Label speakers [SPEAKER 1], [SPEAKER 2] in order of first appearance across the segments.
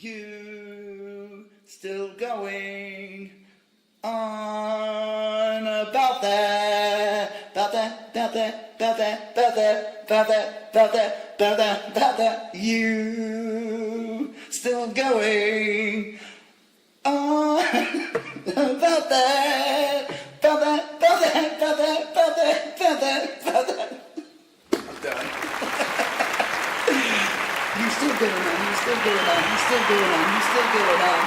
[SPEAKER 1] You still going on about that, about that, about that, about that, about that, about that, about that, about that, about that. You still going on about that, about that, about that, about that, about that, about that, about that. I'm done. You still going on, you still going on, you still going on, you still going on.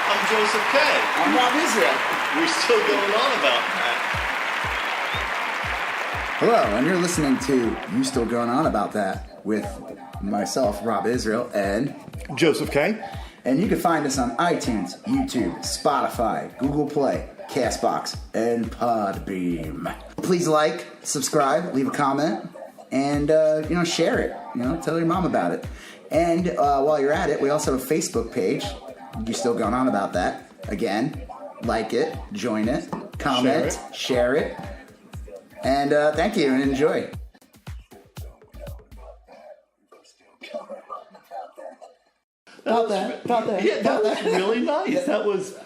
[SPEAKER 2] I'm Joseph K.
[SPEAKER 1] I'm Rob Israel.
[SPEAKER 2] We're still going on about that.
[SPEAKER 1] Hello, and you're listening to You Still Going On About That with myself, Rob Israel, and
[SPEAKER 2] Joseph K.
[SPEAKER 1] And you can find us on iTunes, YouTube, Spotify, Google Play, Castbox, and Podbeam. Please like, subscribe, leave a comment, and share it. Tell your mom about it. And while you're at it, we also have a Facebook page. You Still Going On About That. Again, like it, join it, comment, share it. And thank you and enjoy.
[SPEAKER 2] That was really nice. That was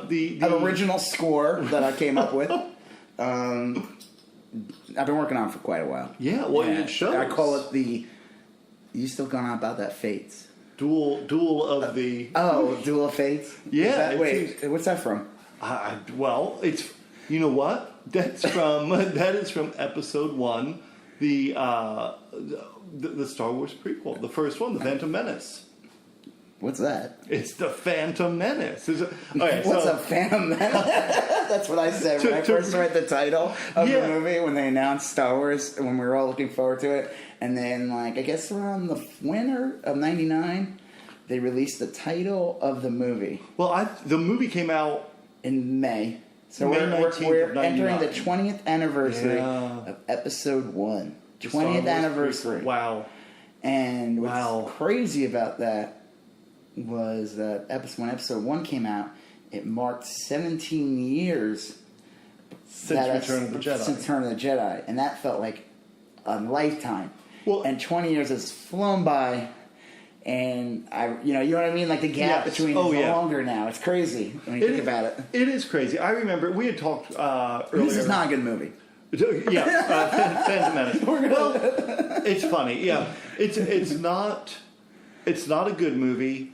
[SPEAKER 2] the
[SPEAKER 1] original score that I came up with. I've been working on it for quite a while.
[SPEAKER 2] Yeah, well, it shows.
[SPEAKER 1] I call it the You Still Going On About That Fates.
[SPEAKER 2] Duel of the...
[SPEAKER 1] Duel of Fates?
[SPEAKER 2] Yeah.
[SPEAKER 1] What's that from?
[SPEAKER 2] Well, it's... You know what? That is from episode 1, the Star Wars prequel. The first one, the Phantom Menace.
[SPEAKER 1] What's that?
[SPEAKER 2] It's the Phantom Menace.
[SPEAKER 1] What's a Phantom Menace? That's what I said when I first read the title of the movie, when they announced Star Wars, when we were all looking forward to it. And then, I guess around the winter of '99, they released the title of the movie.
[SPEAKER 2] Well, the movie came out
[SPEAKER 1] in May. So
[SPEAKER 2] May
[SPEAKER 1] we're entering the 20th anniversary of Episode 1. 20th anniversary.
[SPEAKER 2] Wow.
[SPEAKER 1] And what's crazy about that was that when Episode 1 came out, it marked 17 years
[SPEAKER 2] since Return of the Jedi.
[SPEAKER 1] Since Return of the Jedi. And that felt like a lifetime.
[SPEAKER 2] Well,
[SPEAKER 1] and 20 years has flown by, and you know what I mean? Like the gap between is longer now. It's crazy when you think about it. It
[SPEAKER 2] is crazy. I remember we had talked earlier.
[SPEAKER 1] This is not a good movie.
[SPEAKER 2] Yeah, Phantom Menace. Well, it's funny. Yeah, it's not a good movie.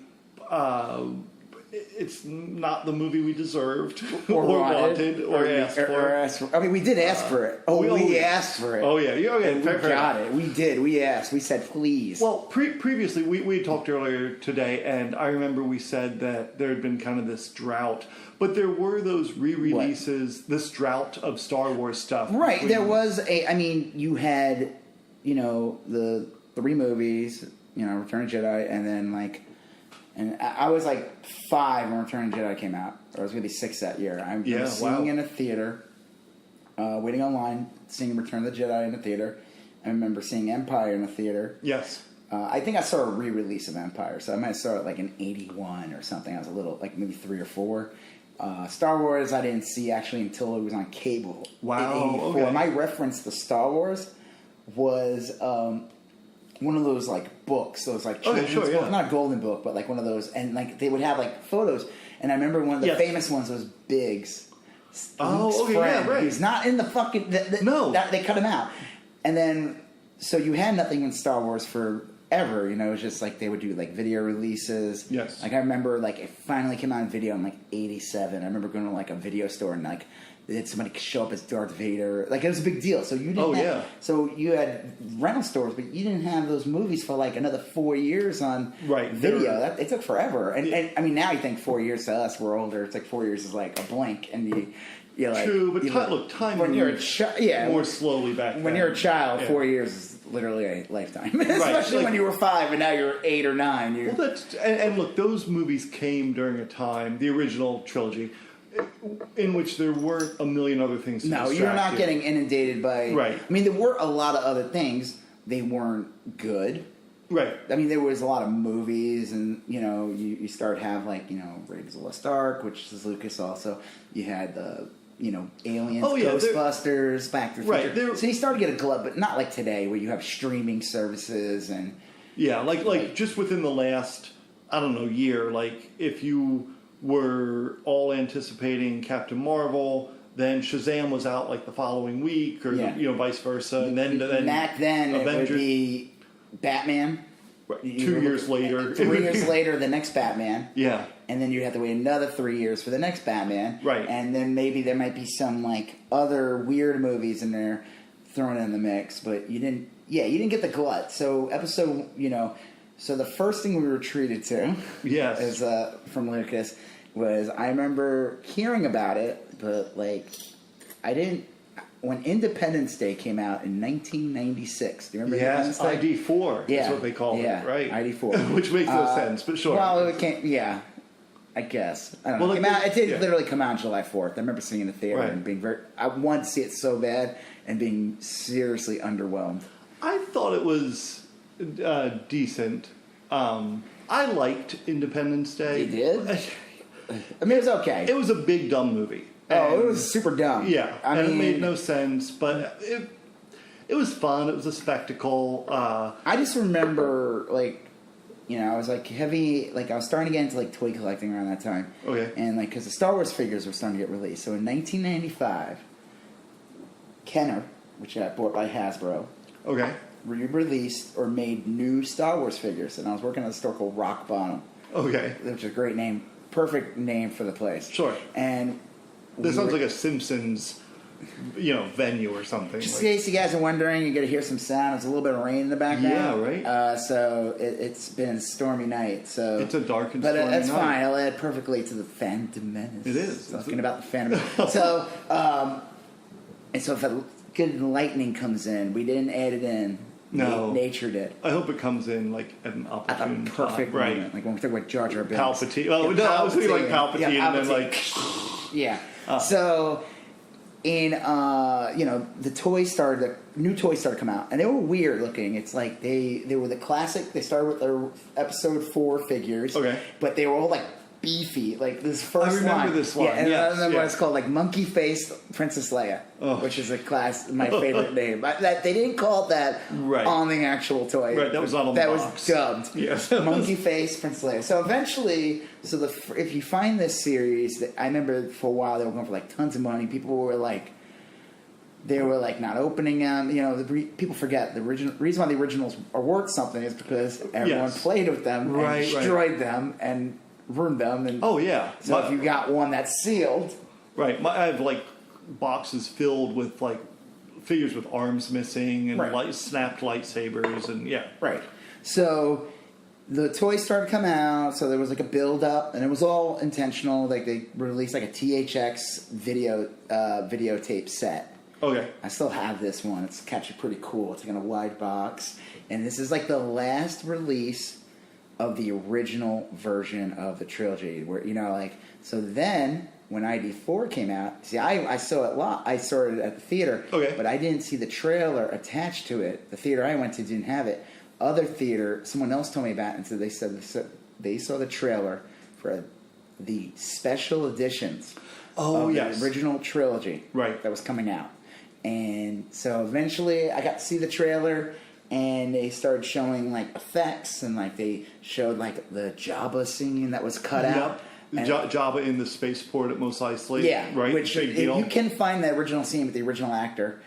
[SPEAKER 2] It's not the movie we deserved or wanted or asked for.
[SPEAKER 1] I mean, we did ask for it. We asked for it.
[SPEAKER 2] Oh, yeah.
[SPEAKER 1] We got it. We did. We asked. We said, please.
[SPEAKER 2] Well, previously, we had talked earlier today, and I remember we said that there had been kind of this drought. But there were those re-releases, this drought of Star Wars stuff.
[SPEAKER 1] Right. There was you had, the 3 movies, Return of the Jedi, and then, and I was 5 when Return of the Jedi came out. Or I was maybe 6 that year. I remember seeing in a theater, waiting online, seeing Return of the Jedi in a theater. I remember seeing Empire in a theater.
[SPEAKER 2] Yes.
[SPEAKER 1] I think I saw a re-release of Empire, so I might have saw it in 81 or something. I was a little, maybe 3 or 4. Star Wars I didn't see actually until it was on cable.
[SPEAKER 2] Wow.
[SPEAKER 1] In 84.
[SPEAKER 2] Okay.
[SPEAKER 1] My reference to Star Wars was... one of those books, those children's books, not a golden book, but one of those, and they would have photos. And I remember one of the famous ones was Biggs. Luke's friend,
[SPEAKER 2] right.
[SPEAKER 1] He's not in the fucking. They cut him out. And then, so you had nothing in Star Wars forever. It was just they would do video releases.
[SPEAKER 2] Yes.
[SPEAKER 1] I remember it finally came out in video in '87. I remember going to a video store and they had somebody show up as Darth Vader. It was a big deal. So you didn't So you had rental stores, but you didn't have those movies for another 4 years on video. It took forever. And I mean, now you think 4 years to us, we're older. It's 4 years is a blink. And
[SPEAKER 2] true, but time
[SPEAKER 1] when you're
[SPEAKER 2] more slowly back then.
[SPEAKER 1] When you're a child, 4 years is literally a lifetime. Especially when you were 5 and now you're 8 or 9.
[SPEAKER 2] And look, those movies came during a time, the original trilogy, in which there weren't a million other things to distract
[SPEAKER 1] you're not getting inundated by...
[SPEAKER 2] Right.
[SPEAKER 1] I mean, there were a lot of other things. They weren't good.
[SPEAKER 2] Right.
[SPEAKER 1] I mean, there was a lot of movies, and, you start to have, Raiders of the Lost Ark, which is Lucas also. You had the... Aliens, Ghostbusters, Back to the Future. So you start to get a glut, but not like today where you have streaming services and...
[SPEAKER 2] Yeah, like just within the last I don't know, year. Like, if you were all anticipating Captain Marvel, then Shazam was out like the following week, or vice versa, and then
[SPEAKER 1] back then
[SPEAKER 2] Avengers,
[SPEAKER 1] it would be Batman.
[SPEAKER 2] Right. 2 years later,
[SPEAKER 1] 3 years later, the next Batman.
[SPEAKER 2] Yeah.
[SPEAKER 1] And then you'd have to wait another 3 years for the next Batman.
[SPEAKER 2] Right.
[SPEAKER 1] And then maybe there might be some like other weird movies in there thrown in the mix, but you didn't get the glut. So so the first thing we were treated to is from Lucas was, I remember hearing about it, but like I didn't. When Independence Day came out in 1996, do you remember Independence Day?
[SPEAKER 2] ID4 is what they call it, right?
[SPEAKER 1] ID4.
[SPEAKER 2] Which makes no sense, but sure.
[SPEAKER 1] Well, it came, I guess. I don't know. It did literally come out on July 4th. I remember seeing it in the theater and being I wanted to see it so bad and being seriously underwhelmed.
[SPEAKER 2] I thought it was decent. I liked Independence Day.
[SPEAKER 1] You did? I mean, it was okay.
[SPEAKER 2] It was a big, dumb movie.
[SPEAKER 1] It was super dumb.
[SPEAKER 2] Yeah, it made no sense, but it was fun. It was a spectacle.
[SPEAKER 1] I just remember, like, I was like heavy, like I was starting to get into like toy collecting around that time.
[SPEAKER 2] Okay.
[SPEAKER 1] And like, because the Star Wars figures were starting to get released. So in 1995, Kenner, which I bought by Hasbro, re-released or made new Star Wars figures. And I was working at a store called Rock Bottom. Okay. Which is a great name. Perfect name for the place.
[SPEAKER 2] Sure.
[SPEAKER 1] And
[SPEAKER 2] this sounds like a Simpsons, venue or something.
[SPEAKER 1] Just in case you guys are wondering, you get to hear some sound. It's a little bit of rain in the background.
[SPEAKER 2] Yeah, right.
[SPEAKER 1] So it's been a stormy night. So
[SPEAKER 2] it's a dark and stormy night. But
[SPEAKER 1] that's fine. It'll add perfectly to the Phantom Menace.
[SPEAKER 2] It is.
[SPEAKER 1] Talking about the Phantom Menace. So, and so if a good lightning comes in, we didn't add it in.
[SPEAKER 2] No.
[SPEAKER 1] Nature did.
[SPEAKER 2] I hope it comes in like at an opportune
[SPEAKER 1] time. Perfect moment. Right. Like when we talk about Jar Jar Binks.
[SPEAKER 2] Palpatine. Oh, no, I was thinking like Palpatine and then like...
[SPEAKER 1] Yeah. So, in the toys started. New toys started to come out, and they were weird looking. It's like they were the classic. They started with their Episode 4 figures, but they were all like beefy. Like this first line.
[SPEAKER 2] I remember this one.
[SPEAKER 1] Yeah, and I remember what it's called, like Monkey Faced Princess Leia, which is my favorite name. That they didn't call it that on the actual toy.
[SPEAKER 2] Right, that was not on the box.
[SPEAKER 1] That was dubbed.
[SPEAKER 2] Yes.
[SPEAKER 1] Monkey Faced Princess Leia. So eventually, if you find this series, I remember for a while they were going for like tons of money. People were like. They were like not opening them. People forget the reason why the originals are worth something is because everyone played with them and destroyed them and ruined them. And so if you got one that's sealed,
[SPEAKER 2] I have like boxes filled with like figures with arms missing and snapped lightsabers and
[SPEAKER 1] So the toys started to come out, so there was like a build up, and it was all intentional. Like they released like a THX videotape set.
[SPEAKER 2] Okay.
[SPEAKER 1] I still have this one. It's actually pretty cool. It's like in a wide box. And this is like the last release of the original version of the trilogy. Where, so then when ID4 came out, see, I saw it I saw it at the theater.
[SPEAKER 2] Okay.
[SPEAKER 1] But I didn't see the trailer attached to it. The theater I went to didn't have it. Other theater, someone else told me about it, and so they said they saw the trailer for the special editions of the original trilogy that was coming out. And so eventually I got to see the trailer, and they started showing like effects, and like they showed like the Jabba singing that was cut out.
[SPEAKER 2] Jabba in the spaceport at Mos Eisley.
[SPEAKER 1] Yeah,
[SPEAKER 2] right.
[SPEAKER 1] Which you can find the original scene with the original actor.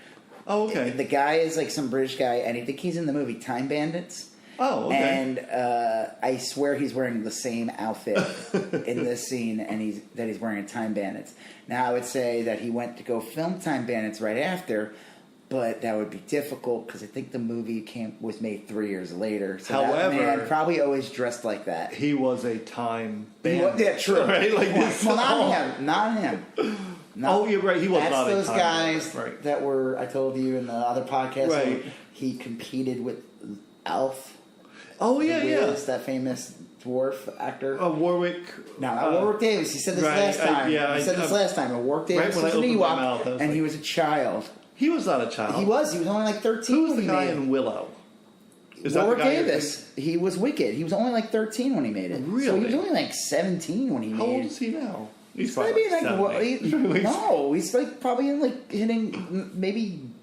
[SPEAKER 2] Oh, okay.
[SPEAKER 1] The guy is like some British guy, and I think he's in the movie Time Bandits.
[SPEAKER 2] Oh, okay.
[SPEAKER 1] And I swear he's wearing the same outfit in this scene, and he's wearing in Time Bandits. Now, I would say that he went to go film Time Bandits right after, but that would be difficult because I think the movie was made 3 years later. So
[SPEAKER 2] however,
[SPEAKER 1] that man probably always dressed like that.
[SPEAKER 2] He was a time bandit.
[SPEAKER 1] True.
[SPEAKER 2] Right? Like
[SPEAKER 1] not him.
[SPEAKER 2] No, you're right. He was not a time bandit.
[SPEAKER 1] That's those guys that were, I told you in the other podcast,
[SPEAKER 2] right.
[SPEAKER 1] He competed with Alf.
[SPEAKER 2] Oh, yeah.
[SPEAKER 1] That famous dwarf actor.
[SPEAKER 2] Warwick.
[SPEAKER 1] No, not Warwick Davis. He said this last time. He said this last time. Warwick Davis was an Ewok, and he was a child.
[SPEAKER 2] He was not a child.
[SPEAKER 1] He was only like 13
[SPEAKER 2] Who was the guy in Willow?
[SPEAKER 1] Warwick Davis. He was Wicked. He was only like 13 when he made it.
[SPEAKER 2] Really?
[SPEAKER 1] So he was only like 17 when he made it.
[SPEAKER 2] How old is he now?
[SPEAKER 1] He's probably no, he's like probably in like hitting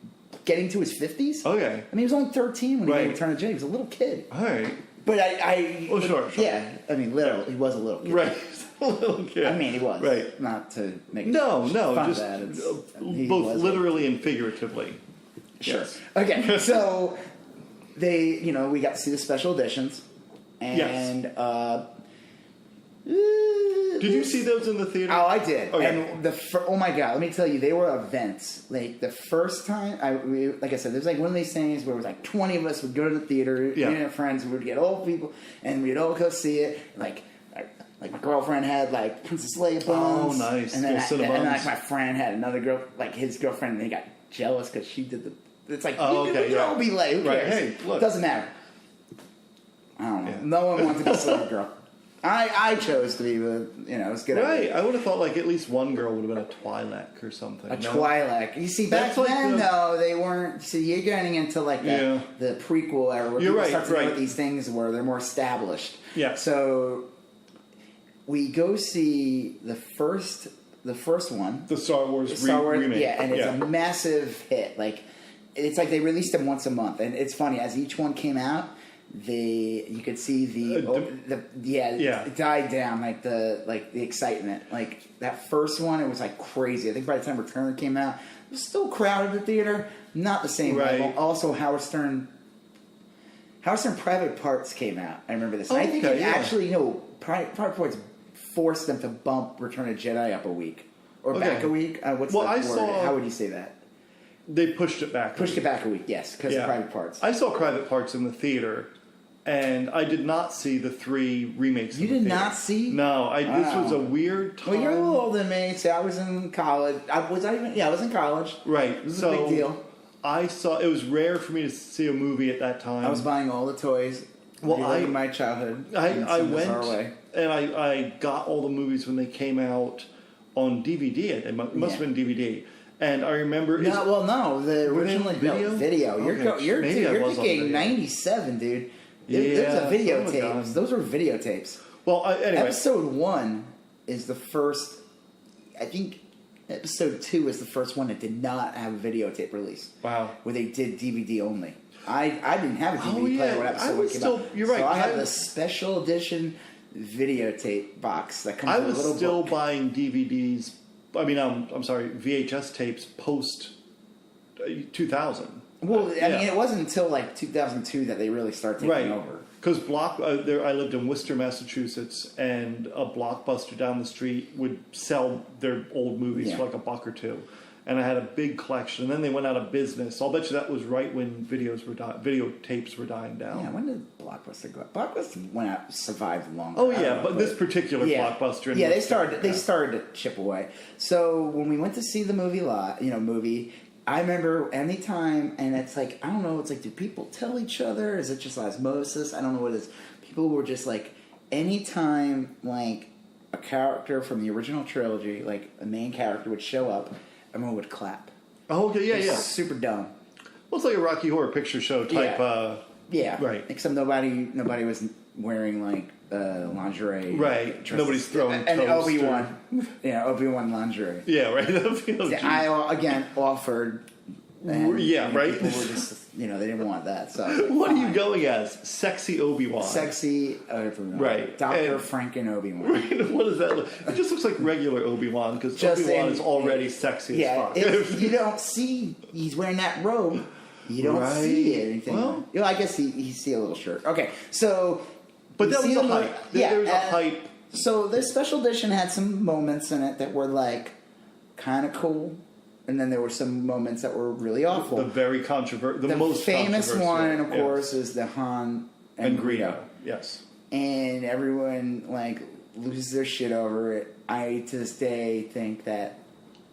[SPEAKER 1] getting to his 50s.
[SPEAKER 2] Okay.
[SPEAKER 1] I mean, he was only 13 when he made Return of the Jedi. He was a little kid.
[SPEAKER 2] All right.
[SPEAKER 1] But I
[SPEAKER 2] Oh, sure.
[SPEAKER 1] yeah. I mean, literally, he was a little kid.
[SPEAKER 2] Right. A little kid.
[SPEAKER 1] I mean, he was.
[SPEAKER 2] Right.
[SPEAKER 1] Not to make
[SPEAKER 2] No,
[SPEAKER 1] fun
[SPEAKER 2] just
[SPEAKER 1] of that. He
[SPEAKER 2] both
[SPEAKER 1] was
[SPEAKER 2] literally and figuratively.
[SPEAKER 1] Sure.
[SPEAKER 2] Yes.
[SPEAKER 1] Okay, so we got to see the special editions, and
[SPEAKER 2] did you see those in the theater?
[SPEAKER 1] Oh, I did.
[SPEAKER 2] Okay.
[SPEAKER 1] And oh my god, let me tell you, they were events. Like the first time, like I said, there's like one of these things where it was like 20 of us would go to the theater, me and our friends, we would get old people, and we'd all go see it. Like my girlfriend had like Princess Leia buns.
[SPEAKER 2] Oh, nice.
[SPEAKER 1] And then like my friend had another girl, like his girlfriend, and they got jealous because she did the. It's like, we could all be late. Who cares?
[SPEAKER 2] Hey, look.
[SPEAKER 1] Doesn't matter. I don't know.
[SPEAKER 2] Yeah.
[SPEAKER 1] No one wanted to be Slave Girl. I chose to be the, it was good.
[SPEAKER 2] Right. I would have thought like at least one girl would have been a Twi'lek or something.
[SPEAKER 1] A Twi'lek. You see, back then, though, they weren't. See, you're getting into like the prequel era where people start to know what these things were. They're more established.
[SPEAKER 2] Yeah.
[SPEAKER 1] So we go see the first one.
[SPEAKER 2] The Star Wars remake.
[SPEAKER 1] Yeah, and it's a massive hit. Like, it's like they released them once a month. And it's funny, as each one came out, you could see it died down, like the excitement. Like that first one, it was like crazy. I think by the time Return came out, it was still crowded at the theater, not the same level. Also, Howard Stern Private Parts came out. I remember this. I think actually, Private Parts forced them to bump Return of Jedi up a week or back a week. What's the word? How would you say that?
[SPEAKER 2] They pushed it back.
[SPEAKER 1] Pushed it back a week, yes, because of Private Parts.
[SPEAKER 2] I saw Private Parts in the theater, and I did not see the 3 remakes.
[SPEAKER 1] You did not see?
[SPEAKER 2] No, this was a weird time.
[SPEAKER 1] Well, you're a little older than me. See, I was in college. I was in college.
[SPEAKER 2] Right.
[SPEAKER 1] It was a big deal.
[SPEAKER 2] I saw. It was rare for me to see a movie at that time.
[SPEAKER 1] I was buying all the toys. Well, my childhood.
[SPEAKER 2] I went and I got all the movies when they came out on DVD. It must have been DVD. And I remember.
[SPEAKER 1] The original video.
[SPEAKER 2] Okay.
[SPEAKER 1] You're thinking 97, dude. There's a videotape. Those were videotapes.
[SPEAKER 2] Well, anyway,
[SPEAKER 1] episode 1 is the first. I think episode 2 is the first one that did not have a videotape release.
[SPEAKER 2] Wow.
[SPEAKER 1] Where they did DVD only. I didn't have a DVD player when episode 1 came out.
[SPEAKER 2] You're right.
[SPEAKER 1] So I have the special edition videotape box that comes with a little book.
[SPEAKER 2] I was still buying DVDs. I mean, I'm sorry, VHS tapes post 2000.
[SPEAKER 1] Well, I mean, it wasn't until like 2002 that they really started taking over.
[SPEAKER 2] Because I lived in Worcester, Massachusetts, and a Blockbuster down the street would sell their old movies for like $1 or $2. And I had a big collection. And then they went out of business. So I'll bet you that was right when videotapes were dying down.
[SPEAKER 1] Yeah, when did Blockbuster go out? Blockbuster survived longer.
[SPEAKER 2] Oh yeah, but this particular Blockbuster.
[SPEAKER 1] Yeah, they started to chip away. So when we went to see the movie I remember anytime, and it's like, I don't know, it's like, do people tell each other? Is it just osmosis? I don't know what it is. People were just like, anytime like a character from the original trilogy, like a main character would show up, everyone would clap.
[SPEAKER 2] Oh, okay, yeah.
[SPEAKER 1] Super dumb.
[SPEAKER 2] Well, it's like a Rocky Horror Picture Show type.
[SPEAKER 1] Yeah,
[SPEAKER 2] right.
[SPEAKER 1] Except nobody was wearing like lingerie.
[SPEAKER 2] Right. Nobody's throwing
[SPEAKER 1] and
[SPEAKER 2] toast.
[SPEAKER 1] Obi-Wan. Obi-Wan lingerie.
[SPEAKER 2] Yeah, right.
[SPEAKER 1] I again offered. And,
[SPEAKER 2] right.
[SPEAKER 1] People were just, they didn't want that. So
[SPEAKER 2] what are you going as? Sexy Obi-Wan.
[SPEAKER 1] Sexy Obi-Wan.
[SPEAKER 2] Right.
[SPEAKER 1] Dr. Franken Obi-Wan.
[SPEAKER 2] Right. What does that look? It just looks like regular Obi-Wan because Obi-Wan is already sexy as fuck.
[SPEAKER 1] If you don't see he's wearing that robe, you don't see anything. Well, I guess you see a little shirt. Okay, so.
[SPEAKER 2] But that was a hype. There was a hype.
[SPEAKER 1] So this special edition had some moments in it that were like kind of cool, and then there were some moments that were really awful.
[SPEAKER 2] The very controversial, the most
[SPEAKER 1] famous one, of course, is the Han and Greedo.
[SPEAKER 2] Yes,
[SPEAKER 1] and everyone like loses their shit over it. I to this day think that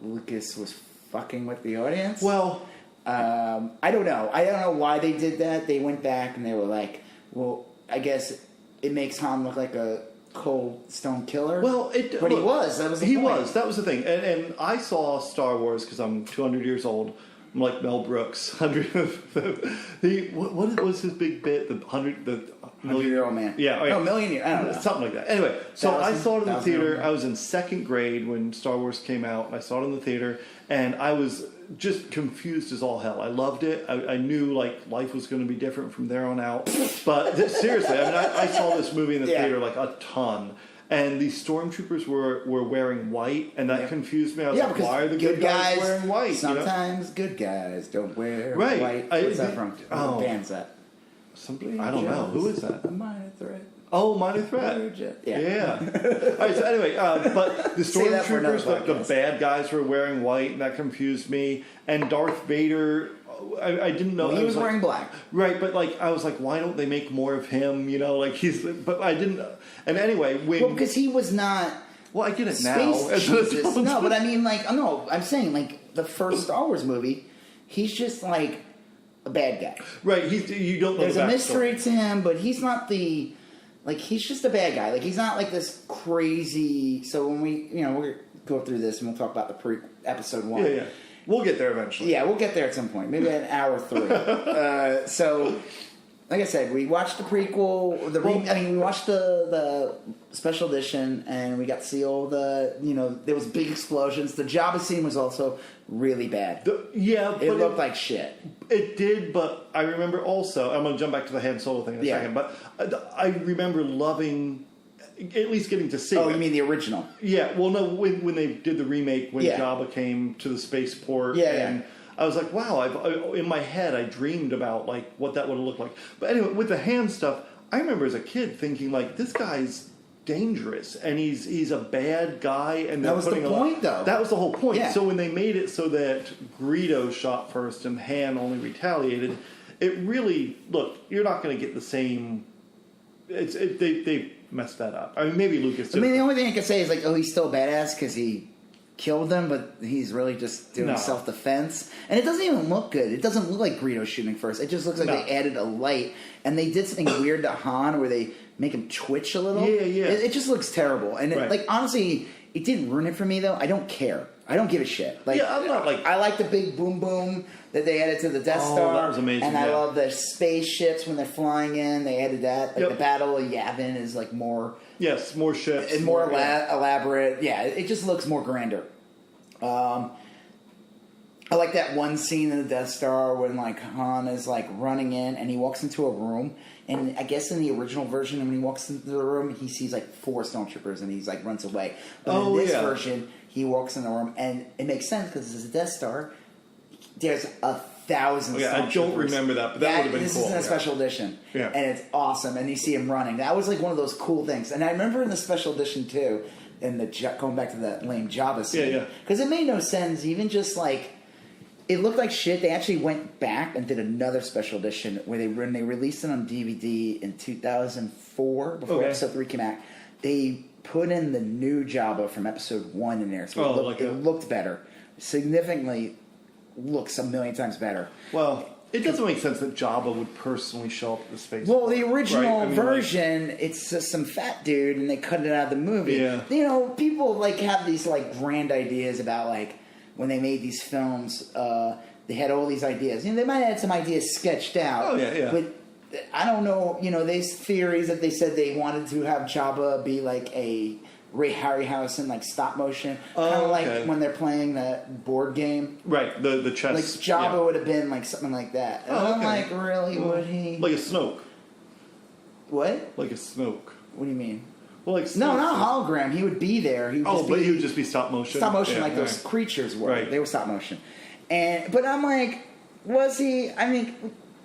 [SPEAKER 1] Lucas was fucking with the audience.
[SPEAKER 2] Well,
[SPEAKER 1] I don't know. I don't know why they did that. They went back and they were like, well, I guess it makes Han look like a cold stone killer.
[SPEAKER 2] Well,
[SPEAKER 1] he was. That was the point.
[SPEAKER 2] That was the thing. And I saw Star Wars because I'm 200 years old. I'm like Mel Brooks. What was his big bit? The
[SPEAKER 1] 100-Year-Old Man.
[SPEAKER 2] Yeah. Oh, yeah.
[SPEAKER 1] No, Million Year. I don't know.
[SPEAKER 2] Something like that. Anyway, so I saw it in the theater.
[SPEAKER 1] Man.
[SPEAKER 2] I was in second grade when Star Wars came out, and I saw it in the theater, and I was just confused as all hell. I loved it. I knew like life was going to be different from there on out. But seriously, I mean, I saw this movie in the theater like a ton. And these stormtroopers were wearing white, and that confused me. I was like, why are the good guys wearing white?
[SPEAKER 1] Sometimes good guys don't wear
[SPEAKER 2] right.
[SPEAKER 1] white. What's that from? What band's that?
[SPEAKER 2] Somebody? I don't know. Who is that?
[SPEAKER 1] A Minor Threat.
[SPEAKER 2] Oh, Minor Threat. Yeah. All right, so anyway, but the stormtroopers, the bad guys were wearing white, and that confused me. And Darth Vader... I didn't know.
[SPEAKER 1] Well, he was wearing black.
[SPEAKER 2] Right, but like I was like, why don't they make more of him? You know, like but I didn't. And anyway,
[SPEAKER 1] because he was not.
[SPEAKER 2] Well, I get it now.
[SPEAKER 1] No, but I mean, like, no, I'm saying like the first Star Wars movie, he's just like a bad guy.
[SPEAKER 2] Right. You don't know.
[SPEAKER 1] There's a mystery to him, but he's not the. Like, he's just a bad guy. Like, he's not like this crazy. So when we'll go through this and we'll talk about the episode 1.
[SPEAKER 2] Yeah. We'll get there eventually.
[SPEAKER 1] Yeah, we'll get there at some point. Maybe at hour 3. So, like I said, we watched the prequel. We watched the special edition, and we got to see all the. There was big explosions. The Jabba scene was also really bad. It looked like shit.
[SPEAKER 2] It did, but I remember also. I'm going to jump back to the Han Solo thing in a second, but I remember loving. At least getting to see it.
[SPEAKER 1] You mean the original?
[SPEAKER 2] Yeah. Well, no, when they did the remake, when Jabba came to the spaceport, and I was like, wow, in my head, I dreamed about like what that would have looked like. But anyway, with the hand stuff, I remember as a kid thinking like, this guy's dangerous, and he's a bad guy, and
[SPEAKER 1] that was the point, though.
[SPEAKER 2] That was the whole point.
[SPEAKER 1] Yeah.
[SPEAKER 2] So when they made it so that Greedo shot first and Han only retaliated, it really you're not going to get the same. They messed that up. I mean, maybe Lucas did.
[SPEAKER 1] I mean, the only thing I can say is like, he's still badass because he killed them, but he's really just doing self-defense. And it doesn't even look good. It doesn't look like Greedo shooting first. It just looks like they added a light, and they did something weird to Han where they make him twitch a little.
[SPEAKER 2] Yeah.
[SPEAKER 1] It just looks terrible. And honestly, it didn't ruin it for me though. I don't care. I don't give a shit. Like,
[SPEAKER 2] I'm not like...
[SPEAKER 1] I like the big boom boom that they added to the Death Star.
[SPEAKER 2] That was amazing.
[SPEAKER 1] And I love the spaceships when they're flying in. They added that. Like the Battle of Yavin is like more...
[SPEAKER 2] Yes, more ships.
[SPEAKER 1] And more elaborate. Yeah, it just looks more grander. I like that one scene in the Death Star when like Han is like running in and he walks into a room, and I guess in the original version when he walks into the room he sees like 4 stormtroopers and he's like runs away. But in this version he walks in the room and it makes sense because it's a Death Star. There's 1,000 stormtroopers.
[SPEAKER 2] I don't remember that, but that would have been
[SPEAKER 1] this
[SPEAKER 2] cool.
[SPEAKER 1] This is in a special edition, and it's awesome. And you see him running. That was like one of those cool things. And I remember in the special edition too. And going back to that lame Jabba scene. Because it made no sense. Even just like, it looked like shit. They actually went back and did another special edition where when they released it on DVD in 2004, before Episode 3 came out, they put in the new Jabba from Episode 1 in there. So it looked better. Significantly looks a million times better.
[SPEAKER 2] Well... It doesn't make sense that Jabba would personally show up at the space.
[SPEAKER 1] Well, the original version, it's just some fat dude, and they cut it out of the movie.
[SPEAKER 2] Yeah.
[SPEAKER 1] People like have these like grand ideas about like when they made these films. They had all these ideas. They might have had some ideas sketched out.
[SPEAKER 2] Oh yeah.
[SPEAKER 1] But I don't know. There's theories that they said they wanted to have Jabba be like a Ray Harryhausen, like stop motion, kind of like when they're playing that board game.
[SPEAKER 2] Right, the chess.
[SPEAKER 1] Like Jabba would have been like something like that. And I'm like, really, would he?
[SPEAKER 2] Like a Snoke.
[SPEAKER 1] What?
[SPEAKER 2] Like a Snoke.
[SPEAKER 1] What do you mean?
[SPEAKER 2] Well, like Snoke.
[SPEAKER 1] No, not a hologram. He would be there. He would
[SPEAKER 2] he would just be stop motion.
[SPEAKER 1] Stop motion, like those creatures were.
[SPEAKER 2] Right.
[SPEAKER 1] They were stop motion. But I'm like, was he? I mean.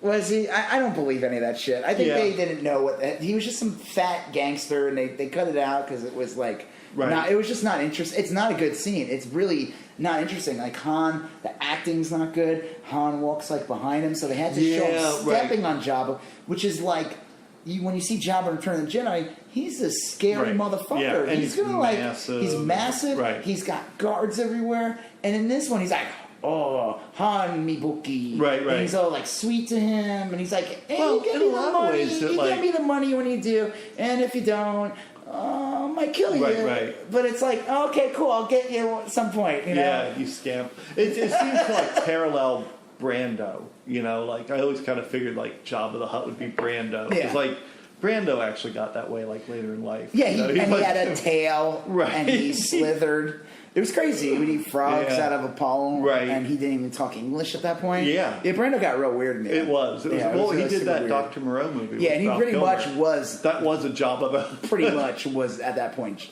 [SPEAKER 1] Was he? I don't believe any of that shit. I think they didn't know what he was. Just some fat gangster, and they cut it out because it was like, it was just not interesting. It's not a good scene. It's really not interesting. Like Han, the acting's not good. Han walks like behind him, so they had to show him stepping on Jabba, which is like, when you see Jabba in Return of the Jedi, he's a scary motherfucker.
[SPEAKER 2] Yeah, and
[SPEAKER 1] he's gonna
[SPEAKER 2] massive.
[SPEAKER 1] He's massive.
[SPEAKER 2] Right.
[SPEAKER 1] He's got guards everywhere, and in this one, he's like, oh, Han Mibuki.
[SPEAKER 2] Right.
[SPEAKER 1] And he's all like sweet to him, and he's like, hey,
[SPEAKER 2] well,
[SPEAKER 1] you give me the money. You
[SPEAKER 2] like...
[SPEAKER 1] give me the money when you do, and if you don't, I might kill you.
[SPEAKER 2] Right.
[SPEAKER 1] But it's like, okay, cool, I'll get you at some point.
[SPEAKER 2] Yeah, you scamp. It seems to like parallel Brando. Like I always kind of figured like Jabba the Hutt would be Brando. It's like Brando actually got that way like later in life.
[SPEAKER 1] Yeah,
[SPEAKER 2] you know,
[SPEAKER 1] he had a tail,
[SPEAKER 2] right.
[SPEAKER 1] and he slithered. It was crazy. He would eat frogs out of Apollo,
[SPEAKER 2] right.
[SPEAKER 1] and he didn't even talk English at that point.
[SPEAKER 2] Yeah.
[SPEAKER 1] Brando got real weird in there.
[SPEAKER 2] It was. Well, he did that Dr. Moreau movie.
[SPEAKER 1] Yeah, and he pretty much was...
[SPEAKER 2] That was a Jabba.
[SPEAKER 1] Pretty much was, at that point,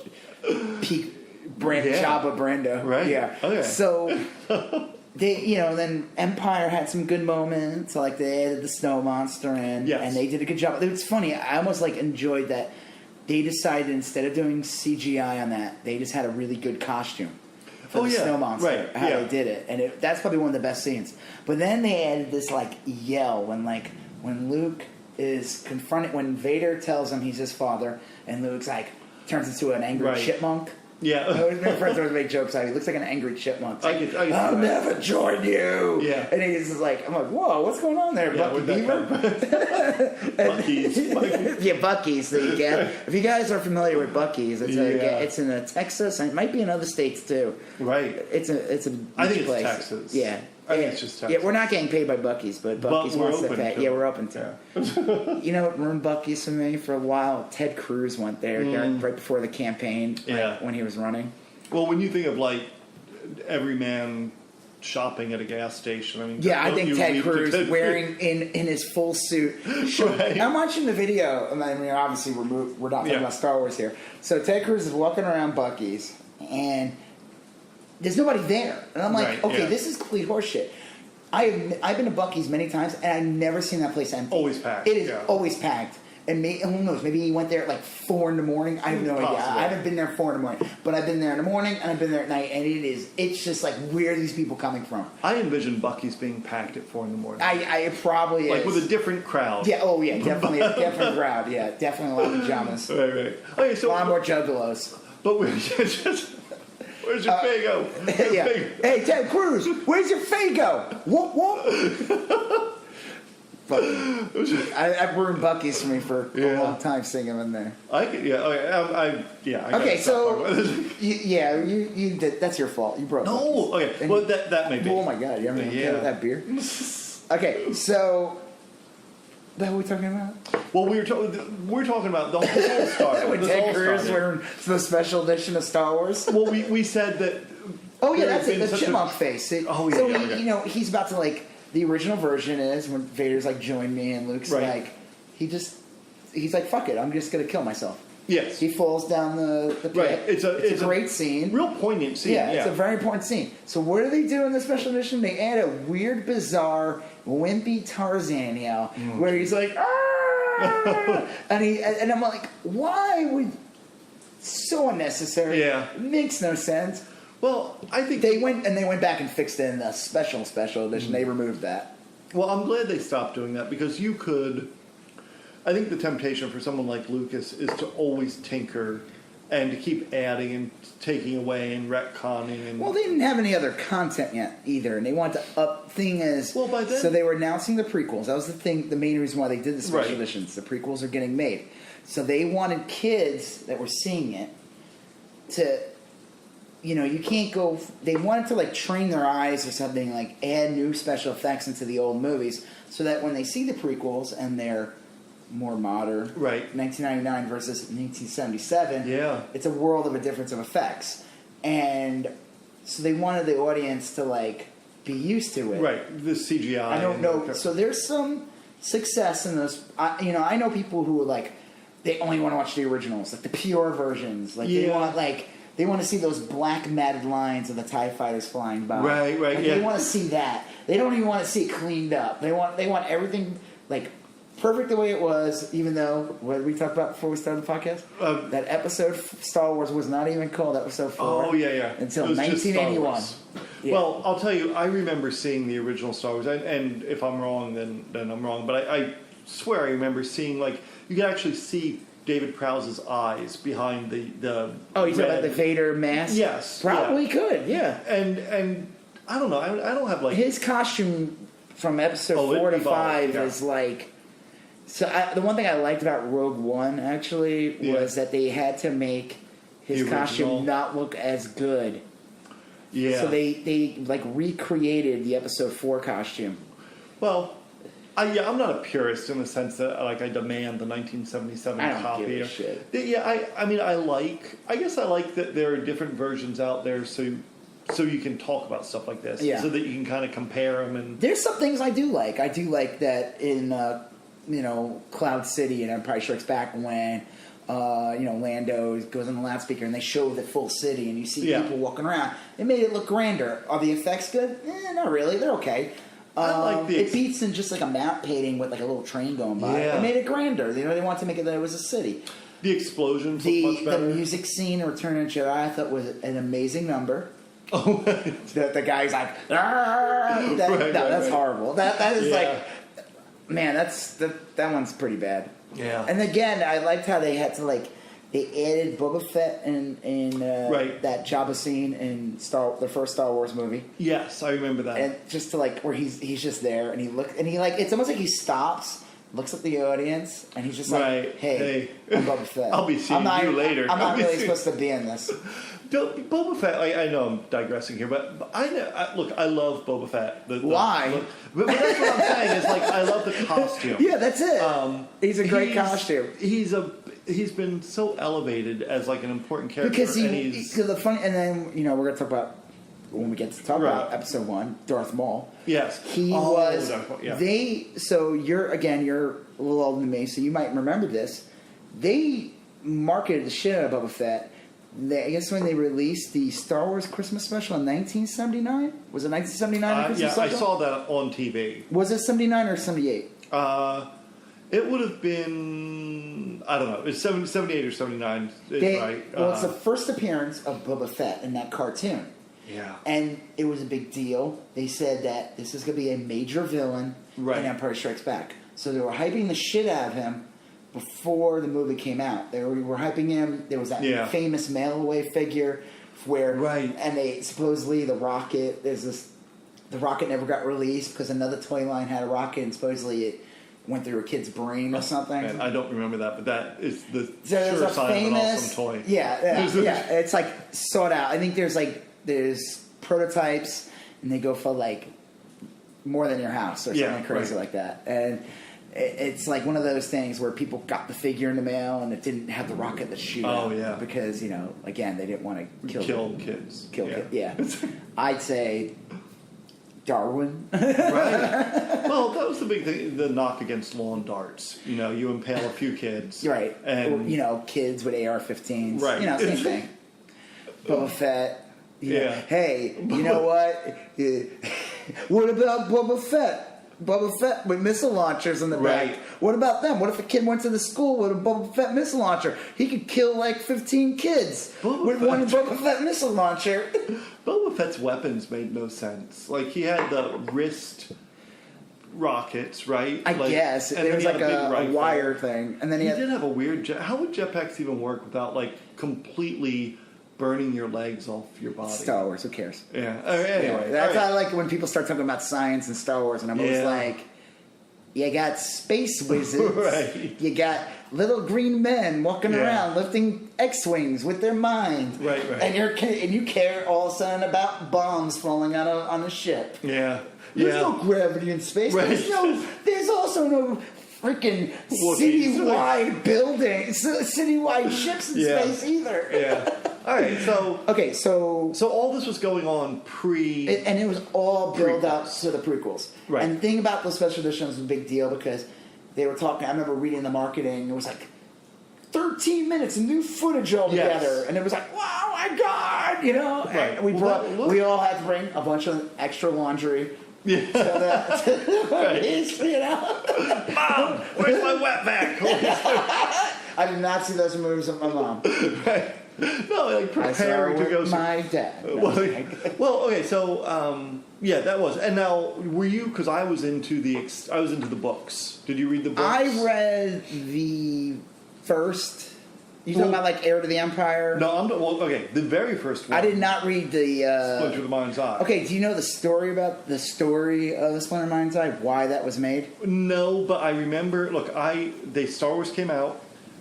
[SPEAKER 1] peak Jabba Brando.
[SPEAKER 2] Right.
[SPEAKER 1] Yeah.
[SPEAKER 2] Okay.
[SPEAKER 1] So... then Empire had some good moments, like they added the snow monster in, and they did a good job. It's funny, I almost enjoyed that they decided instead of doing CGI on that, they just had a really good costume for the snow monster, how they did it, and that's probably one of the best scenes. But then they added this yell when Luke is confronted, when Vader tells him he's his father, and Luke's turns into an angry chipmunk.
[SPEAKER 2] Yeah.
[SPEAKER 1] My friends always make jokes out. He looks like an angry chipmunk.
[SPEAKER 2] I'll
[SPEAKER 1] never join you.
[SPEAKER 2] Yeah.
[SPEAKER 1] And he's just I'm whoa, what's going on there, Bucky Beaver?
[SPEAKER 2] Bucky's.
[SPEAKER 1] Yeah, Bucky's. There you go. If you guys are familiar with Bucky's, it's in Texas, and it might be in other states too.
[SPEAKER 2] Right.
[SPEAKER 1] It's a
[SPEAKER 2] I think
[SPEAKER 1] place.
[SPEAKER 2] it's Texas.
[SPEAKER 1] Yeah.
[SPEAKER 2] I think it's just Texas.
[SPEAKER 1] Yeah, we're not getting paid by Bucky's, but Bucky's wants to pay. Yeah, we're open to it. You know what ruined Bucky's for me for a while? Ted Cruz went there right before the campaign, when he was running.
[SPEAKER 2] Well, when you think of every man shopping at a gas station, I mean,
[SPEAKER 1] I think Ted Cruz wearing in his full suit.
[SPEAKER 2] Right.
[SPEAKER 1] I'm watching the video. I mean, obviously we're not talking about Star Wars here. So Ted Cruz is walking around Bucky's and there's nobody there. And I'm this is complete horseshit. I've been to Bucky's many times, and I've never seen that place empty.
[SPEAKER 2] Always packed.
[SPEAKER 1] It is always packed. And who knows, maybe he went there at 4 in the morning. I have no idea. I haven't been there 4 in the morning. But I've been there in the morning, and I've been there at night, and it's just where are these people coming from?
[SPEAKER 2] I envision Bucky's being packed at 4 in the morning.
[SPEAKER 1] It probably is.
[SPEAKER 2] With a different crowd.
[SPEAKER 1] Yeah, definitely a different crowd. Yeah, definitely a lot of pajamas.
[SPEAKER 2] Right. Okay, so...
[SPEAKER 1] A lot more juggalos.
[SPEAKER 2] But we're just... Where's your Fago?
[SPEAKER 1] Hey, Ted Cruz, where's your Fago? Whoop, whoop. I've ruined Bucky's for me for a long time seeing him in there.
[SPEAKER 2] Okay,
[SPEAKER 1] so you did. That's your fault. You broke.
[SPEAKER 2] No,
[SPEAKER 1] Bucky's.
[SPEAKER 2] Okay. Well, that may be.
[SPEAKER 1] Oh my God, you haven't even with that beer. Okay, so. What are we talking about?
[SPEAKER 2] Well, we're talking about the whole Star Wars.
[SPEAKER 1] When Ted Cruz wearing the special edition of Star Wars.
[SPEAKER 2] Well, we said that.
[SPEAKER 1] Oh yeah, that's it. The chipmunk face.
[SPEAKER 2] So
[SPEAKER 1] he's about to the original version is when Vader's join me, and Luke's he's like, fuck it, I'm just gonna kill myself.
[SPEAKER 2] Yes.
[SPEAKER 1] He falls down the pit.
[SPEAKER 2] Right. It's a
[SPEAKER 1] great scene.
[SPEAKER 2] Real poignant scene.
[SPEAKER 1] Yeah, it's a very important scene. So what do they do in the special edition? They add a weird, bizarre, wimpy Tarzan yell where he's like, ah! and I'm like, why would... So unnecessary.
[SPEAKER 2] Yeah.
[SPEAKER 1] It makes no sense.
[SPEAKER 2] Well, I think...
[SPEAKER 1] They went back and fixed it in the special edition. They removed that.
[SPEAKER 2] Well, I'm glad they stopped doing that because you could... I think the temptation for someone like Lucas is to always tinker and to keep adding and taking away and retconning. And
[SPEAKER 1] well, they didn't have any other content yet either, and they wanted to up thing as
[SPEAKER 2] well by then.
[SPEAKER 1] So they were announcing the prequels. That was the main reason why they did the special editions. The prequels are getting made, so they wanted kids that were seeing it to, you can't go. They wanted to train their eyes or something, add new special effects into the old movies, so that when they see the prequels and they're more modern, 1999 versus 1977.
[SPEAKER 2] Yeah,
[SPEAKER 1] it's a world of a difference of effects, and so they wanted the audience to be used to it.
[SPEAKER 2] Right, the CGI.
[SPEAKER 1] I don't know. So there's some success in those. I know people who they only want to watch the originals, the pure versions. They want to see those black matted lines of the TIE fighters flying by.
[SPEAKER 2] Right.
[SPEAKER 1] They want to see that. They don't even want to see it cleaned up. They want everything perfect the way it was, even though, what did we talk about before we started the podcast? That episode Star Wars was not even called Episode 4.
[SPEAKER 2] Oh, yeah.
[SPEAKER 1] Until 1981.
[SPEAKER 2] Yeah. Well, I'll tell you, I remember seeing the original Star Wars, and if I'm wrong, then I'm wrong, but I swear I remember seeing, you could actually see David Prowse's eyes behind the
[SPEAKER 1] Oh, you talking about the Vader mask?
[SPEAKER 2] Yes.
[SPEAKER 1] Probably could, yeah.
[SPEAKER 2] And I don't know, I don't have,
[SPEAKER 1] his costume from Episode 4 to 5 is, So the one thing I liked about Rogue One, actually, was that they had to make his costume not look as good.
[SPEAKER 2] Yeah.
[SPEAKER 1] So they recreated the Episode 4 costume.
[SPEAKER 2] Well, I'm not a purist in the sense that like I demand the 1977
[SPEAKER 1] I don't
[SPEAKER 2] copy.
[SPEAKER 1] give a shit.
[SPEAKER 2] Yeah, I mean, I guess I like that there are different versions out there, so you can talk about stuff like this,
[SPEAKER 1] Yeah.
[SPEAKER 2] so that you can kind of compare them. And
[SPEAKER 1] There's some things I do like. I do like that in Cloud City and Empire Strikes Back when Lando goes on the loudspeaker and they show the full city and you see people walking around. It made it look grander. Are the effects good? Not really. They're okay. It beats in just like a map painting with like a little train going by.
[SPEAKER 2] Yeah.
[SPEAKER 1] It made it grander. They wanted to make it that it was a city.
[SPEAKER 2] the explosions look much better.
[SPEAKER 1] The music scene in Return of the Jedi I thought was an amazing number.
[SPEAKER 2] Oh,
[SPEAKER 1] the guy's like, that's horrible. That is like, man, that one's pretty bad.
[SPEAKER 2] Yeah.
[SPEAKER 1] And again, I liked how they had to they added Boba Fett in that Jabba scene in the first Star Wars movie.
[SPEAKER 2] Yes, I remember that.
[SPEAKER 1] And just to where he's just there and it's almost like he stops, looks at the audience, and he's just like, hey, I'm Boba Fett.
[SPEAKER 2] I'll be seeing you later.
[SPEAKER 1] I'm not really supposed to be in this.
[SPEAKER 2] Boba Fett, I know I'm digressing here, but I love Boba Fett.
[SPEAKER 1] Why?
[SPEAKER 2] But that's what I'm saying is I love the costume.
[SPEAKER 1] Yeah, that's it. He's a great costume.
[SPEAKER 2] He's been so elevated as an important character
[SPEAKER 1] because the funny, and then we're gonna talk about when we get to talk about episode 1, Darth Maul.
[SPEAKER 2] Yes,
[SPEAKER 1] he was. So you're a little older than me, so you might remember this. They marketed the shit out of Boba Fett. I guess when they released the Star Wars Christmas special in 1979, was it 1979? Christmas special?
[SPEAKER 2] I saw that on TV.
[SPEAKER 1] Was it 79 or 78?
[SPEAKER 2] It would have been, I don't know, it's 78 or 79, right?
[SPEAKER 1] Well, it's the first appearance of Boba Fett in that cartoon.
[SPEAKER 2] Yeah.
[SPEAKER 1] And it was a big deal. They said that this is going to be a major villain in Empire Strikes Back. So they were hyping the shit out of him before the movie came out. They were hyping him. There was that famous mail-away figure where...
[SPEAKER 2] Right.
[SPEAKER 1] And they supposedly, the rocket, the rocket never got released because another toy line had a rocket and supposedly it went through a kid's brain or something.
[SPEAKER 2] And I don't remember that, but that is the
[SPEAKER 1] sure
[SPEAKER 2] sign of an awesome toy.
[SPEAKER 1] Yeah. It's sought out. I think there's prototypes and they go for more than your house or something crazy like that. And it's one of those things where people got the figure in the mail and it didn't have the rocket that shoot out because again they didn't want to kill kids. Kids. I'd say Darwin.
[SPEAKER 2] Right. Well, that was the big thing, the knock against lawn darts. You impale a few kids.
[SPEAKER 1] Right.
[SPEAKER 2] And
[SPEAKER 1] kids with AR-15s.
[SPEAKER 2] Right.
[SPEAKER 1] Same thing. Boba Fett.
[SPEAKER 2] Yeah.
[SPEAKER 1] Hey, you know what? What about Boba Fett? Boba Fett with missile launchers in the back. What about them? What if a kid went to the school with a Boba Fett missile launcher? He could kill 15 kids with one Boba Fett missile launcher.
[SPEAKER 2] Boba Fett's weapons made no sense. He had the wrist rockets, right?
[SPEAKER 1] I guess.
[SPEAKER 2] And
[SPEAKER 1] there was a wire thing. And then he
[SPEAKER 2] did have a weird how would jetpacks even work without completely burning your legs off your body?
[SPEAKER 1] Star Wars, who cares?
[SPEAKER 2] Yeah. Anyway.
[SPEAKER 1] That's how I like when people start talking about science and Star Wars, and I'm always like, you got space wizards. You got little green men walking around lifting X-wings with their mind.
[SPEAKER 2] Right.
[SPEAKER 1] And you care all of a sudden about bombs falling out on a ship.
[SPEAKER 2] Yeah.
[SPEAKER 1] There's no gravity in space.
[SPEAKER 2] Right.
[SPEAKER 1] There's also no freaking citywide buildings, citywide ships in space either.
[SPEAKER 2] Yeah. All right, so
[SPEAKER 1] all
[SPEAKER 2] this was going on
[SPEAKER 1] and it was all built up to the prequels.
[SPEAKER 2] Right.
[SPEAKER 1] And the thing about those special editions was a big deal because they were talking. I remember reading the marketing. It was 13 minutes of new footage all together, and it was wow, my God,
[SPEAKER 2] Right.
[SPEAKER 1] And we all had to bring a bunch of extra laundry.
[SPEAKER 2] Yeah. Mom, where's my wetback?
[SPEAKER 1] I did not see those movies with my mom.
[SPEAKER 2] Right. No, preparing to go.
[SPEAKER 1] My dad. No.
[SPEAKER 2] Well, okay, so that was. And now, were you? Because I was into the books. Did you read the books?
[SPEAKER 1] I read the first. You talking about Heir to the Empire?
[SPEAKER 2] No, the very first one.
[SPEAKER 1] I did not read the
[SPEAKER 2] Splinter of the Mind's Eye.
[SPEAKER 1] Okay, do you know the story of the Splinter of the Mind's Eye? Why that was made?
[SPEAKER 2] No, but I remember. Look, Star Wars came out.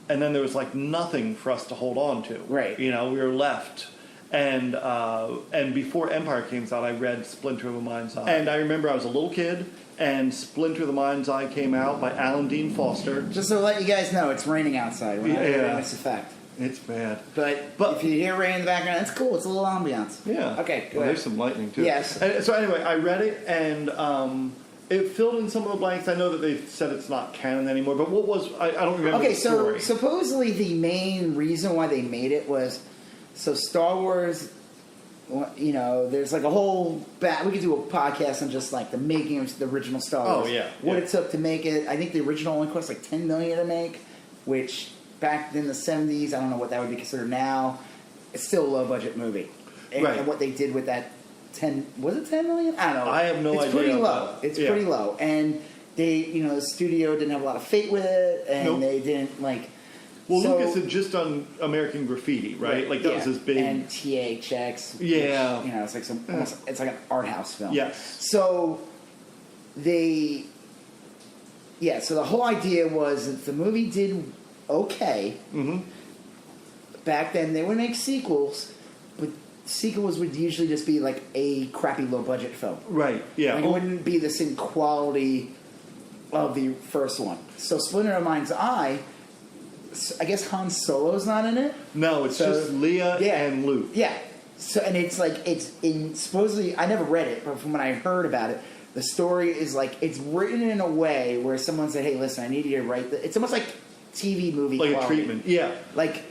[SPEAKER 2] And then there was nothing for us to hold on to.
[SPEAKER 1] Right.
[SPEAKER 2] We were left. And before Empire came out, I read Splinter of the Mind's Eye. And I remember I was a little kid, and Splinter of the Mind's Eye came out by Alan Dean Foster.
[SPEAKER 1] Just to let you guys know, it's raining outside. We're not getting this effect.
[SPEAKER 2] It's bad.
[SPEAKER 1] But if you hear rain in the background, it's cool. It's a little ambiance.
[SPEAKER 2] Yeah.
[SPEAKER 1] Okay, go
[SPEAKER 2] well,
[SPEAKER 1] ahead.
[SPEAKER 2] There's some lightning, too.
[SPEAKER 1] Yes.
[SPEAKER 2] And so anyway, I read it, and it filled in some of the blanks. I know that they've said it's not canon anymore, but what was... I don't remember the story.
[SPEAKER 1] So supposedly the main reason why they made it was... So Star Wars... You know, there's like a whole... we could do a podcast on just like the making of the original Star Wars.
[SPEAKER 2] Oh, yeah.
[SPEAKER 1] What it took to make it. I think the original only cost like $10 million to make, which... Back in the 70s, I don't know what that would be considered now. It's still a low-budget movie. And what they did with that 10... Was it 10 million? I don't know.
[SPEAKER 2] I have no idea.
[SPEAKER 1] It's pretty low. It's pretty low. And they, the studio didn't have a lot of faith with it. And they didn't, like...
[SPEAKER 2] Well, Lucas had just done American Graffiti, right? Like, that was his big...
[SPEAKER 1] And THX.
[SPEAKER 2] Yeah.
[SPEAKER 1] Which, it's like almost, it's like an art house film.
[SPEAKER 2] Yes.
[SPEAKER 1] So, they... Yeah, so the whole idea was that the movie did... okay.
[SPEAKER 2] Mm-hmm.
[SPEAKER 1] Back then, they would make sequels, but sequels would usually just be like a crappy low-budget film.
[SPEAKER 2] Right, yeah.
[SPEAKER 1] Like, it wouldn't be the same quality of the first one. So Splinter of Mind's Eye, I guess Han Solo's not in it?
[SPEAKER 2] No, it's just Leia and Luke.
[SPEAKER 1] Yeah. So, and it's like, supposedly, I never read it, but from when I heard about it, the story is like, it's written in a way where someone said, hey, listen, I need you to write this. It's almost like TV movie
[SPEAKER 2] like
[SPEAKER 1] quality.
[SPEAKER 2] A treatment, yeah.
[SPEAKER 1] Like,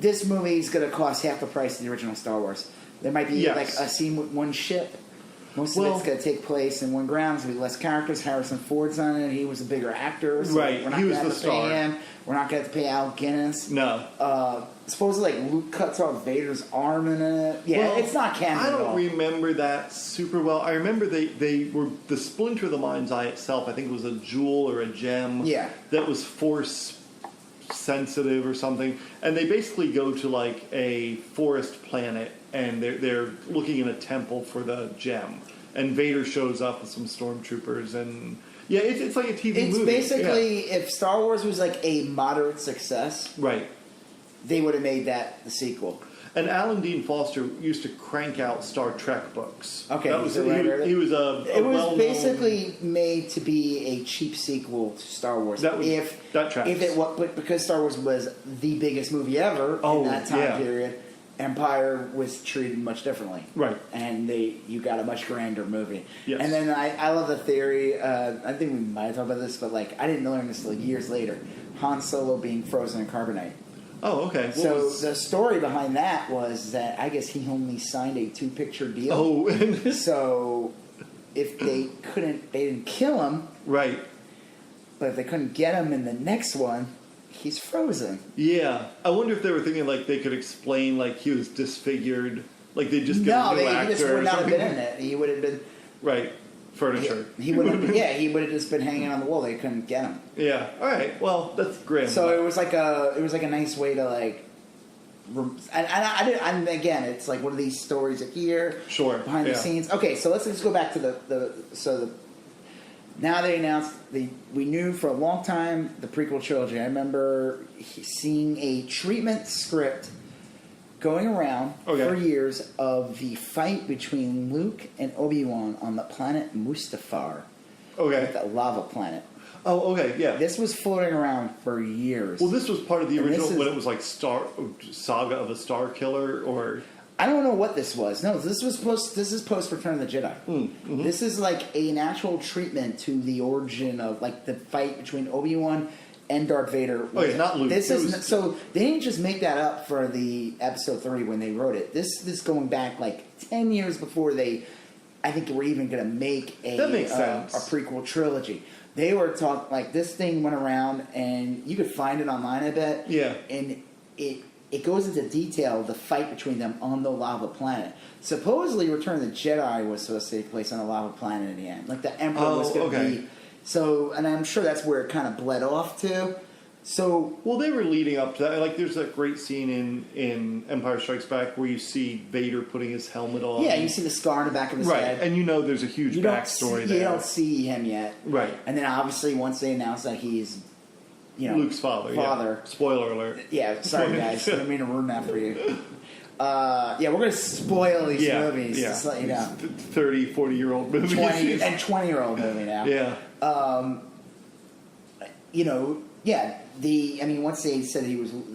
[SPEAKER 1] this movie is going to cost half the price of the original Star Wars. There might be like a scene with one ship. Most of it's going to take place in one ground. There's going to be less characters. Harrison Ford's on it. He was a bigger actor. So
[SPEAKER 2] right, he was the star.
[SPEAKER 1] We're not going to have to pay Al Guinness.
[SPEAKER 2] No.
[SPEAKER 1] Supposedly, like, Luke cuts off Vader's arm in it. Yeah, well, it's not canon
[SPEAKER 2] I
[SPEAKER 1] at all.
[SPEAKER 2] don't remember that super well. I remember they were... The Splinter of the Mind's Eye itself, I think, was a jewel or a gem that was force sensitive or something, and they basically go to like a forest planet, and they're looking in a temple for the gem, and Vader shows up with some stormtroopers, and it's like a TV movie. It's
[SPEAKER 1] basically if Star Wars was like a moderate success,
[SPEAKER 2] right?
[SPEAKER 1] They would have made that the sequel.
[SPEAKER 2] And Alan Dean Foster used to crank out Star Trek books.
[SPEAKER 1] Okay,
[SPEAKER 2] that was he was a
[SPEAKER 1] it was well-known, basically made to be a cheap sequel to Star Wars.
[SPEAKER 2] That tracks.
[SPEAKER 1] If it was, but because Star Wars was the biggest movie ever in that time period, Empire was treated much differently.
[SPEAKER 2] Right.
[SPEAKER 1] And you got a much grander movie.
[SPEAKER 2] Yes.
[SPEAKER 1] And then I love the theory. I think we might have talked about this, but like I didn't learn this until years later. Han Solo being frozen in carbonite.
[SPEAKER 2] Oh, okay.
[SPEAKER 1] So the story behind that was that I guess he only signed a 2-picture deal.
[SPEAKER 2] Oh.
[SPEAKER 1] So if they didn't kill him.
[SPEAKER 2] Right.
[SPEAKER 1] But if they couldn't get him in the next one, he's frozen.
[SPEAKER 2] Yeah. I wonder if they were thinking like they could explain like he was disfigured. Like they just get a new actor.
[SPEAKER 1] No, he just would not have been in it. He would have been...
[SPEAKER 2] Right. Furniture.
[SPEAKER 1] He would have just been hanging on the wall. They couldn't get him.
[SPEAKER 2] Yeah. All right. Well, that's grim.
[SPEAKER 1] So it was like a nice way to like, and again, it's like one of these stories of here, behind the scenes. Okay, so let's just go back to now they announced we knew for a long time the prequel trilogy. I remember seeing a treatment script going around for years of the fight between Luke and Obi-Wan on the planet Mustafar.
[SPEAKER 2] Okay.
[SPEAKER 1] The lava planet.
[SPEAKER 2] Oh, okay, yeah.
[SPEAKER 1] This was floating around for years.
[SPEAKER 2] Well, this was part of the original when it was like Saga of a Star Killer, or...
[SPEAKER 1] I don't know what this was. No, this is post Return of the Jedi.
[SPEAKER 2] Mm-hmm.
[SPEAKER 1] This is like an actual treatment to the origin of like the fight between Obi-Wan and Darth Vader.
[SPEAKER 2] Okay, not Luke.
[SPEAKER 1] So they didn't just make that up for the episode 3 when they wrote it. This is going back like 10 years before I think we're even going to make a prequel trilogy. They were talking like this thing went around, and you could find it online, I bet.
[SPEAKER 2] Yeah.
[SPEAKER 1] And it goes into detail the fight between them on the lava planet. Supposedly, Return of the Jedi was supposed to take place on a lava planet in the end. Like the Emperor was going to be. So, and I'm sure that's where it kind of bled off to. So,
[SPEAKER 2] well, they were leading up to that. Like, there's that great scene in Empire Strikes Back where you see Vader putting his helmet on.
[SPEAKER 1] Yeah, you see the scar in the back of his head.
[SPEAKER 2] Right, and you know there's a huge backstory there.
[SPEAKER 1] You don't see him yet.
[SPEAKER 2] Right.
[SPEAKER 1] And then obviously once they announce that he's,
[SPEAKER 2] Luke's father. Yeah. Spoiler alert.
[SPEAKER 1] Yeah, sorry guys. I didn't mean to ruin that for you. Yeah, we're going to spoil these movies.
[SPEAKER 2] Yeah.
[SPEAKER 1] Just let you know.
[SPEAKER 2] 30, 40-year-old movies.
[SPEAKER 1] 20-year-old movie now.
[SPEAKER 2] Yeah.
[SPEAKER 1] Once they said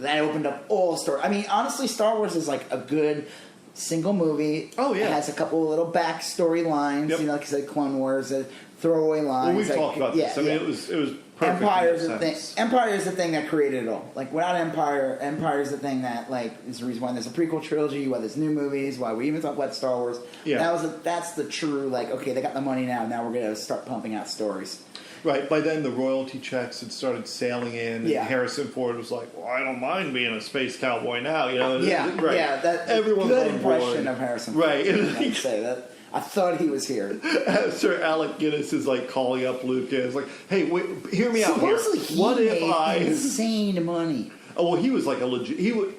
[SPEAKER 1] that opened up all story. I mean, honestly, Star Wars is like a good single movie.
[SPEAKER 2] Oh, yeah.
[SPEAKER 1] It has a couple of little backstory lines,
[SPEAKER 2] Yep.
[SPEAKER 1] Like I said, Clone Wars, throwaway lines.
[SPEAKER 2] Well, we've talked about this. I mean, it was perfect.
[SPEAKER 1] Empire is the thing that created it all. Like, without Empire is the thing that, like, is the reason why there's a prequel trilogy, why there's new movies, why we even talk about Star Wars.
[SPEAKER 2] Yeah.
[SPEAKER 1] That's the true, like, okay, they got the money now we're going to start pumping out stories.
[SPEAKER 2] Right. By then, the royalty checks had started sailing in, and Harrison Ford was like, "Well, I don't mind being a space cowboy now."
[SPEAKER 1] Right. That's
[SPEAKER 2] everyone's
[SPEAKER 1] good
[SPEAKER 2] on
[SPEAKER 1] impression
[SPEAKER 2] board.
[SPEAKER 1] of Harrison Ford.
[SPEAKER 2] Right.
[SPEAKER 1] I'd say that. I thought he was here.
[SPEAKER 2] Sir Alec Guinness is like calling up Luke and is like, "Hey, wait, hear me out here.
[SPEAKER 1] Supposedly
[SPEAKER 2] What if I
[SPEAKER 1] insane money?"
[SPEAKER 2] Oh well, he was like a legit. He
[SPEAKER 1] was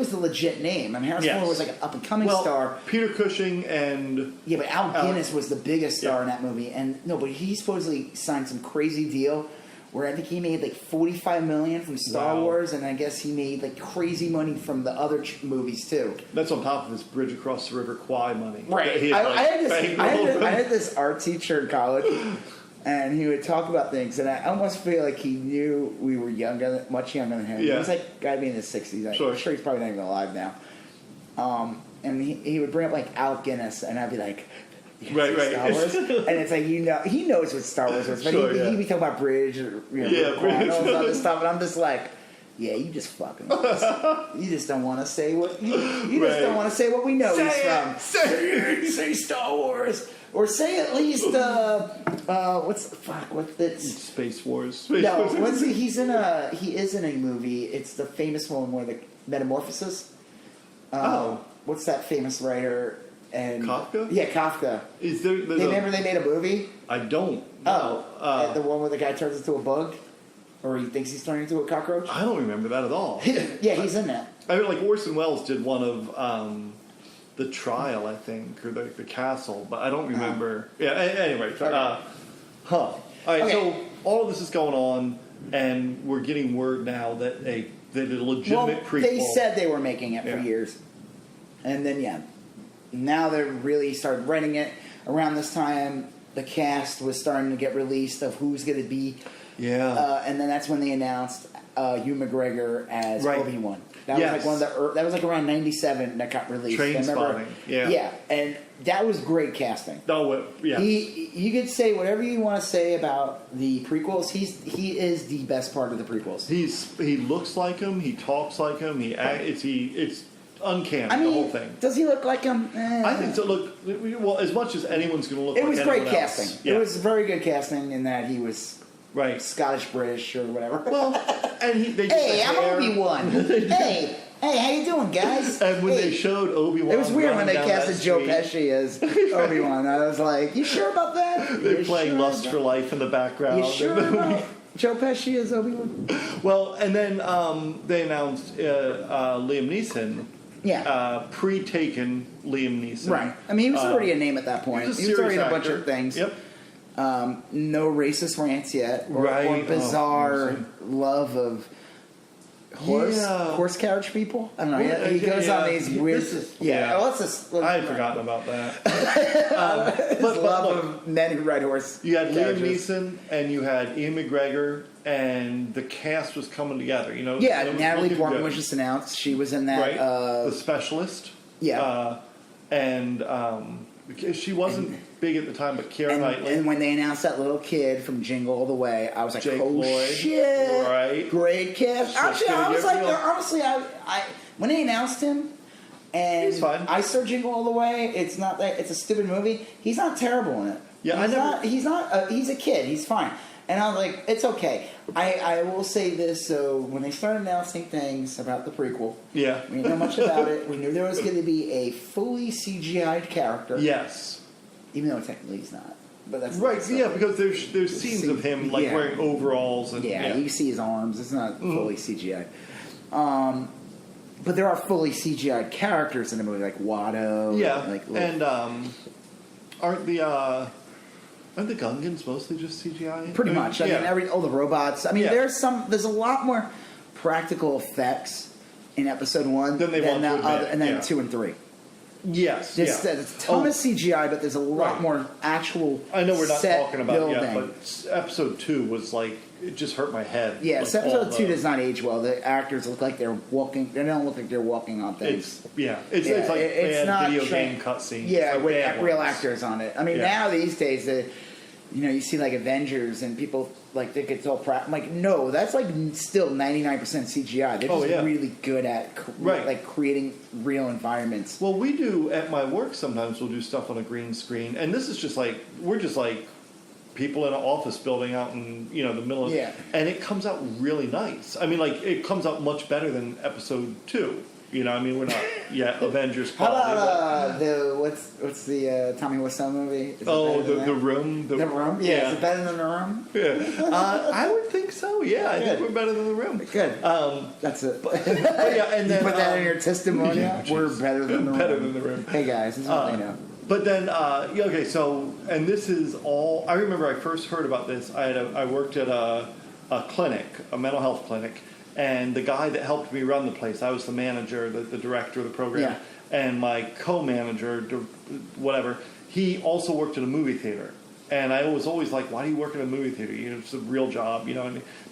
[SPEAKER 1] the legit name. I mean, Harrison Ford was like an up and coming star.
[SPEAKER 2] Peter Cushing and
[SPEAKER 1] but Al Guinness was the biggest star in that movie, but he supposedly signed some crazy deal where I think he made like $45 million from Star Wars, and I guess he made like crazy money from the other movies too.
[SPEAKER 2] That's on top of his Bridge Across the River Kwai money.
[SPEAKER 1] Right. I had this art teacher in college. And he would talk about things, and I almost feel like he knew we were much younger than him.
[SPEAKER 2] Yeah.
[SPEAKER 1] He was like guy being in his 60s. I'm sure he's probably not even alive now. And he would bring up like Alec Guinness, and I'd be like,
[SPEAKER 2] right.
[SPEAKER 1] Star Wars? And it's like, he knows what Star Wars is, but he'd be talking about Bridge or
[SPEAKER 2] Bridge.
[SPEAKER 1] all this other stuff, and I'm just like, yeah, you just fucking. You just don't want to say what you just don't want to say what we know he's from. Say Star Wars. Or say at least what's this?
[SPEAKER 2] Space Wars.
[SPEAKER 1] He is in a movie. It's the famous one where the Metamorphosis. What's that famous writer? And
[SPEAKER 2] Kafka?
[SPEAKER 1] Yeah, Kafka. Remember they made a movie?
[SPEAKER 2] I don't.
[SPEAKER 1] The one where the guy turns into a bug, or he thinks he's turning into a cockroach.
[SPEAKER 2] I don't remember that at all.
[SPEAKER 1] Yeah, he's in that.
[SPEAKER 2] I mean, like Orson Welles did one of. The Trial, I think, or the Castle, but I don't remember. Yeah, anyway. All right, so all of this is going on, and we're getting word now that a legitimate prequel.
[SPEAKER 1] They said they were making it for years. And then, now they really started writing it. Around this time, the cast was starting to get released of who's going to be.
[SPEAKER 2] Yeah.
[SPEAKER 1] And then that's when they announced Hugh McGregor as Obi-Wan. That was like one of the. That was like around '97 that got released.
[SPEAKER 2] Trainspotting. Yeah,
[SPEAKER 1] and that was great casting.
[SPEAKER 2] Oh, yeah.
[SPEAKER 1] You could say whatever you want to say about the prequels. He is the best part of the prequels.
[SPEAKER 2] He looks like him. He talks like him. It's uncanny.
[SPEAKER 1] I mean,
[SPEAKER 2] the whole thing.
[SPEAKER 1] Does he look like him?
[SPEAKER 2] I think so. Look, well, as much as anyone's going to look.
[SPEAKER 1] It was great casting.
[SPEAKER 2] Yeah.
[SPEAKER 1] It was very good casting in that he was.
[SPEAKER 2] Right,
[SPEAKER 1] Scottish, British, or whatever.
[SPEAKER 2] Well, and
[SPEAKER 1] I'm Obi-Wan. hey, how you doing, guys?
[SPEAKER 2] And when they showed Obi-Wan,
[SPEAKER 1] it was weird when they casted Joe Pesci as Obi-Wan. I was like, "You sure about that?"
[SPEAKER 2] They're playing Lust for Life in the background.
[SPEAKER 1] You sure about Joe Pesci as Obi-Wan?
[SPEAKER 2] Well, and then they announced Liam Neeson.
[SPEAKER 1] Yeah.
[SPEAKER 2] Pre-taken Liam Neeson.
[SPEAKER 1] Right. I mean, he was already a name at that point. He was already in a bunch of things.
[SPEAKER 2] Yep.
[SPEAKER 1] No racist rants yet, or bizarre love of horse carriage people. I don't know. Well, he goes on these weird.
[SPEAKER 2] I'd forgotten about that.
[SPEAKER 1] But love of men who ride horse.
[SPEAKER 2] You had Liam Neeson, and you had Ian McGregor, and the cast was coming together.
[SPEAKER 1] Natalie Portman was just announced. She was in that.
[SPEAKER 2] Right. The Specialist.
[SPEAKER 1] Yeah.
[SPEAKER 2] She wasn't big at the time, but Keira Knightley.
[SPEAKER 1] And when they announced that little kid from Jingle All the Way, I was like,
[SPEAKER 2] Jake
[SPEAKER 1] "Oh
[SPEAKER 2] Lloyd.
[SPEAKER 1] shit!
[SPEAKER 2] Right?
[SPEAKER 1] Great cast." Actually, I was like, honestly, I when they announced him, and
[SPEAKER 2] he's fine.
[SPEAKER 1] I saw Jingle All the Way. It's not that it's a stupid movie. He's not terrible in it.
[SPEAKER 2] Yeah,
[SPEAKER 1] He's not. He's a kid. He's fine. And I was like, it's okay. I will say this. So when they started announcing things about the prequel, we didn't know much about it. We knew there was going to be a fully CGI'd character.
[SPEAKER 2] Yes.
[SPEAKER 1] Even though technically he's not. But that's
[SPEAKER 2] right, because there's scenes of him wearing overalls and
[SPEAKER 1] you see his arms. It's not fully CGI. But there are fully CGI characters in the movie, like Watto.
[SPEAKER 2] Yeah, and aren't the Gungans mostly just CGI?
[SPEAKER 1] Pretty much. I mean, all the robots. I mean, there's a lot more practical effects in episode 1
[SPEAKER 2] Then they want to admit,
[SPEAKER 1] and then
[SPEAKER 2] yeah.
[SPEAKER 1] 2 and 3.
[SPEAKER 2] Yes,
[SPEAKER 1] There's a ton of CGI, but there's a lot
[SPEAKER 2] Right.
[SPEAKER 1] more actual.
[SPEAKER 2] I know we're not
[SPEAKER 1] set
[SPEAKER 2] talking about it yet,
[SPEAKER 1] building.
[SPEAKER 2] but episode 2 was like, it just hurt my head.
[SPEAKER 1] Yeah,
[SPEAKER 2] like
[SPEAKER 1] so episode 2
[SPEAKER 2] the-
[SPEAKER 1] does not age well. The actors look like they're walking. They don't look like they're walking on things.
[SPEAKER 2] It's like
[SPEAKER 1] it's
[SPEAKER 2] bad
[SPEAKER 1] not
[SPEAKER 2] video
[SPEAKER 1] tra-
[SPEAKER 2] game cutscenes.
[SPEAKER 1] Yeah,
[SPEAKER 2] like
[SPEAKER 1] with
[SPEAKER 2] bad
[SPEAKER 1] real
[SPEAKER 2] ones.
[SPEAKER 1] actors on it. I mean,
[SPEAKER 2] Yeah.
[SPEAKER 1] now these days, you see like Avengers and people like think it's all I'm like, no, that's like still 99% CGI. They're just really good at like creating real environments.
[SPEAKER 2] Well, we do at my work sometimes. We'll do stuff on a green screen, and this is just like we're just like people in an office building out in the middle of and it comes out really nice. I mean, like it comes out much better than episode 2. We're not yet Avengers quality.
[SPEAKER 1] How about the what's the Tommy Wiseau movie? Is it
[SPEAKER 2] Oh,
[SPEAKER 1] better than
[SPEAKER 2] the
[SPEAKER 1] that?
[SPEAKER 2] Room.
[SPEAKER 1] The Room? Yeah. Is it better than The Room?
[SPEAKER 2] Yeah. I would think so. Yeah, I think we're better than The Room.
[SPEAKER 1] Good. That's it.
[SPEAKER 2] But yeah, and then
[SPEAKER 1] you put that in your testimonial.
[SPEAKER 2] yeah,
[SPEAKER 1] We're better than The Room.
[SPEAKER 2] better than The Room.
[SPEAKER 1] Hey guys, this is what they know.
[SPEAKER 2] But then, okay, so, and this is all, I remember I first heard about this, I worked at a clinic, a mental health clinic, and the guy that helped me run the place, I was the manager, the director of the program, and my co-manager, whatever, he also worked at a movie theater. And I was always like, why do you work in a movie theater? It's a real job,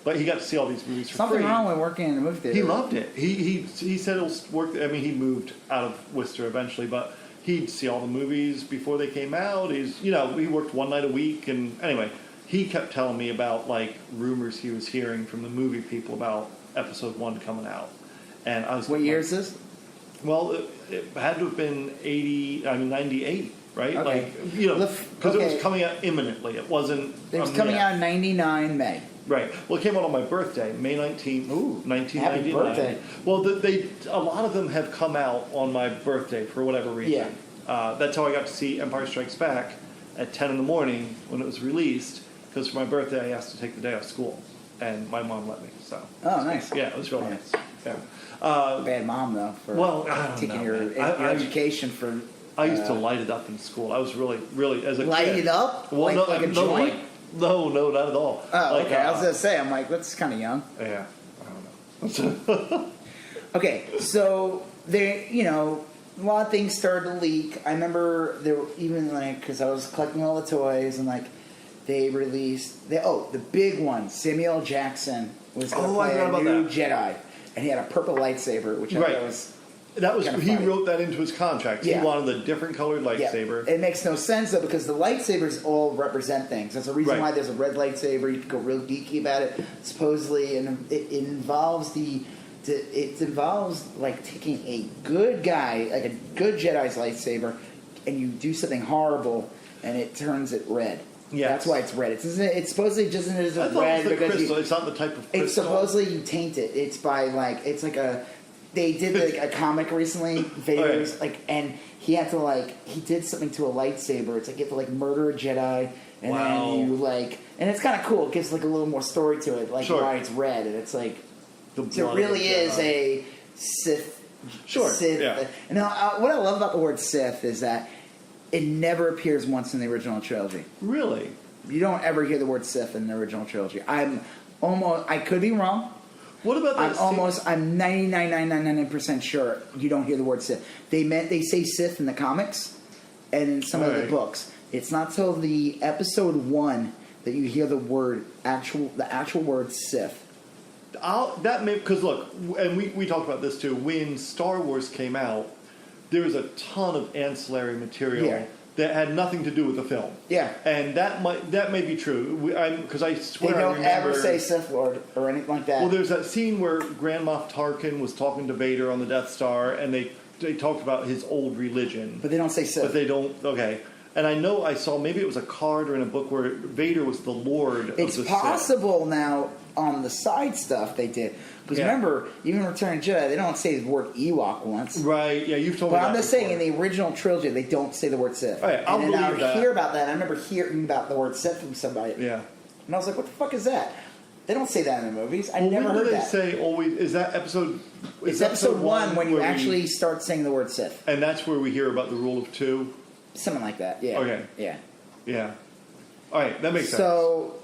[SPEAKER 2] But he got to see all these movies for
[SPEAKER 1] Something
[SPEAKER 2] free.
[SPEAKER 1] wrong with working in a movie theater.
[SPEAKER 2] He loved it. He said it'll work. I mean, he moved out of Worcester eventually, but he'd see all the movies before they came out. He worked one night a week, and anyway, he kept telling me about like rumors he was hearing from the movie people about episode 1 coming out. And I was
[SPEAKER 1] What
[SPEAKER 2] like,
[SPEAKER 1] year is this?
[SPEAKER 2] Well, it had to have been 98, right?
[SPEAKER 1] Okay.
[SPEAKER 2] Like because it was coming out imminently. It wasn't.
[SPEAKER 1] It was coming out in 99 May.
[SPEAKER 2] Right. Well, it came out on my birthday, May 19th,
[SPEAKER 1] Ooh,
[SPEAKER 2] 1999.
[SPEAKER 1] happy birthday.
[SPEAKER 2] Well, a lot of them have come out on my birthday for whatever reason.
[SPEAKER 1] Yeah.
[SPEAKER 2] That's how I got to see Empire Strikes Back at 10 in the morning when it was released, because for my birthday I asked to take the day off school, and my mom let me. So.
[SPEAKER 1] Oh, nice.
[SPEAKER 2] Yeah, it was really nice. Yeah.
[SPEAKER 1] Bad mom though for
[SPEAKER 2] I don't
[SPEAKER 1] taking
[SPEAKER 2] know,
[SPEAKER 1] your
[SPEAKER 2] man.
[SPEAKER 1] education for.
[SPEAKER 2] I used to light it up in school. I was really as a
[SPEAKER 1] Light
[SPEAKER 2] kid.
[SPEAKER 1] it up?
[SPEAKER 2] Well,
[SPEAKER 1] Like a joint?
[SPEAKER 2] No, not at all.
[SPEAKER 1] Oh,
[SPEAKER 2] Like,
[SPEAKER 1] okay. I was gonna say, I'm like, that's kind of young.
[SPEAKER 2] Yeah, I don't know.
[SPEAKER 1] Okay, so there, a lot of things started to leak. I remember there were even because I was collecting all the toys and they released the big one. Samuel L. Jackson was going to play a new Jedi, and he had a purple lightsaber, which I thought was.
[SPEAKER 2] That was
[SPEAKER 1] kinda
[SPEAKER 2] he
[SPEAKER 1] funny.
[SPEAKER 2] wrote that into his contract.
[SPEAKER 1] Yeah.
[SPEAKER 2] He wanted a different colored lightsaber.
[SPEAKER 1] Yeah. It makes no sense though because the lightsabers all represent things. That's the reason
[SPEAKER 2] Right.
[SPEAKER 1] why there's a red lightsaber. You can go real geeky about it. Supposedly, and it involves it involves like taking a good guy, like a good Jedi's lightsaber, and you do something horrible, and it turns it red.
[SPEAKER 2] Yes.
[SPEAKER 1] That's why it's red. It's supposedly just
[SPEAKER 2] I
[SPEAKER 1] isn't
[SPEAKER 2] thought
[SPEAKER 1] red
[SPEAKER 2] it was the
[SPEAKER 1] because
[SPEAKER 2] crystal. It's not the type of crystal.
[SPEAKER 1] it's supposedly you taint it. It's by it's like a. They did a comic recently, Vader's and he had to he did something to a lightsaber. It's like you have to murder a Jedi, and
[SPEAKER 2] Wow.
[SPEAKER 1] then you and it's kind of cool. It gives a little more story to it,
[SPEAKER 2] Sure.
[SPEAKER 1] why it's red, and it's like
[SPEAKER 2] The
[SPEAKER 1] so
[SPEAKER 2] blood
[SPEAKER 1] it
[SPEAKER 2] of
[SPEAKER 1] really
[SPEAKER 2] a
[SPEAKER 1] is
[SPEAKER 2] Jedi.
[SPEAKER 1] a Sith.
[SPEAKER 2] Sure,
[SPEAKER 1] Sith.
[SPEAKER 2] yeah.
[SPEAKER 1] And what I love about the word Sith is that it never appears once in the original trilogy.
[SPEAKER 2] Really?
[SPEAKER 1] You don't ever hear the word Sith in the original trilogy. I could be wrong.
[SPEAKER 2] What about that?
[SPEAKER 1] I'm 99.999% sure you don't hear the word Sith. They say Sith in the comics and in some of the books. It's not till the episode 1 that you hear the actual word Sith.
[SPEAKER 2] Because look, and we talked about this too. When Star Wars came out, there was a ton of ancillary material that had nothing to do with the film.
[SPEAKER 1] Yeah.
[SPEAKER 2] And that may be true. Because I swear
[SPEAKER 1] They
[SPEAKER 2] I
[SPEAKER 1] don't
[SPEAKER 2] remember,
[SPEAKER 1] ever say Sith Lord or anything like that.
[SPEAKER 2] Well, there's that scene where Grand Moff Tarkin was talking to Vader on the Death Star, and they talked about his old religion.
[SPEAKER 1] But they don't say Sith.
[SPEAKER 2] But they don't. Okay. And I know I saw maybe it was a card or in a book where Vader was the Lord of the
[SPEAKER 1] It's
[SPEAKER 2] Sith.
[SPEAKER 1] possible now on the side stuff they did. Because remember, even Return of the Jedi, they don't say the word Ewok once.
[SPEAKER 2] Right, yeah, you've told me
[SPEAKER 1] But
[SPEAKER 2] that
[SPEAKER 1] I'm just
[SPEAKER 2] before.
[SPEAKER 1] saying, in the original trilogy, they don't say the word Sith.
[SPEAKER 2] Oh, yeah, I'll
[SPEAKER 1] and then I
[SPEAKER 2] believe
[SPEAKER 1] would
[SPEAKER 2] that.
[SPEAKER 1] hear about that. I remember hearing about the word Sith from somebody.
[SPEAKER 2] Yeah.
[SPEAKER 1] And I was like, what the fuck is that? They don't say that in the movies. I
[SPEAKER 2] Well,
[SPEAKER 1] never
[SPEAKER 2] when
[SPEAKER 1] heard
[SPEAKER 2] do they
[SPEAKER 1] that.
[SPEAKER 2] say always? Is that episode?
[SPEAKER 1] It's episode 1 when you
[SPEAKER 2] where
[SPEAKER 1] actually start saying the word Sith.
[SPEAKER 2] And that's where we hear about the rule of 2?
[SPEAKER 1] Something like that, yeah.
[SPEAKER 2] Okay.
[SPEAKER 1] Yeah.
[SPEAKER 2] Yeah. All right, that makes sense.
[SPEAKER 1] So,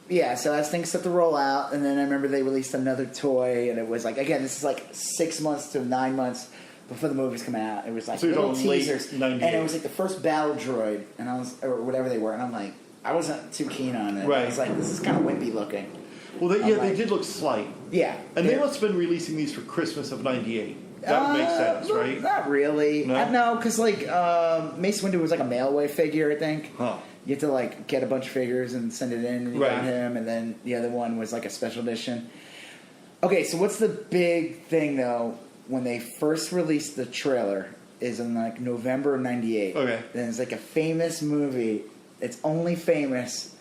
[SPEAKER 1] Yeah, so as things start to roll out, and then I remember they released another toy, and it was like, again, this is like 6 months to 9 months before the movie's coming out. It was like
[SPEAKER 2] So you're
[SPEAKER 1] little
[SPEAKER 2] talking late
[SPEAKER 1] teasers,
[SPEAKER 2] 98.
[SPEAKER 1] and it was like the first battle droid, and or whatever they were, and I'm like, I wasn't too keen on it.
[SPEAKER 2] Right.
[SPEAKER 1] I was like, this is kind of wimpy looking.
[SPEAKER 2] Well, they did look slight.
[SPEAKER 1] Yeah.
[SPEAKER 2] And they must have been releasing these for Christmas of '98. That would make sense, right?
[SPEAKER 1] Not really.
[SPEAKER 2] No?
[SPEAKER 1] Because like Mace Windu was like a mail-away figure, I think.
[SPEAKER 2] Huh.
[SPEAKER 1] You have to like get a bunch of figures and send it in, and you
[SPEAKER 2] Right.
[SPEAKER 1] got him, and then the other one was like a special edition. Okay, so what's the big thing though when they first released the trailer? Is in like November of '98.
[SPEAKER 2] Okay.
[SPEAKER 1] And it's like a famous movie. It's only famous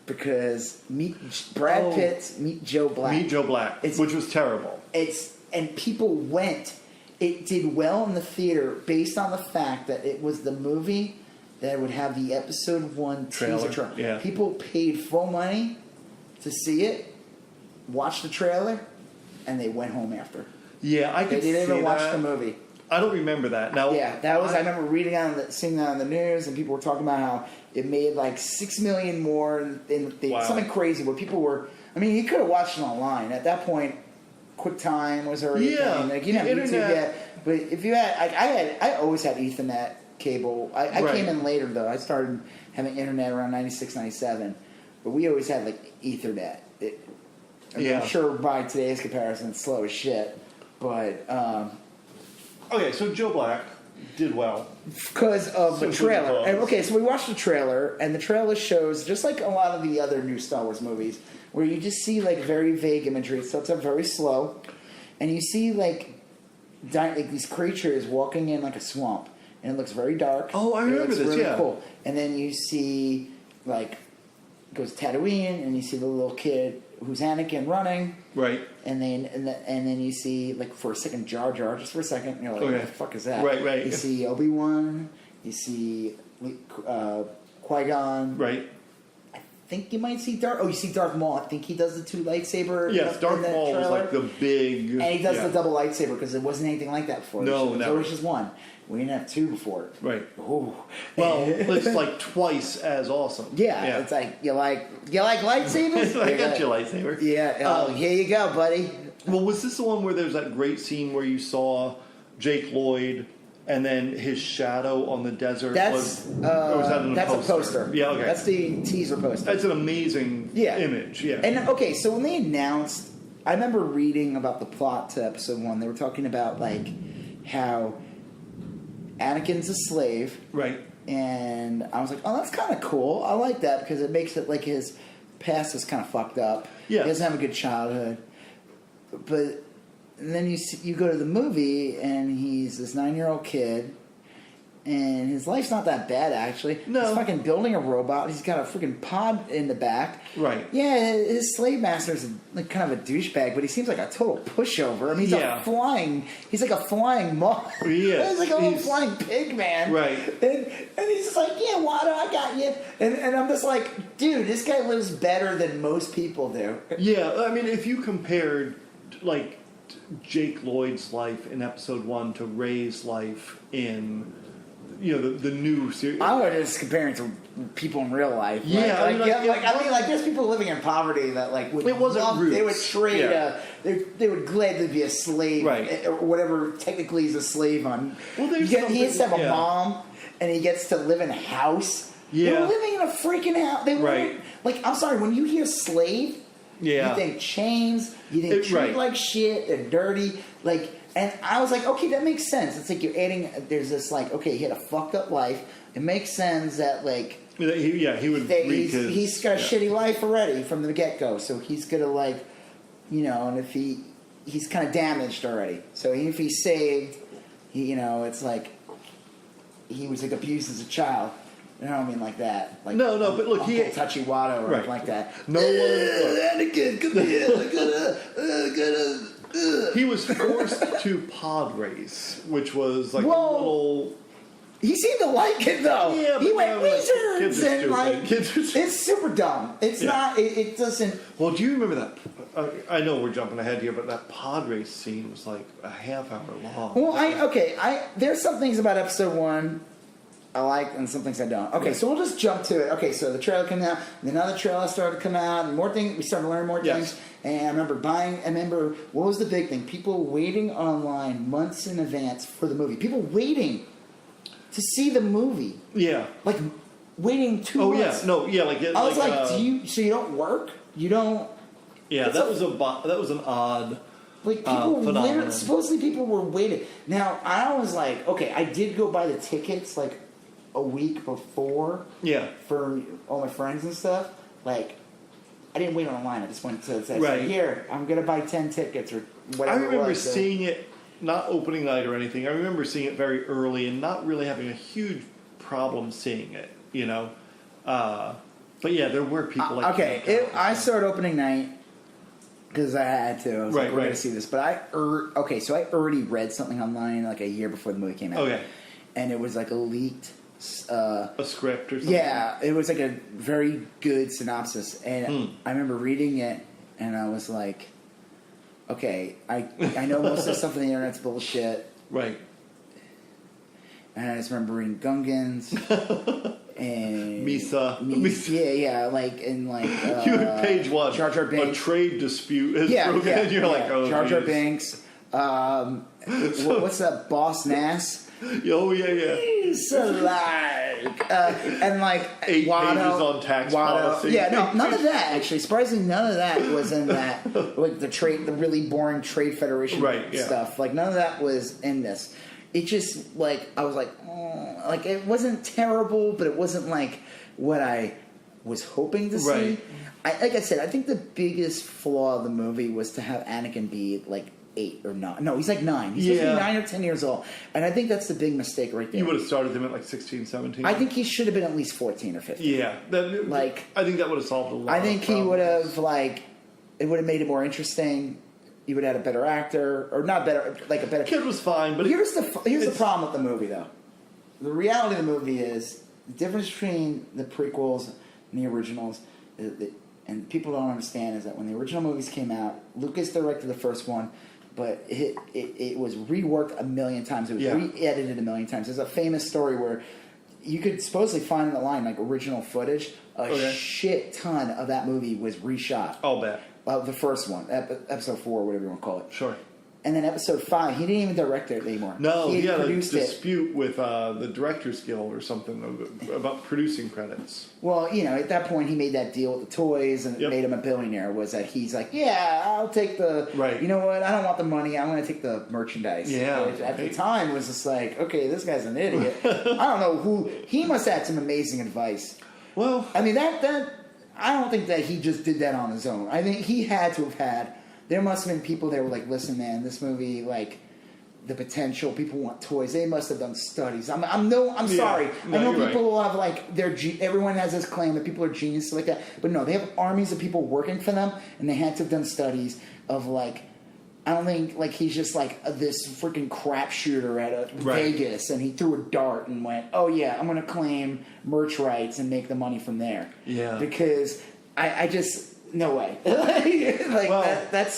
[SPEAKER 1] because meet Brad Pitt, meet Joe Black.
[SPEAKER 2] Meet Joe Black, which was terrible.
[SPEAKER 1] And people went. It did well in the theater based on the fact that it was the movie that would have the episode 1 teaser trailer.
[SPEAKER 2] Yeah.
[SPEAKER 1] People paid full money to see it, watch the trailer, and they went home after.
[SPEAKER 2] Yeah, I could see that.
[SPEAKER 1] They didn't even watch the movie.
[SPEAKER 2] I don't remember that. Now,
[SPEAKER 1] yeah, that was. I remember seeing that on the news, and people were talking about how it made like $6 million more something crazy. Where people were. I mean, you could have watched it online at that point. QuickTime was already a thing. Like you didn't have YouTube yet, but if you had, I always had Ethernet cable. I
[SPEAKER 2] Right.
[SPEAKER 1] came in later though. I started having internet around 96, 97, but we always had like Ethernet. I'm sure by today's comparison, it's slow as shit, but.
[SPEAKER 2] Okay, so Joe Black did well
[SPEAKER 1] because of the trailer.
[SPEAKER 2] And,
[SPEAKER 1] okay, so we watched the trailer, and the trailer shows just like a lot of the other new Star Wars movies, where you just see like very vague imagery. It starts up very slow, and you see like these creatures walking in like a swamp, and it looks very dark.
[SPEAKER 2] Oh, I remember this.
[SPEAKER 1] Really
[SPEAKER 2] yeah,
[SPEAKER 1] cool. And then you see like goes Tatooine, and you see the little kid who's Anakin running.
[SPEAKER 2] Right.
[SPEAKER 1] And then you see, like, for a second, Jar Jar, just for a second, and you're like, what the fuck is that?
[SPEAKER 2] Right.
[SPEAKER 1] You see Obi-Wan, you see Qui-Gon.
[SPEAKER 2] Right.
[SPEAKER 1] I think you might see you see Darth Maul. I think he does the 2 lightsaber.
[SPEAKER 2] Yes, Darth Maul was like the big...
[SPEAKER 1] And he does the double lightsaber, because it wasn't anything like that before.
[SPEAKER 2] No,
[SPEAKER 1] it was always just one. We didn't have 2 before.
[SPEAKER 2] Right.
[SPEAKER 1] Ooh.
[SPEAKER 2] Well, it's like twice as awesome.
[SPEAKER 1] Yeah, it's like, you like lightsabers?
[SPEAKER 2] I got your lightsaber.
[SPEAKER 1] Yeah, here you go, buddy.
[SPEAKER 2] Well, was this the one where there's that great scene where you saw Jake Lloyd and then his shadow on the desert?
[SPEAKER 1] That's
[SPEAKER 2] a
[SPEAKER 1] poster.
[SPEAKER 2] Yeah, okay.
[SPEAKER 1] That's the teaser poster.
[SPEAKER 2] That's an amazing image. Yeah.
[SPEAKER 1] And okay, so when they announced, I remember reading about the plot to episode 1. They were talking about like how Anakin's a slave,
[SPEAKER 2] right?
[SPEAKER 1] And I was like, oh, that's kind of cool. I like that because it makes it like his past is kind of fucked up.
[SPEAKER 2] Yeah,
[SPEAKER 1] he doesn't have a good childhood. But then you go to the movie and he's this 9-year-old kid, and his life's not that bad actually.
[SPEAKER 2] No,
[SPEAKER 1] he's fucking building a robot. He's got a freaking pod in the back.
[SPEAKER 2] Right.
[SPEAKER 1] Yeah, his slave master's like kind of a douchebag, but he seems like a total pushover. I mean, he's like a flying moth.
[SPEAKER 2] He is.
[SPEAKER 1] He's like a little flying pig, man.
[SPEAKER 2] Right.
[SPEAKER 1] And he's just like, yeah, Watto, I got you. And I'm just like, dude, this guy lives better than most people do.
[SPEAKER 2] Yeah, I mean, if you compared like Jake Lloyd's life in episode 1 to Rey's life in the new series.
[SPEAKER 1] I was just comparing to people in real life.
[SPEAKER 2] Yeah,
[SPEAKER 1] there's people living in poverty that like would.
[SPEAKER 2] It wasn't roots.
[SPEAKER 1] They would trade. They would gladly be a slave,
[SPEAKER 2] right?
[SPEAKER 1] Or whatever technically he's a slave on.
[SPEAKER 2] Well,
[SPEAKER 1] he gets to have a mom, and he gets to live in a house.
[SPEAKER 2] Yeah,
[SPEAKER 1] they were living in a freaking house. They weren't like. I'm sorry, when you hear slave, you think chains. You think treated like shit. They're dirty. Like. And I was like, okay, that makes sense. It's like you're adding. There's this like, okay, he had a fucked up life. It makes sense that like,
[SPEAKER 2] he would.
[SPEAKER 1] He's got a shitty life already from the get go. So he's gonna like, and if he's kind of damaged already. So even if he's saved, it's like he was like abused as a child. You know what I mean, like that. Like
[SPEAKER 2] no, but look,
[SPEAKER 1] he touchy Watto or anything like that.
[SPEAKER 2] No one.
[SPEAKER 1] Anakin, come here. I gotta.
[SPEAKER 2] He was forced to pod race, which was like a little.
[SPEAKER 1] He seemed to like it though.
[SPEAKER 2] Yeah, but
[SPEAKER 1] he went
[SPEAKER 2] wizards
[SPEAKER 1] and like it's super dumb. It's not. It doesn't.
[SPEAKER 2] Well, do you remember that? I know we're jumping ahead here, but that pod race scene was like a half hour long.
[SPEAKER 1] Well, there's some things about episode 1 I like and some things I don't. Okay, so we'll just jump to it. Okay, so the trailer came out, and then other trailers started to come out, and more things. We started to learn more things. And I remember what was the big thing? People waiting online months in advance for the movie. People waiting to see the movie.
[SPEAKER 2] Yeah.
[SPEAKER 1] Like waiting 2 months.
[SPEAKER 2] Yeah. No, yeah, I was like,
[SPEAKER 1] so you don't work? You don't...
[SPEAKER 2] Yeah, that was an odd...
[SPEAKER 1] Like, people literally... Supposedly people were waiting. Now, I was like, okay, I did go buy the tickets, like, a week before.
[SPEAKER 2] Yeah.
[SPEAKER 1] For all my friends and stuff. Like, I didn't wait online. I just went to say,
[SPEAKER 2] right.
[SPEAKER 1] Here, I'm going to buy 10 tickets or whatever.
[SPEAKER 2] I remember seeing it, not opening night or anything. I remember seeing it very early and not really having a huge problem seeing it, you know. But yeah, there were people like...
[SPEAKER 1] Okay, I started opening night because I had to. I was like, we're going to see this. But so I already read something online like a year before the movie came out.
[SPEAKER 2] Okay.
[SPEAKER 1] And it was like a leaked...
[SPEAKER 2] a script or something?
[SPEAKER 1] Yeah, it was like a very good synopsis. And I remember reading it, and I was like, okay, I know most of the stuff on the internet's bullshit.
[SPEAKER 2] Right.
[SPEAKER 1] And I just remember reading Gungans and...
[SPEAKER 2] Misa.
[SPEAKER 1] Yeah, like, and like...
[SPEAKER 2] you had page one.
[SPEAKER 1] Jar Jar Binks.
[SPEAKER 2] A trade dispute is broken, and you're like, oh,
[SPEAKER 1] Jar Jar Binks. What's that? Boss Nass?
[SPEAKER 2] Oh, yeah.
[SPEAKER 1] He's like... and like...
[SPEAKER 2] 8
[SPEAKER 1] Watto,
[SPEAKER 2] pages on tax policy.
[SPEAKER 1] Yeah, no, none of that, actually. Surprisingly, none of that was in that. Like, the really boring Trade Federation stuff. Like, none of that was in this. It just, like, I was like, oh, like, it wasn't terrible, but it wasn't, like, what I was hoping to see.
[SPEAKER 2] Right.
[SPEAKER 1] Like I said, I think the biggest flaw of the movie was to have Anakin be, like, 8 or 9. No, he's like 9. He's supposed to be 9 or 10 years old. And I think that's the big mistake right there.
[SPEAKER 2] You would have started him at, like, 16, 17?
[SPEAKER 1] I think he should have been at least 14 or 15.
[SPEAKER 2] Yeah. I think that would have solved a lot
[SPEAKER 1] I think he would have, like, it would have made it more interesting. You would have had a better actor, or not better, like a better...
[SPEAKER 2] Kid was fine, but...
[SPEAKER 1] Here's the problem with the movie, though. The reality of the movie is, the difference between the prequels and the originals, and people don't understand, is that when the original movies came out, Lucas directed the first one, but it was reworked a million times. It was re-edited a million times. There's a famous story where you could supposedly find in the line, like, original footage. A shit ton of that movie was reshot.
[SPEAKER 2] I'll bet.
[SPEAKER 1] The first one, episode 4, whatever you want to call it.
[SPEAKER 2] Sure.
[SPEAKER 1] And then episode 5, he didn't even direct it anymore.
[SPEAKER 2] No, he had a dispute with the Directors Guild or something about producing credits.
[SPEAKER 1] Well, you know, at that point, he made that deal with the toys and it made him a billionaire. Was that he's like, yeah, I'll take the...
[SPEAKER 2] Right.
[SPEAKER 1] You know what? I don't want the money. I'm going to take the merchandise.
[SPEAKER 2] Yeah.
[SPEAKER 1] Which at the time was just like, okay, this guy's an idiot. I don't know who... He must have had some amazing advice.
[SPEAKER 2] Well...
[SPEAKER 1] I mean, that I don't think that he just did that on his own. I think he had to have had... There must have been people that were like, listen, man, this movie, like, the potential, people want toys. They must have done studies. I'm sorry.
[SPEAKER 2] No,
[SPEAKER 1] I know people
[SPEAKER 2] right.
[SPEAKER 1] have, like, everyone has this claim that people are geniuses like that. But no, they have armies of people working for them, and they had to have done studies of, like, I don't think, like, he's just, like, this freaking crap shooter at Vegas, and he threw a dart and went, oh, yeah, I'm going to claim merch rights and make the money from there.
[SPEAKER 2] Yeah.
[SPEAKER 1] Because I just... No way. That's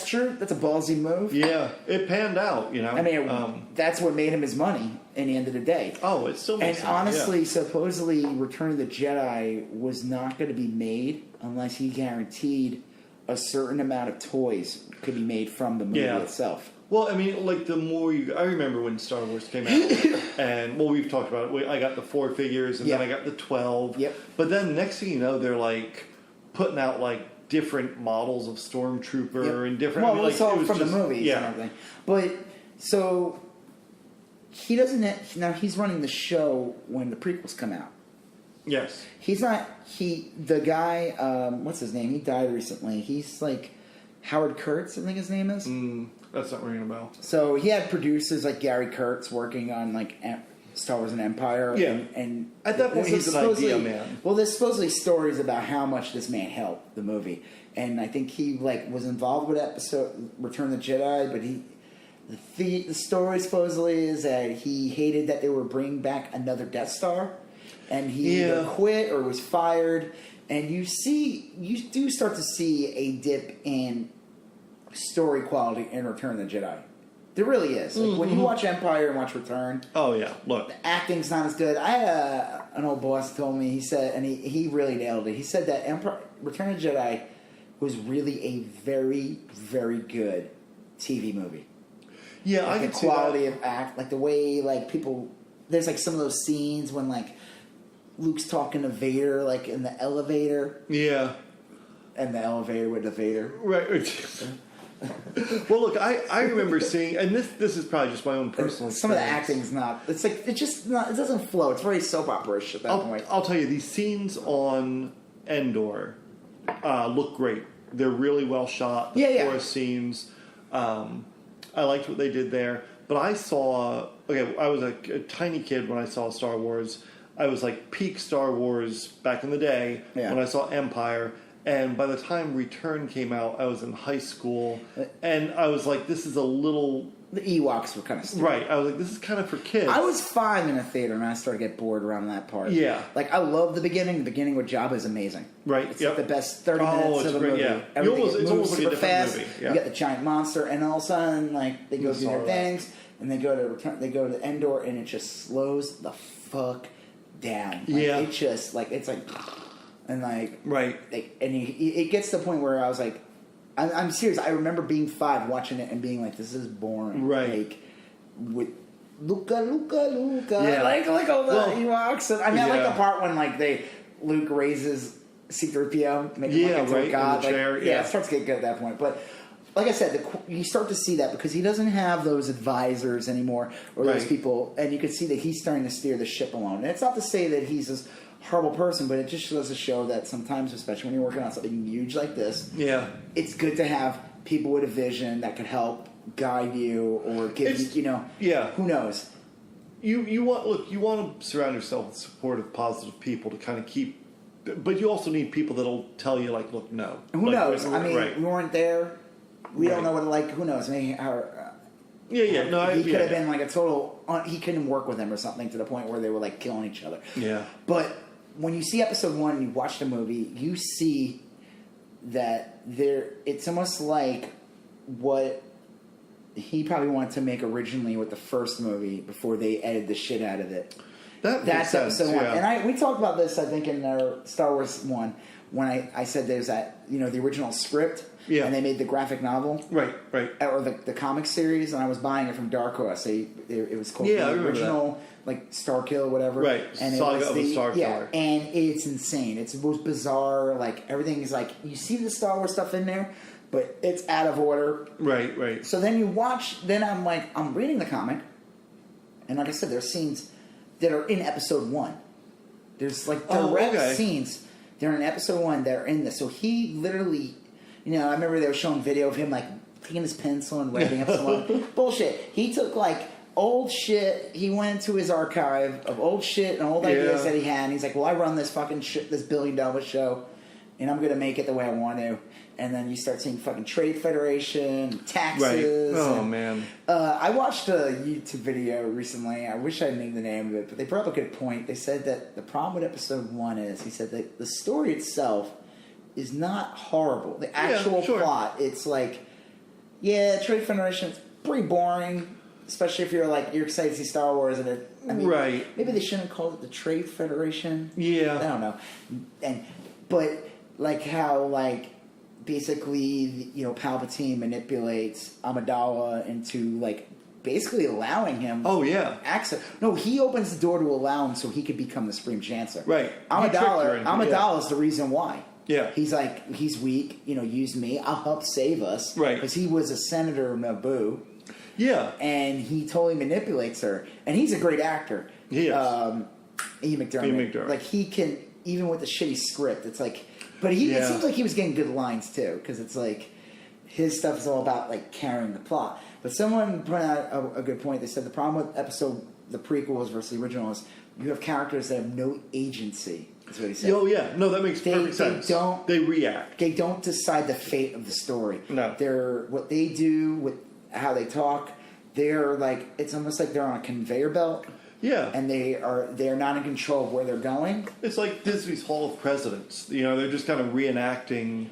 [SPEAKER 1] true. That's a ballsy move.
[SPEAKER 2] Yeah, it panned out, you know.
[SPEAKER 1] I mean, that's what made him his money in the end of the day.
[SPEAKER 2] Oh, it still makes sense.
[SPEAKER 1] And honestly, supposedly Return of the Jedi was not going to be made unless he guaranteed a certain amount of toys could be made from the movie itself.
[SPEAKER 2] Well, I mean, like, the more I remember when Star Wars came out, and, well, we've talked about it. I got the 4 figures, and then I got the 12.
[SPEAKER 1] Yep.
[SPEAKER 2] But then, next thing you know, they're, like, putting out, like, different models of Stormtrooper and different...
[SPEAKER 1] Well, it's all from the movies and everything. But, so, he doesn't... Now, he's running the show when the prequels come out.
[SPEAKER 2] Yes.
[SPEAKER 1] He's not... The guy... what's his name? He died recently. He's, like... Howard Kurtz, I think his name is.
[SPEAKER 2] That's not ringing a bell.
[SPEAKER 1] So, he had producers like Gary Kurtz working on, like... Star Wars and Empire.
[SPEAKER 2] Yeah.
[SPEAKER 1] And
[SPEAKER 2] at that point, he's an idea man.
[SPEAKER 1] Well, there's supposedly stories about how much this man helped the movie. And I think he, like, was involved with episode Return of the Jedi, but the story supposedly is that he hated that they were bringing back another Death Star. And he either quit or was fired. And you do start to see a dip in story quality in Return of the Jedi. There really is. Like, when you watch Empire and watch Return,
[SPEAKER 2] oh yeah, look,
[SPEAKER 1] the acting's not as good. I had an old boss told me, he said, and he really nailed it. He said that Return of the Jedi was really a very, very good TV movie.
[SPEAKER 2] Yeah,
[SPEAKER 1] like
[SPEAKER 2] I
[SPEAKER 1] the
[SPEAKER 2] can see
[SPEAKER 1] quality
[SPEAKER 2] that.
[SPEAKER 1] of act, like the way like people. There's like some of those scenes when like Luke's talking to Vader, like in the elevator.
[SPEAKER 2] Yeah.
[SPEAKER 1] And the elevator with the Vader.
[SPEAKER 2] Right. Well, look, I remember seeing, and this is probably just my own personal experience.
[SPEAKER 1] Some of the acting's not. It's like it just not. It doesn't flow. It's very soap opera-ish at that point.
[SPEAKER 2] I'll tell you, these scenes on Endor look great. They're really well shot. The forest scenes. I liked what they did there. But I saw. Okay, I was a tiny kid when I saw Star Wars. I was like peak Star Wars back in the day when I saw Empire. And by the time Return came out, I was in high school, and I was like, "This is a little."
[SPEAKER 1] The Ewoks were kind of stupid.
[SPEAKER 2] Right. I was like, "This is kind of for kids."
[SPEAKER 1] I was 5 in a theater, and I started to get bored around that part.
[SPEAKER 2] Yeah.
[SPEAKER 1] Like I love the beginning. The beginning with Jabba is amazing.
[SPEAKER 2] Right.
[SPEAKER 1] It's like the best 30 minutes of the movie.
[SPEAKER 2] Yeah.
[SPEAKER 1] Everything
[SPEAKER 2] It's almost like a different
[SPEAKER 1] fast.
[SPEAKER 2] movie. Yeah.
[SPEAKER 1] You got the giant monster, and all of a sudden, like they go through their things, and they go to Return. They go to Endor, and it just slows the fuck down. Like,
[SPEAKER 2] yeah.
[SPEAKER 1] It just like it's like. And like,
[SPEAKER 2] right,
[SPEAKER 1] it gets to the point where I was like, I'm serious. I remember being 5, watching it, and being like, "This is boring."
[SPEAKER 2] Right,
[SPEAKER 1] like with Luca, yeah, like all the Ewoks. And, I mean, I like the part when like Luke raises C-3PO, making him into a god.
[SPEAKER 2] In the chair,
[SPEAKER 1] it starts to get good at that point, but. Like I said, you start to see that because he doesn't have those advisors anymore or those people, and you can see that he's starting to steer the ship alone. And it's not to say that he's this horrible person, but it just goes to show that sometimes, especially when you're working on something huge like this, it's good to have people with a vision that could help guide you or give you, who knows.
[SPEAKER 2] You want to surround yourself with supportive, positive people to kind of keep. But you also need people that'll tell you, like, look, no.
[SPEAKER 1] Who knows? I mean, we weren't there. We don't know what like. Who knows? Maybe he could have been like a total. He couldn't work with him or something to the point where they were like killing each other.
[SPEAKER 2] Yeah.
[SPEAKER 1] But when you see episode 1, you watch the movie, you see that it's almost like what he probably wanted to make originally with the first movie before they edited the shit out of it. That's episode 1, and we talked about this. I think in our Star Wars 1 when I said there's that the original script. Yeah. And they made the graphic novel.
[SPEAKER 2] Right.
[SPEAKER 1] Or the comic series, and I was buying it from Dark Horse. It was called the original, like Starkill, whatever.
[SPEAKER 2] Right.
[SPEAKER 1] And
[SPEAKER 2] Saga of the Starkiller.
[SPEAKER 1] Yeah, and it's insane. It's the most bizarre, like, everything is like, you see the Star Wars stuff in there, but it's out of order.
[SPEAKER 2] Right.
[SPEAKER 1] So then you watch, then I'm like, I'm reading the comic, and like I said, there's scenes that are in episode 1. There's, like, direct scenes. They're in episode 1 that are in this. So he literally... I remember they were showing video of him, like, taking his pencil and writing up some bullshit. He took, like, old shit. He went into his archive of old shit and old ideas that he had. And he's like, well, I run this fucking shit, this $1 billion show, and I'm going to make it the way I want to. And then you start seeing fucking Trade Federation, taxes.
[SPEAKER 2] Right. Oh, man.
[SPEAKER 1] I watched a YouTube video recently. I wish I knew the name of it, but they brought up a good point. They said that the problem with episode 1 is, he said that the story itself is not horrible. The actual plot, it's like, Trade Federation is pretty boring, especially if you're excited to see Star Wars. And maybe they shouldn't call it the Trade Federation.
[SPEAKER 2] Yeah,
[SPEAKER 1] I don't know. But like how basically Palpatine manipulates Amidala into basically allowing him access. No, he opens the door to allow him so he could become the Supreme Chancellor.
[SPEAKER 2] Right.
[SPEAKER 1] Amidala is the reason why.
[SPEAKER 2] Yeah.
[SPEAKER 1] He's like, he's weak, use me, I'll help save us.
[SPEAKER 2] Right.
[SPEAKER 1] Because he was a senator of Naboo.
[SPEAKER 2] Yeah.
[SPEAKER 1] And he totally manipulates her. And he's a great actor.
[SPEAKER 2] He is.
[SPEAKER 1] Ian McDermott. Like, he can, even with the shitty script, it's like, but it seems like he was getting good lines too, because it's like, his stuff is all about, carrying the plot. But someone pointed out a good point. They said the problem with the prequels versus the original is you have characters that have no agency. That's what he said.
[SPEAKER 2] Oh, yeah. No, that makes perfect sense. They react.
[SPEAKER 1] They don't decide the fate of the story.
[SPEAKER 2] No.
[SPEAKER 1] What they do, with how they talk, they're it's almost like they're on a conveyor belt.
[SPEAKER 2] Yeah.
[SPEAKER 1] And they're not in control of where they're going.
[SPEAKER 2] It's like Disney's Hall of Presidents. They're just kind of reenacting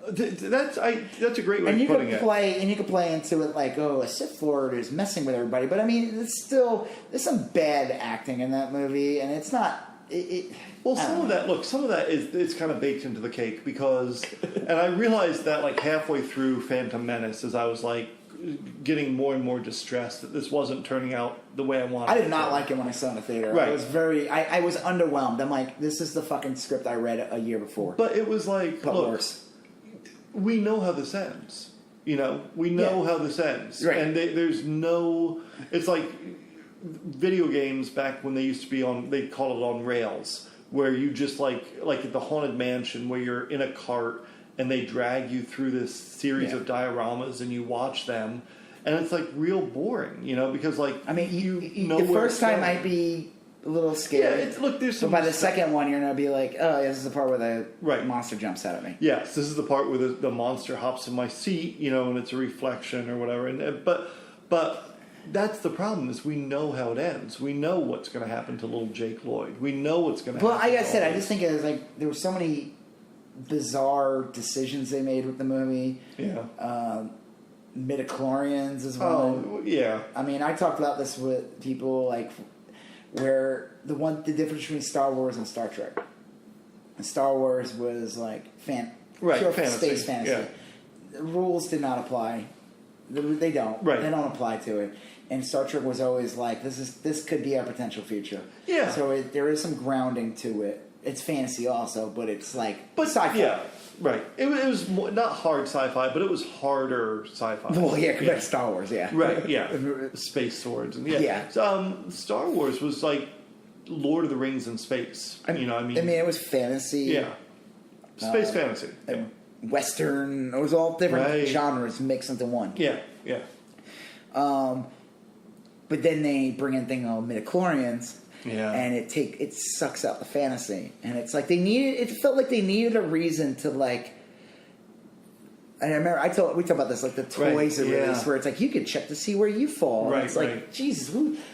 [SPEAKER 2] That's a great way
[SPEAKER 1] and
[SPEAKER 2] of putting it.
[SPEAKER 1] And you could play into it like, oh, a Sith Lord is messing with everybody. But I mean, it's still, there's some bad acting in that movie, and it's not. Some of that is it's kind of baked into the cake because, and I realized that like halfway through Phantom Menace, as I was like getting more and more distressed that this wasn't turning out the way I wanted. I did not like it when I saw it in the theater.
[SPEAKER 2] Right.
[SPEAKER 1] I was I was underwhelmed. I'm like, this is the fucking script I read a year before.
[SPEAKER 2] But it was like,
[SPEAKER 1] but
[SPEAKER 2] look,
[SPEAKER 1] worse.
[SPEAKER 2] We know how this ends. You know, we know how this ends,
[SPEAKER 1] right.
[SPEAKER 2] And there's no. It's like video games back when they used to be on. They call it on rails, where you just like at the Haunted Mansion, where you're in a cart and they drag you through this series of dioramas and you watch them, and it's like real boring, you know, because like
[SPEAKER 1] I mean,
[SPEAKER 2] you know
[SPEAKER 1] the first time might be a little scary.
[SPEAKER 2] Yeah, look, there's some.
[SPEAKER 1] But by the second one, you're gonna be like, oh, this is the part where the monster jumps out at me.
[SPEAKER 2] Yes, this is the part where the monster hops in my seat, you know, and it's a reflection or whatever. And but that's the problem is we know how it ends. We know what's going to happen to little Jake Lloyd. We know what's going to happen.
[SPEAKER 1] Well, like I said, I just think it was like there were so many bizarre decisions they made with the movie.
[SPEAKER 2] Yeah.
[SPEAKER 1] Midichlorians as well.
[SPEAKER 2] Oh, yeah.
[SPEAKER 1] I mean, I talked about this with people like where the difference between Star Wars and Star Trek. And Star Wars was like pure
[SPEAKER 2] fantasy.
[SPEAKER 1] space fantasy.
[SPEAKER 2] Yeah.
[SPEAKER 1] The rules did not apply. They don't.
[SPEAKER 2] Right.
[SPEAKER 1] They don't apply to it. And Star Trek was always like, this could be our potential future.
[SPEAKER 2] Yeah.
[SPEAKER 1] So there is some grounding to it. It's fantasy also, but it's like sci-fi.
[SPEAKER 2] Yeah, right. It was not hard sci-fi, but it was harder sci-fi.
[SPEAKER 1] Well, yeah, compared to Star Wars, yeah.
[SPEAKER 2] Right, yeah. Space swords. And
[SPEAKER 1] yeah.
[SPEAKER 2] Star Wars was like Lord of the Rings in space. I mean,
[SPEAKER 1] it was fantasy.
[SPEAKER 2] Yeah. Space fantasy. Yeah.
[SPEAKER 1] Western. It was all different genres mixed into one.
[SPEAKER 2] Yeah, yeah.
[SPEAKER 1] But then they bring in thing called midichlorians.
[SPEAKER 2] Yeah.
[SPEAKER 1] And it sucks out the fantasy. And it's like it felt like they needed a reason to like. And I remember we talked about this, like the toys are released where it's like you could check to see where you fall.
[SPEAKER 2] Right,
[SPEAKER 1] and it's like, Jesus,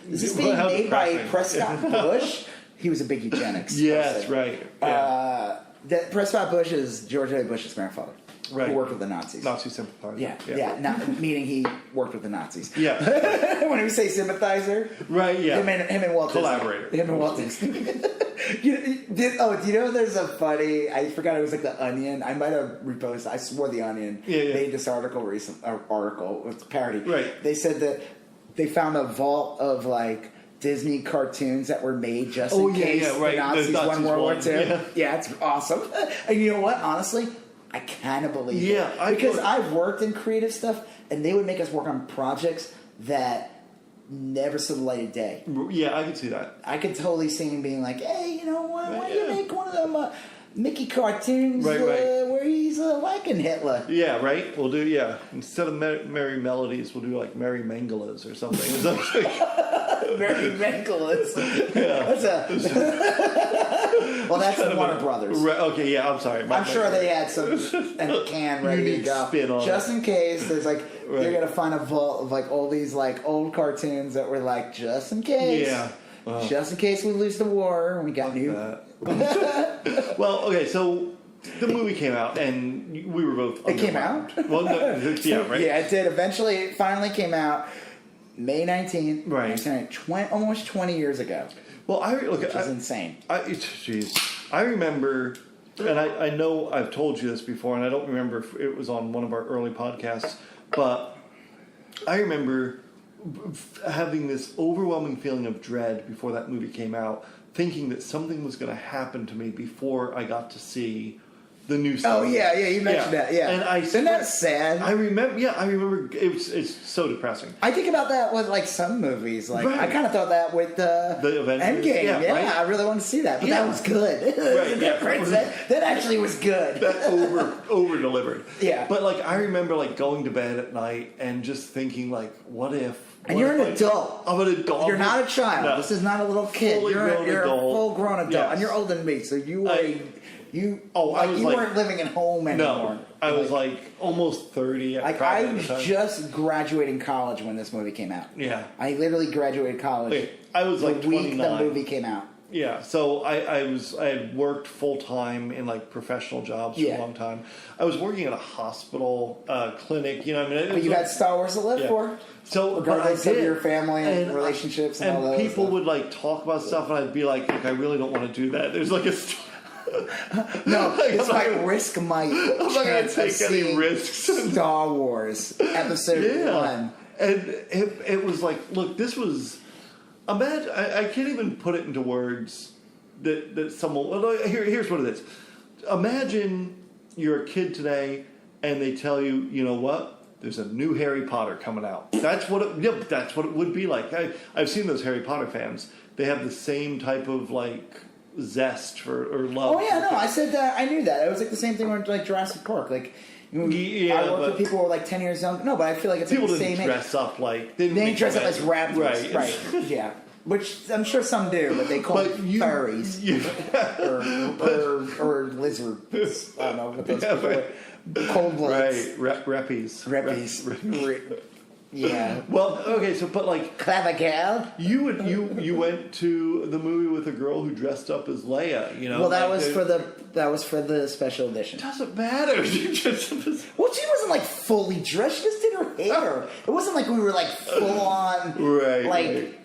[SPEAKER 1] is this being made by Prescott Bush? He was a big eugenics.
[SPEAKER 2] Yes, right. Yeah.
[SPEAKER 1] That Prescott Bush is George W. Bush's grandfather.
[SPEAKER 2] Right.
[SPEAKER 1] Who worked with the Nazis.
[SPEAKER 2] Nazi sympathizer.
[SPEAKER 1] Yeah. Meaning he worked with the Nazis.
[SPEAKER 2] Yeah.
[SPEAKER 1] When we say sympathizer.
[SPEAKER 2] Right, yeah.
[SPEAKER 1] Him and Walt
[SPEAKER 2] Collaborator.
[SPEAKER 1] Disney. Him and Walt Disney. Do you know there's a funny, I forgot it was like The Onion. I might have reposted, I swore The Onion made this article it's a parody.
[SPEAKER 2] Right.
[SPEAKER 1] They said that they found a vault of like Disney cartoons that were made just in case the Nazis won World War II. Yeah, it's awesome. And you know what? Honestly, I kind of believe it. Because I've worked in creative stuff, and they would make us work on projects that never saw the light of day.
[SPEAKER 2] Yeah, I could see that.
[SPEAKER 1] I could totally see him being like, hey, you know what? Why don't you make one of them Mickey cartoons where he's liking Hitler?
[SPEAKER 2] Yeah, right? We'll do, instead of Merry Melodies, we'll do like Merry Mangalas or something.
[SPEAKER 1] Merry Mangalas. Well, that's the Warner Brothers.
[SPEAKER 2] Right, okay, yeah, I'm sorry.
[SPEAKER 1] I'm sure they had some in a can ready to go.
[SPEAKER 2] Spin on
[SPEAKER 1] just in case there's like you're gonna find a vault of like all these like old cartoons that were like just in case.
[SPEAKER 2] Yeah.
[SPEAKER 1] Just in case we lose the war, we got new.
[SPEAKER 2] Well, okay, so the movie came out, and we were both.
[SPEAKER 1] It came out.
[SPEAKER 2] Well, no, yeah, right.
[SPEAKER 1] Yeah, it did. Eventually, it finally came out. May 19th.
[SPEAKER 2] Right.
[SPEAKER 1] Almost 20 years ago.
[SPEAKER 2] Well, which
[SPEAKER 1] is insane.
[SPEAKER 2] I remember, and I know I've told you this before, and I don't remember if it was on one of our early podcasts, but I remember having this overwhelming feeling of dread before that movie came out, thinking that something was going to happen to me before I got to see the new Star Wars.
[SPEAKER 1] Oh yeah, you mentioned that. Yeah,
[SPEAKER 2] and
[SPEAKER 1] isn't that sad?
[SPEAKER 2] I remember. Yeah, I remember. It's so depressing.
[SPEAKER 1] I think about that with like some movies. Like I kind of thought that with the
[SPEAKER 2] Avengers.
[SPEAKER 1] Endgame. Yeah, right? I really wanted to see that, but that was good. Right, that actually was good.
[SPEAKER 2] That over delivered.
[SPEAKER 1] Yeah,
[SPEAKER 2] but like I remember like going to bed at night and just thinking like, what if?
[SPEAKER 1] And you're an adult.
[SPEAKER 2] I'm an adult.
[SPEAKER 1] You're not a child. No. This is not a little kid. You're a full grown adult, and you're older than me. So you were. You weren't living at home anymore.
[SPEAKER 2] No, I was like almost 30.
[SPEAKER 1] I was just graduating college when this movie came out.
[SPEAKER 2] Yeah,
[SPEAKER 1] I literally graduated college.
[SPEAKER 2] I was like
[SPEAKER 1] the week
[SPEAKER 2] 29.
[SPEAKER 1] the movie came out.
[SPEAKER 2] Yeah, so I had worked full time in like professional jobs for a long time. I was working at a hospital, clinic. You know, I mean,
[SPEAKER 1] but you had Star Wars to live for.
[SPEAKER 2] So,
[SPEAKER 1] regardless of your family and relationships and all those.
[SPEAKER 2] And people would like talk about stuff, and I'd be like, "Look, I really don't want to do that." There's like a.
[SPEAKER 1] No, it's my risk my
[SPEAKER 2] I'm not going to take any risks.
[SPEAKER 1] Star Wars Episode 1.
[SPEAKER 2] And it was like, look, this was. Imagine, I can't even put it into words that someone. Well, here's what it is. Imagine you're a kid today, and they tell you, you know what? There's a new Harry Potter coming out. That's what it would be like. I've seen those Harry Potter fans. They have the same type of like zest for or love.
[SPEAKER 1] Oh yeah, no, I said that. I knew that. It was like the same thing with like Jurassic Park. Like, I work with people who are like 10 years young. No, but I feel like it's
[SPEAKER 2] people
[SPEAKER 1] like the same
[SPEAKER 2] didn't dress up like
[SPEAKER 1] they didn't dress up as raptors,
[SPEAKER 2] right?
[SPEAKER 1] Yeah, which I'm sure some do, but they call it furries or lizards. I don't know what those people are. Cold bloods,
[SPEAKER 2] right? Reppies.
[SPEAKER 1] Yeah.
[SPEAKER 2] Well, okay, so but like
[SPEAKER 1] clever girl.
[SPEAKER 2] You went to the movie with a girl who dressed up as Leia. You know.
[SPEAKER 1] Well, that was for the special edition.
[SPEAKER 2] Doesn't matter. She just
[SPEAKER 1] well, she wasn't like fully dressed. She just did her hair. It wasn't like we were like full on.
[SPEAKER 2] Right.
[SPEAKER 1] Like.
[SPEAKER 2] Right.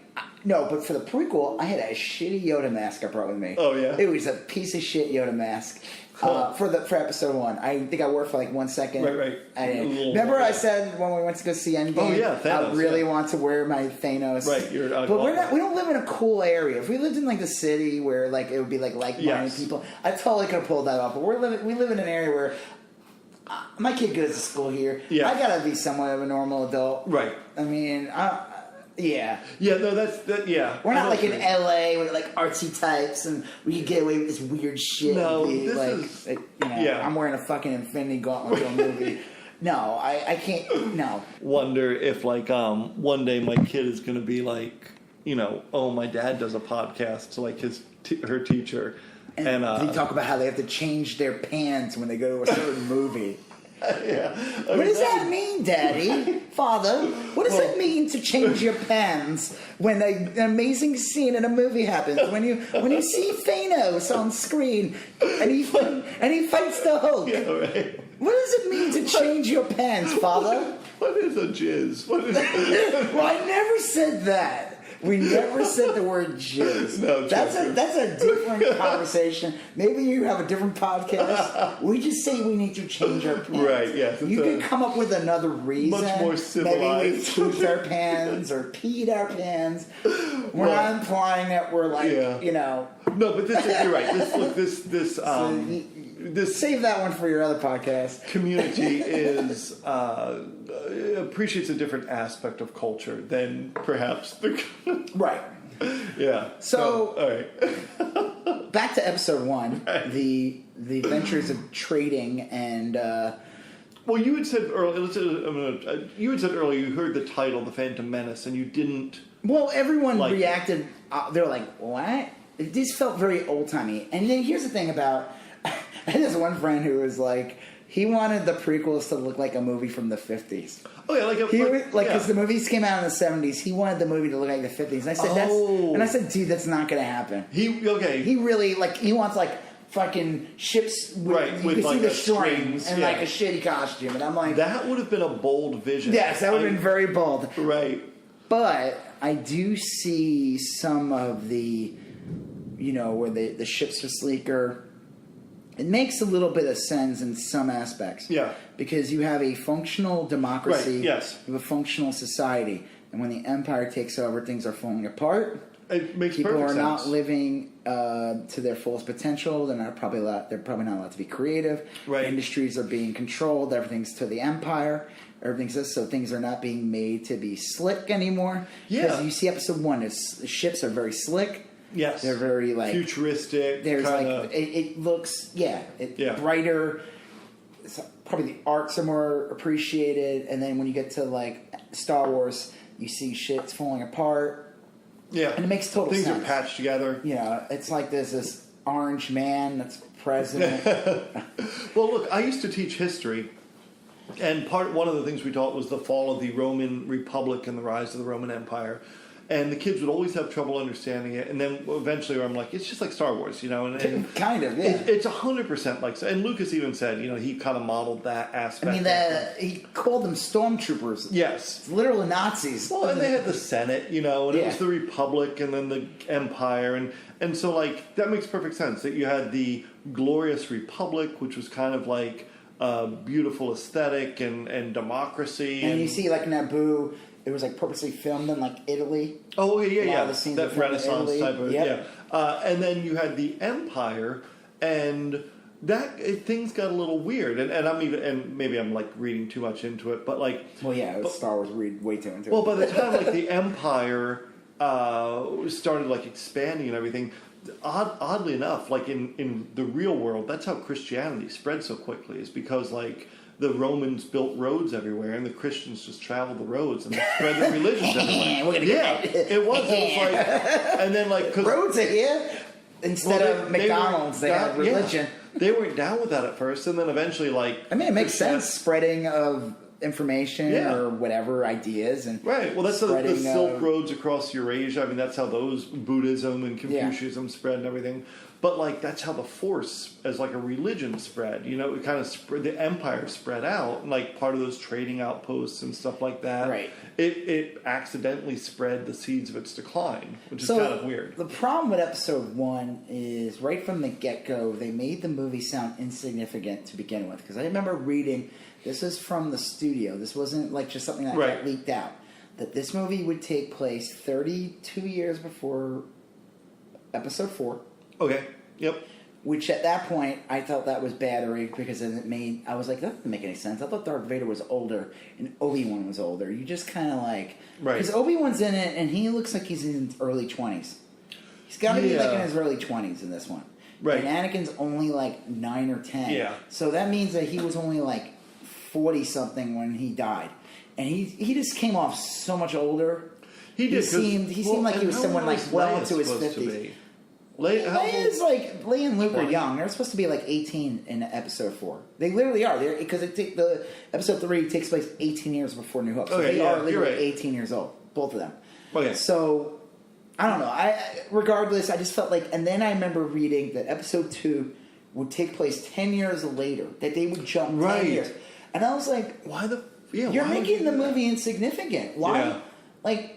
[SPEAKER 1] No, but for the prequel, I had a shitty Yoda mask I brought with me.
[SPEAKER 2] Oh yeah.
[SPEAKER 1] It was a piece of shit Yoda mask. Cool. For episode 1. I think I wore it for like 1 second.
[SPEAKER 2] Right.
[SPEAKER 1] Remember I said when we went to go see Endgame?
[SPEAKER 2] Oh yeah, Thanos,
[SPEAKER 1] I really want to wear my Thanos.
[SPEAKER 2] Right,
[SPEAKER 1] but we don't live in a cool area. If we lived in like the city where like it would be like-minded people, I totally could have pulled that off. But we live in an area where my kid goes to school here.
[SPEAKER 2] Yeah.
[SPEAKER 1] I gotta be somewhat of a normal adult.
[SPEAKER 2] Right.
[SPEAKER 1] I mean, yeah.
[SPEAKER 2] Yeah, no, yeah.
[SPEAKER 1] We're not like in LA with like artsy types and we can get away with this weird shit.
[SPEAKER 2] No,
[SPEAKER 1] I'm wearing a fucking Infinity Gauntlet to a movie. No, I can't. No.
[SPEAKER 2] Wonder if like one day my kid is going to be like, you know, oh, my dad does a podcast to like her teacher, and
[SPEAKER 1] they talk about how they have to change their pants when they go to a certain movie.
[SPEAKER 2] Yeah.
[SPEAKER 1] What does that mean, Daddy? Father? What does that mean to change your pants when an amazing scene in a movie happens? When you see Thanos on screen and he fights the Hulk.
[SPEAKER 2] Yeah, right.
[SPEAKER 1] What does it mean to change your pants, Father?
[SPEAKER 2] What is a jizz? What is
[SPEAKER 1] Well, I never said that. We never said the word jizz.
[SPEAKER 2] No,
[SPEAKER 1] that's a different conversation. Maybe you have a different podcast. We just say we need to change our pants.
[SPEAKER 2] Right, yes.
[SPEAKER 1] You can come up with another reason.
[SPEAKER 2] Much more civilized.
[SPEAKER 1] Maybe we pooped our pans or peed our pans. We're not implying that we're like, you know.
[SPEAKER 2] No, but you're right. This
[SPEAKER 1] save that one for your other podcast.
[SPEAKER 2] Community is appreciates a different aspect of culture than perhaps the
[SPEAKER 1] right.
[SPEAKER 2] Yeah.
[SPEAKER 1] So
[SPEAKER 2] all right.
[SPEAKER 1] Back to episode 1, the adventures of trading and.
[SPEAKER 2] Well, you had said earlier. You had said earlier you heard the title, "The Phantom Menace," and you didn't.
[SPEAKER 1] Well, everyone reacted. They were like, "What?" It just felt very old timey. And then here's the thing about. I had this one friend who was like, he wanted the prequels to look like a movie from the 50s.
[SPEAKER 2] Oh yeah,
[SPEAKER 1] because the movies came out in the 70s. He wanted the movie to look like the 50s. And I said, dude, that's not going to happen. He really he wants like fucking ships with you can
[SPEAKER 2] like
[SPEAKER 1] see the strings and like a shitty costume. And I'm like,
[SPEAKER 2] that would have been a bold vision.
[SPEAKER 1] Yes, that would have been very bold.
[SPEAKER 2] Right.
[SPEAKER 1] But I do see some of the, where the ships are sleeker. It makes a little bit of sense in some aspects.
[SPEAKER 2] Yeah.
[SPEAKER 1] Because you have a functional democracy.
[SPEAKER 2] Right, yes.
[SPEAKER 1] You have a functional society. And when the Empire takes over, things are falling apart.
[SPEAKER 2] It makes
[SPEAKER 1] People
[SPEAKER 2] perfect
[SPEAKER 1] are
[SPEAKER 2] sense.
[SPEAKER 1] not living to their fullest potential. They're probably not allowed to be creative.
[SPEAKER 2] Right.
[SPEAKER 1] Industries are being controlled. Everything's to the Empire. So things are not being made to be slick anymore.
[SPEAKER 2] Yeah.
[SPEAKER 1] Because you see episode 1, the ships are very slick.
[SPEAKER 2] Yes,
[SPEAKER 1] they're very
[SPEAKER 2] futuristic.
[SPEAKER 1] There's it looks brighter. Probably the arcs are more appreciated, and then when you get to like Star Wars, you see shit's falling apart.
[SPEAKER 2] Yeah,
[SPEAKER 1] and it makes total sense.
[SPEAKER 2] Things are patched together.
[SPEAKER 1] It's like there's this orange man that's president.
[SPEAKER 2] Well, look, I used to teach history, and one of the things we taught was the fall of the Roman Republic and the rise of the Roman Empire. and the kids would always have trouble understanding it. And then eventually, I'm like, it's just like Star Wars, and
[SPEAKER 1] kind of, yeah.
[SPEAKER 2] It's 100% like. And Lucas even said, he kind of modeled that aspect.
[SPEAKER 1] I mean, he called them stormtroopers.
[SPEAKER 2] Yes,
[SPEAKER 1] it's literally Nazis.
[SPEAKER 2] Well, and they had the Senate, and it was the Republic, and then the Empire, and so like that makes perfect sense. That you had the glorious Republic, which was kind of like beautiful aesthetic and democracy,
[SPEAKER 1] and you see like Naboo. It was like purposely filmed in like Italy.
[SPEAKER 2] Oh yeah.
[SPEAKER 1] The scenes
[SPEAKER 2] that Renaissance type of and then you had the Empire, and things got a little weird. And maybe I'm like reading too much into it, but like
[SPEAKER 1] Star Wars read way too into it.
[SPEAKER 2] Well, by the time like the Empire started like expanding and everything, oddly enough, like in the real world, that's how Christianity spread so quickly. Is because like the Romans built roads everywhere, and the Christians just traveled the roads and they spread their religions everywhere. It was like, and then like
[SPEAKER 1] roads are here instead of McDonald's. They had religion.
[SPEAKER 2] Yeah, they weren't down with that at first, and then eventually, like,
[SPEAKER 1] I mean, it makes sense. Spreading of information or whatever ideas and
[SPEAKER 2] right. Well, that's the Silk Roads across Eurasia. I mean, that's how those Buddhism and Confucianism spread and everything. But like that's how the Force, as like a religion, spread. It kind of spread. The Empire spread out, and like part of those trading outposts and stuff like that.
[SPEAKER 1] Right.
[SPEAKER 2] It accidentally spread the seeds of its decline, which is kind of weird.
[SPEAKER 1] The problem with Episode 1 is right from the get-go, they made the movie sound insignificant to begin with. Because I remember reading, this is from the studio. This wasn't like just something that got leaked out. That this movie would take place 32 years before Episode 4.
[SPEAKER 2] Okay. Yep.
[SPEAKER 1] Which at that point I thought that was battery because I was like, that doesn't make any sense. I thought Darth Vader was older and Obi-Wan was older. You just kind of like, because Obi-Wan's in it and he looks like he's in his early 20s. He's got to be like in his early 20s in this one. Right. And Anakin's only like 9 or 10. Yeah. So that means that he was only like 40 something when he died, and he just came off so much older. He seemed like he was someone like well into his 50s. Leia and Luke are young. They're supposed to be like 18 in Episode 4. They literally are. Because the Episode 3 takes place 18 years before New Hope. So they are literally 18 years old. Both of them. Okay. So, I don't know. Regardless, I just felt like... And then I remember reading that Episode 2 would take place 10 years later. That they would jump 10 years. And I was like...
[SPEAKER 2] Why the...
[SPEAKER 1] you're making the movie insignificant. Why? Yeah. Like...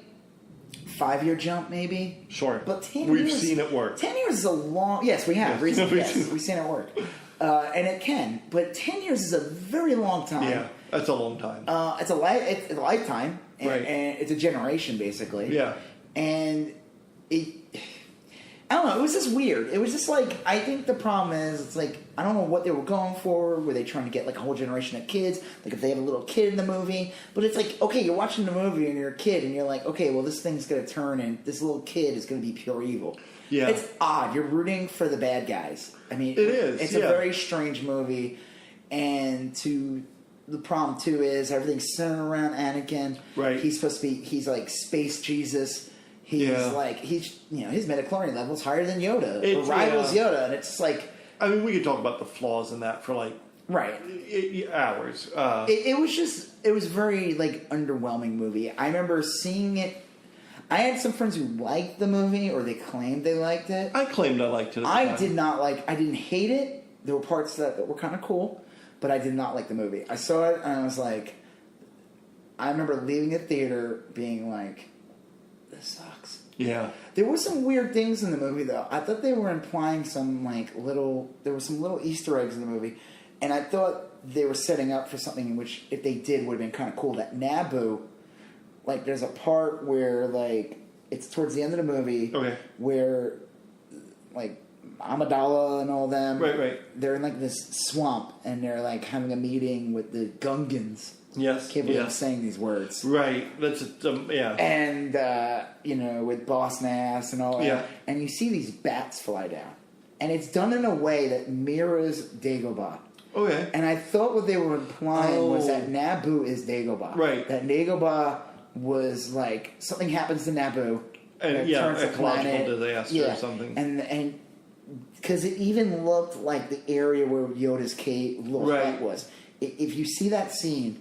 [SPEAKER 1] 5-year jump, maybe.
[SPEAKER 2] Sure.
[SPEAKER 1] But 10 years...
[SPEAKER 2] We've seen it work.
[SPEAKER 1] 10 years is a long... Yes, we have. Recently, we've seen it work. And it can. But 10 years is a very long time.
[SPEAKER 2] Yeah, that's a long time.
[SPEAKER 1] It's a lifetime. And, and it's a generation, basically.
[SPEAKER 2] Yeah.
[SPEAKER 1] And I don't know. It was just weird. It was just like... I think the problem is, it's like... I don't know what they were going for. Were they trying to get like a whole generation of kids? Like if they had a little kid in the movie. But it's like, okay, you're watching the movie and you're a kid and you're like, okay, well this thing's going to turn and this little kid is going to be pure evil. Yeah. It's odd. You're rooting for the bad guys. I mean, it is. It's a very strange movie. And the problem too is everything's centered around Anakin. Right. He's supposed to be, he's like space Jesus. He's like, his midichlorian level is higher than Yoda. It rivals Yoda. And it's like,
[SPEAKER 2] I mean, we could talk about the flaws in that for like hours.
[SPEAKER 1] It was very like underwhelming movie. I remember seeing it. I had some friends who liked the movie, or they claimed they liked it.
[SPEAKER 2] I claimed I liked it.
[SPEAKER 1] I did not like. I didn't hate it. There were parts that were kind of cool, but I did not like the movie. I saw it and I was like, I remember leaving the theater being like, this sucks.
[SPEAKER 2] Yeah.
[SPEAKER 1] There were some weird things in the movie, though. I thought they were implying some, there were some little Easter eggs in the movie, and I thought they were setting up for something in which, if they did, would have been kind of cool. That Naboo, like, there's a part where, like, it's towards the end of the movie, where, like, Amidala and all them, they're in, like, this swamp, and they're, like, having a meeting with the Gungans.
[SPEAKER 2] Yes.
[SPEAKER 1] Can't believe I'm saying these words.
[SPEAKER 2] Right. That's
[SPEAKER 1] And with Boss Nass and all that. Yeah. And you see these bats fly down. And it's done in a way that mirrors Dagobah.
[SPEAKER 2] Okay.
[SPEAKER 1] And I thought what they were implying was that Naboo is Dagobah.
[SPEAKER 2] Right.
[SPEAKER 1] That Dagobah was like something happens to Naboo.
[SPEAKER 2] And ecological disaster or something.
[SPEAKER 1] And because it even looked like the area where Yoda's cave little hut was. If you see that scene,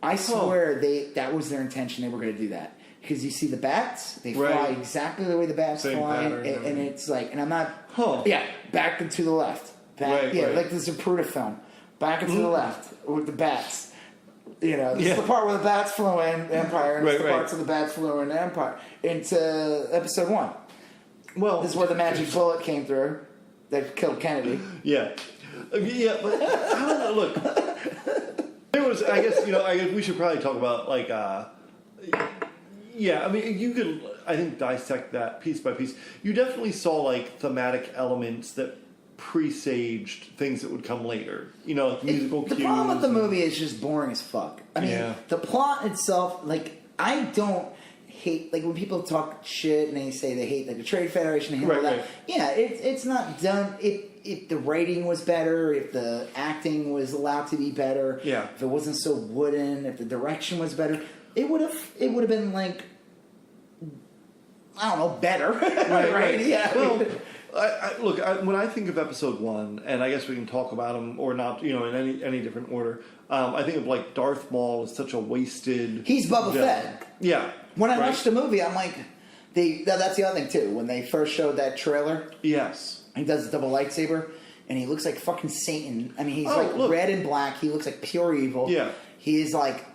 [SPEAKER 1] I swear that was their intention. They were going to do that. because you see the bats, they fly exactly the way the bats fly, and it's like, and I'm not, back and to the left, like the Zapruder film, back and to the left with the bats. You know, this is the part where the bats flew in Empire, and it's the parts of the bats flew in Empire into Episode 1. Well, this is where the magic bullet came through that killed Kennedy.
[SPEAKER 2] Yeah, but I don't know. Look, there was. I guess we should probably talk about like. I mean, you could, I think, dissect that piece by piece. You definitely saw like thematic elements that presaged things that would come later. You know, like musical cues.
[SPEAKER 1] The problem with the movie is just boring as fuck. I mean, the plot itself, like, I don't hate, like, when people talk shit and they say they hate, like, the Trade Federation and all that. Yeah, it's not done. If the writing was better, if the acting was allowed to be better, if it wasn't so wooden, if the direction was better, it would have been like, I don't know, better. Right. Yeah.
[SPEAKER 2] Well, look, when I think of Episode 1, and I guess we can talk about them or not, you know, in any different order. I think of like Darth Maul as such a wasted.
[SPEAKER 1] He's Boba Fett.
[SPEAKER 2] Yeah.
[SPEAKER 1] When I watched the movie, I'm like, that's the other thing too. When they first showed that trailer, he does the double lightsaber, and he looks like fucking Satan. I mean, he's red and black. He looks like pure evil.
[SPEAKER 2] Yeah.
[SPEAKER 1] He is like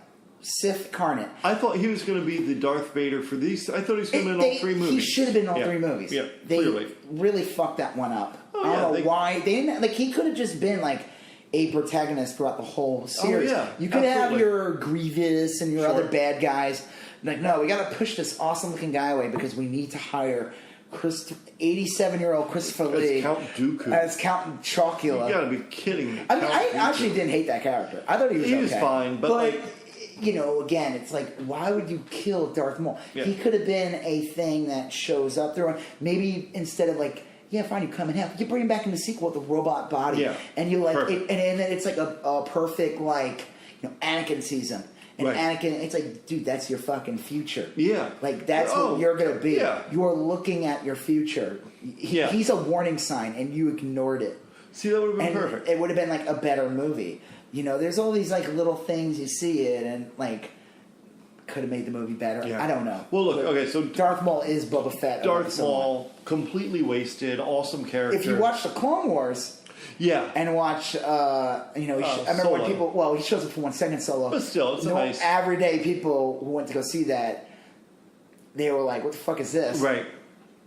[SPEAKER 1] Sith incarnate.
[SPEAKER 2] I thought he was going to be the Darth Vader for these. I thought he was going to be in all three movies.
[SPEAKER 1] He should have been in all three movies.
[SPEAKER 2] Yeah,
[SPEAKER 1] they
[SPEAKER 2] clearly.
[SPEAKER 1] Really fucked that one up. I don't know why. They didn't, like, he could have just been like a protagonist throughout the whole series. You could have your Grievous and your other bad guys. Like, no, we got to push this awesome looking guy away because we need to hire 87-year-old Christopher Lee
[SPEAKER 2] as Count Dooku,
[SPEAKER 1] as Count Chocula.
[SPEAKER 2] You got to be kidding me.
[SPEAKER 1] I mean, I actually didn't hate that character. I thought he was okay.
[SPEAKER 2] He was fine, but like,
[SPEAKER 1] you know, again, it's like, why would you kill Darth Maul? He could have been a thing that shows up there. Maybe instead of like, fine, you come in half, you bring him back in the sequel with the robot body, and you like, and then it's like a perfect, like, you know, Anakin sees him. And Anakin, it's like, dude, that's your fucking future. Yeah. Like, that's what you're going to be. Yeah. You're looking at your future. He's a warning sign, and you ignored it.
[SPEAKER 2] See, that would have been perfect.
[SPEAKER 1] It would have been, like, a better movie. You know, there's all these, like, little things you see it, and, like, could have made the movie better. I don't know.
[SPEAKER 2] Well, look, okay, so
[SPEAKER 1] Darth Maul is Boba Fett.
[SPEAKER 2] Darth Maul, completely wasted, awesome character.
[SPEAKER 1] If you watch the Clone Wars... and watch, you know, I remember
[SPEAKER 2] Solo.
[SPEAKER 1] when people, he shows up for 1 second Solo.
[SPEAKER 2] But still, it's nice.
[SPEAKER 1] Everyday people who went to go see that, they were like, what the fuck is this?
[SPEAKER 2] Right.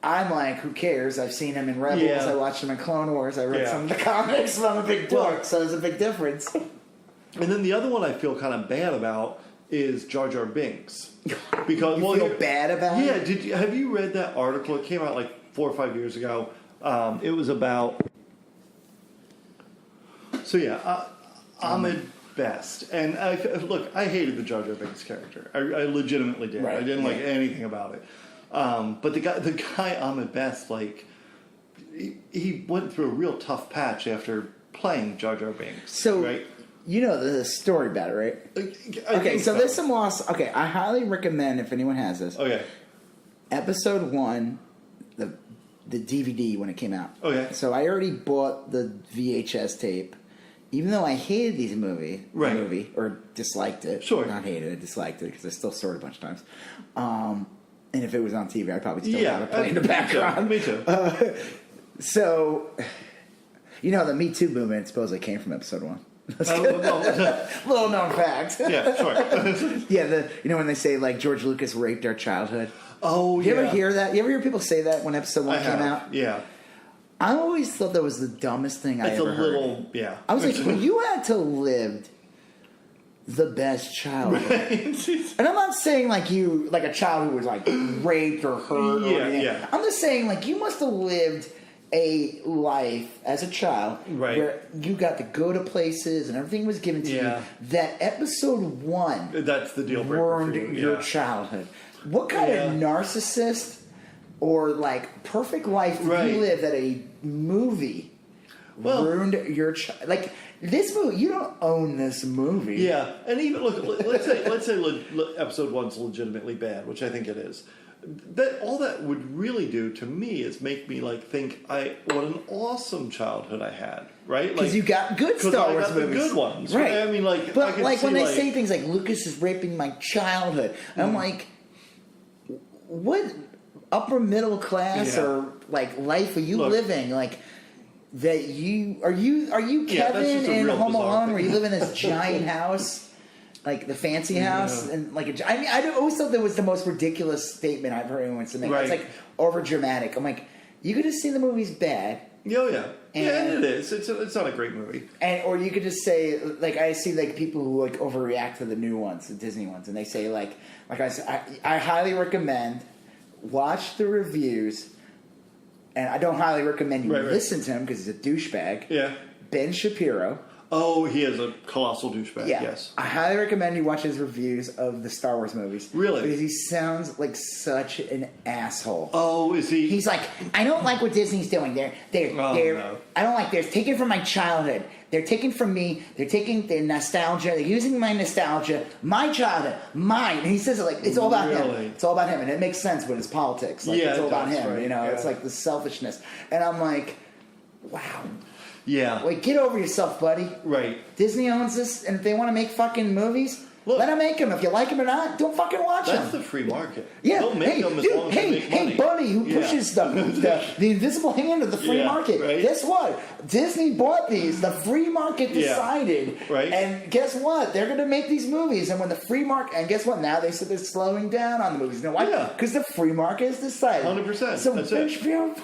[SPEAKER 1] I'm like, who cares? I've seen him in Rebels. I watched him in Clone Wars. I read some of the comics. I'm a big dork, so there's a big difference.
[SPEAKER 2] And then the other one I feel kind of bad about is Jar Jar Binks. Because,
[SPEAKER 1] you feel bad about it?
[SPEAKER 2] Yeah. Have you read that article? It came out like 4 or 5 years ago. It was about... So Ahmed Best, and I hated the Jar Jar Binks character. I legitimately did. I didn't like anything about it. But the guy Ahmed Best, like, he went through a real tough patch after playing Jar Jar Binks.
[SPEAKER 1] So you know the story about it, right? Okay, so there's some loss. Okay, I highly recommend if anyone has this.
[SPEAKER 2] Okay.
[SPEAKER 1] Episode 1, the DVD when it came out.
[SPEAKER 2] Okay.
[SPEAKER 1] So I already bought the VHS tape. Even though I hated the movie, or disliked it. Not hated it, disliked it, because I still saw it a bunch of times. And if it was on TV, I'd probably still have it playing in the background.
[SPEAKER 2] Me too.
[SPEAKER 1] So, you know, the Me Too movement supposedly came from Episode 1. Little known fact.
[SPEAKER 2] Yeah, sure.
[SPEAKER 1] You know when they say, like, George Lucas raped our childhood?
[SPEAKER 2] Oh,
[SPEAKER 1] You ever hear that? You ever hear people say that when Episode 1 came out?
[SPEAKER 2] Yeah.
[SPEAKER 1] I always thought that was the dumbest thing I ever heard. I was like, well, you had to live the best childhood. And I'm not saying like a child who was like raped or hurt or anything. I'm just saying like you must have lived a life as a child where you got to go to places and everything was given to you. That Episode 1
[SPEAKER 2] that's the deal breaker
[SPEAKER 1] ruined your childhood. What kind of narcissist or like perfect life you live that a movie ruined your child? Like this movie, you don't own this movie.
[SPEAKER 2] Yeah, and even look, let's say Episode 1's legitimately bad, which I think it is. That all that would really do to me is make me like think what an awesome childhood I had, right?
[SPEAKER 1] Because
[SPEAKER 2] like,
[SPEAKER 1] you got good Star Wars movies,
[SPEAKER 2] the good ones,
[SPEAKER 1] right?
[SPEAKER 2] I mean, like,
[SPEAKER 1] but like when they say things like Lucas is raping my childhood, I'm like, what upper middle class or like life are you living? Like that are you Kevin in Home Alone where you live in this giant house? Like the fancy house, and like I always thought that was the most ridiculous statement I've heard anyone make. Right. It's like over dramatic. I'm like, you could just see the movie's bad.
[SPEAKER 2] Oh yeah, and it is. It's not a great movie.
[SPEAKER 1] Or you could just say, like, I see like people who like overreact to the new ones, the Disney ones, and they say like I highly recommend watch the reviews, and I don't highly recommend you listen to him because he's a douchebag.
[SPEAKER 2] Yeah,
[SPEAKER 1] Ben Shapiro.
[SPEAKER 2] Oh, he is a colossal douchebag, yes.
[SPEAKER 1] I highly recommend you watch his reviews of the Star Wars movies.
[SPEAKER 2] Really?
[SPEAKER 1] Because he sounds like such an asshole.
[SPEAKER 2] Oh, is he?
[SPEAKER 1] He's like, I don't like what Disney's doing. I don't like this. Taken from my childhood. They're taking from me. They're taking their nostalgia. They're using my nostalgia. My childhood. Mine. And he says it like, it's all about him. It's all about him. And it makes sense when it's politics. Like, it's all about him. Right. You know, it's like the selfishness. And I'm like, wow.
[SPEAKER 2] Yeah.
[SPEAKER 1] Like, get over yourself, buddy.
[SPEAKER 2] Right.
[SPEAKER 1] Disney owns this, and if they want to make fucking movies, let them make them. If you like them or not, don't fucking watch them.
[SPEAKER 2] That's the free market.
[SPEAKER 1] Yeah.
[SPEAKER 2] They'll make them as long as they make money.
[SPEAKER 1] Hey, buddy who pushes the invisible hand of the free market.
[SPEAKER 2] Right.
[SPEAKER 1] Guess what? Disney bought these. The free market decided.
[SPEAKER 2] Right.
[SPEAKER 1] And guess what? They're going to make these movies. And when the free market... And guess what? Now they said they're slowing down on the movies. You know why? Because the free market has decided.
[SPEAKER 2] 100%.
[SPEAKER 1] So
[SPEAKER 2] that's
[SPEAKER 1] it. Right.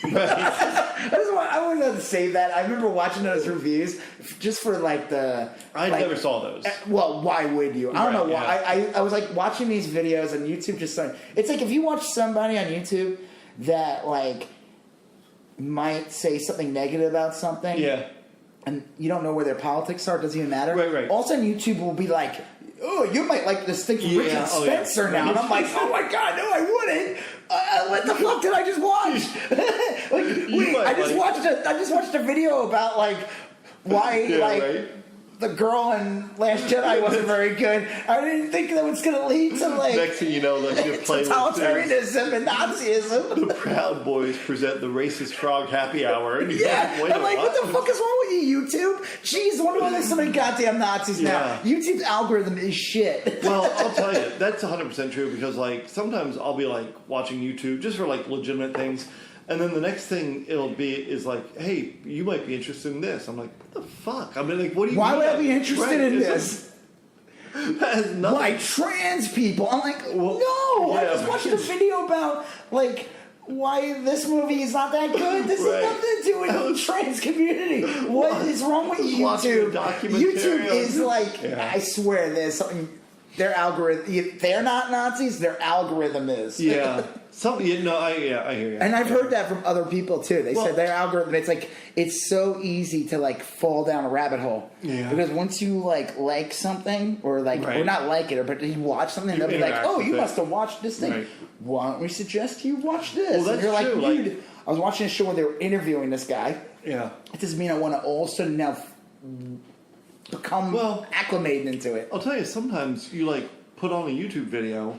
[SPEAKER 1] I wanted to say that. I remember watching those reviews just for like the.
[SPEAKER 2] I never saw those.
[SPEAKER 1] Well, why would you? I don't know why. I was like watching these videos on YouTube. It's like if you watch somebody on YouTube that like might say something negative about something.
[SPEAKER 2] Yeah.
[SPEAKER 1] And you don't know where their politics are. It doesn't even matter.
[SPEAKER 2] Right.
[SPEAKER 1] All of a sudden, YouTube will be like, oh, you might like this thing from Richard Spencer now. And I'm like, oh my God, no, I wouldn't. What the fuck did I just watch? I just watched a video about like why the girl in Last Jedi wasn't very good. I didn't think that was going to lead to like
[SPEAKER 2] next thing you know, like you're playing
[SPEAKER 1] totalitarianism and Nazism.
[SPEAKER 2] The Proud Boys present the racist frog happy hour. And
[SPEAKER 1] I'm like, what the fuck is wrong with you, YouTube? Jeez, why do there's so many goddamn Nazis now? YouTube's algorithm is shit.
[SPEAKER 2] Well, I'll tell you, that's 100% true because like sometimes I'll be like watching YouTube just for like legitimate things. And then the next thing it'll be is like, hey, you might be interested in this. I'm like, what the fuck? I mean, like, what do you?
[SPEAKER 1] Why would I be interested in this?
[SPEAKER 2] That has nothing.
[SPEAKER 1] Why trans people? I'm like, no. I just watched a video about like why this movie is not that good. This has nothing to do with the trans community. What is wrong with YouTube? YouTube is like, I swear, there's something. Their algorithm, they're not Nazis, their algorithm is.
[SPEAKER 2] Yeah. I hear you.
[SPEAKER 1] And I've heard that from other people too. They said their algorithm, it's like, it's so easy to like fall down a rabbit hole. Yeah. Because once you like something, or like, or not like it, but you watch something, they'll be like, oh, you must have watched this thing. Right. Why don't we suggest you watch this?
[SPEAKER 2] Well, that's
[SPEAKER 1] and you're
[SPEAKER 2] true.
[SPEAKER 1] like, dude, I was watching a show where they were interviewing this guy.
[SPEAKER 2] Yeah.
[SPEAKER 1] It doesn't mean I want to all of a sudden now become acclimated into it.
[SPEAKER 2] I'll tell you, sometimes you like put on a YouTube video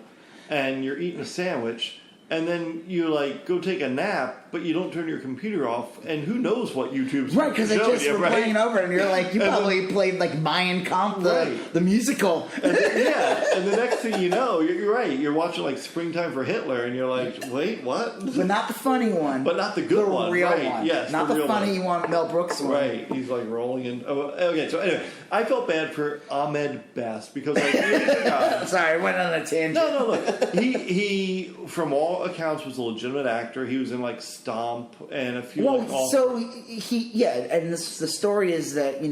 [SPEAKER 2] and you're eating a sandwich and then you like go take a nap, but you don't turn your computer off, and who knows what YouTube's
[SPEAKER 1] right, because they just were playing over, and you're like, you probably played like Mein Kampf, the musical.
[SPEAKER 2] And and the next thing you know, you're right, you're watching like Springtime for Hitler, and you're like, wait, what?
[SPEAKER 1] But not the funny one.
[SPEAKER 2] But not the good one.
[SPEAKER 1] The real
[SPEAKER 2] one.
[SPEAKER 1] Yes, not the funny one, Mel Brooks one.
[SPEAKER 2] Right, he's like rolling in. Oh, okay, so anyway, I felt bad for Ahmed Best, because like, here's a guy.
[SPEAKER 1] Sorry, I went on a tangent.
[SPEAKER 2] No, look, he from all accounts was a legitimate actor. He was in like Stomp and a few.
[SPEAKER 1] Well, so and the story is that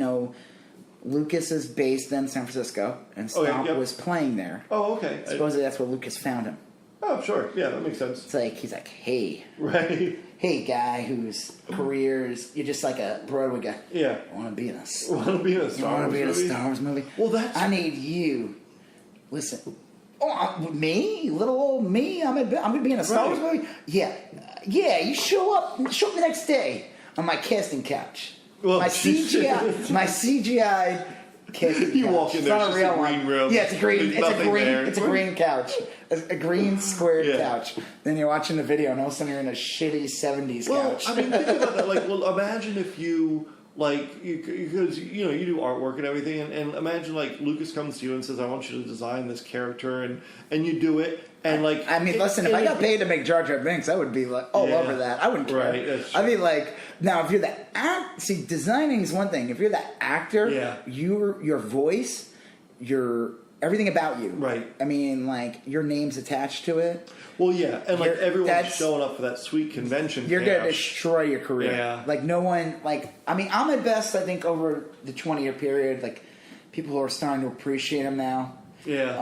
[SPEAKER 1] Lucas is based in San Francisco, and Stomp was playing there.
[SPEAKER 2] Oh, okay.
[SPEAKER 1] Supposedly that's where Lucas found him.
[SPEAKER 2] Oh, sure. Yeah, that makes sense.
[SPEAKER 1] It's like he's like, hey,
[SPEAKER 2] right,
[SPEAKER 1] hey, guy whose career is you're just like a Broadway guy.
[SPEAKER 2] Yeah,
[SPEAKER 1] I want to be in a
[SPEAKER 2] Star
[SPEAKER 1] Wars movie.
[SPEAKER 2] Well, that's
[SPEAKER 1] I need you. Listen. Oh, me? Little old me? I'm going to be in a Star Wars movie? Yeah. You show up the next day on my casting couch.
[SPEAKER 2] Well,
[SPEAKER 1] my CGI casting couch.
[SPEAKER 2] You walk in there, it's a green room.
[SPEAKER 1] Yeah, it's a green couch. A green squared couch. Then you're watching the video, and all of a sudden you're in a shitty 70s couch.
[SPEAKER 2] I mean, think about that. Like, well, imagine if you Like, because, you know, you do artwork and everything, and imagine, like, Lucas comes to you and says, I want you to design this character, and you do it, and, like...
[SPEAKER 1] I mean, listen, if I got paid to make Jar Jar Binks, I would be, like, all over that. I wouldn't care.
[SPEAKER 2] Right,
[SPEAKER 1] I mean, like, now, if you're the see, designing is one thing. If you're the actor, your voice, everything about you.
[SPEAKER 2] Right.
[SPEAKER 1] I mean, like, your name's attached to it.
[SPEAKER 2] Well, yeah, and like everyone's showing up for that sweet convention.
[SPEAKER 1] You're going to destroy your career.
[SPEAKER 2] Yeah.
[SPEAKER 1] Like, no one, like, I mean, I'm at best, I think, over the 20-year period. Like, people are starting to appreciate him now.
[SPEAKER 2] Yeah.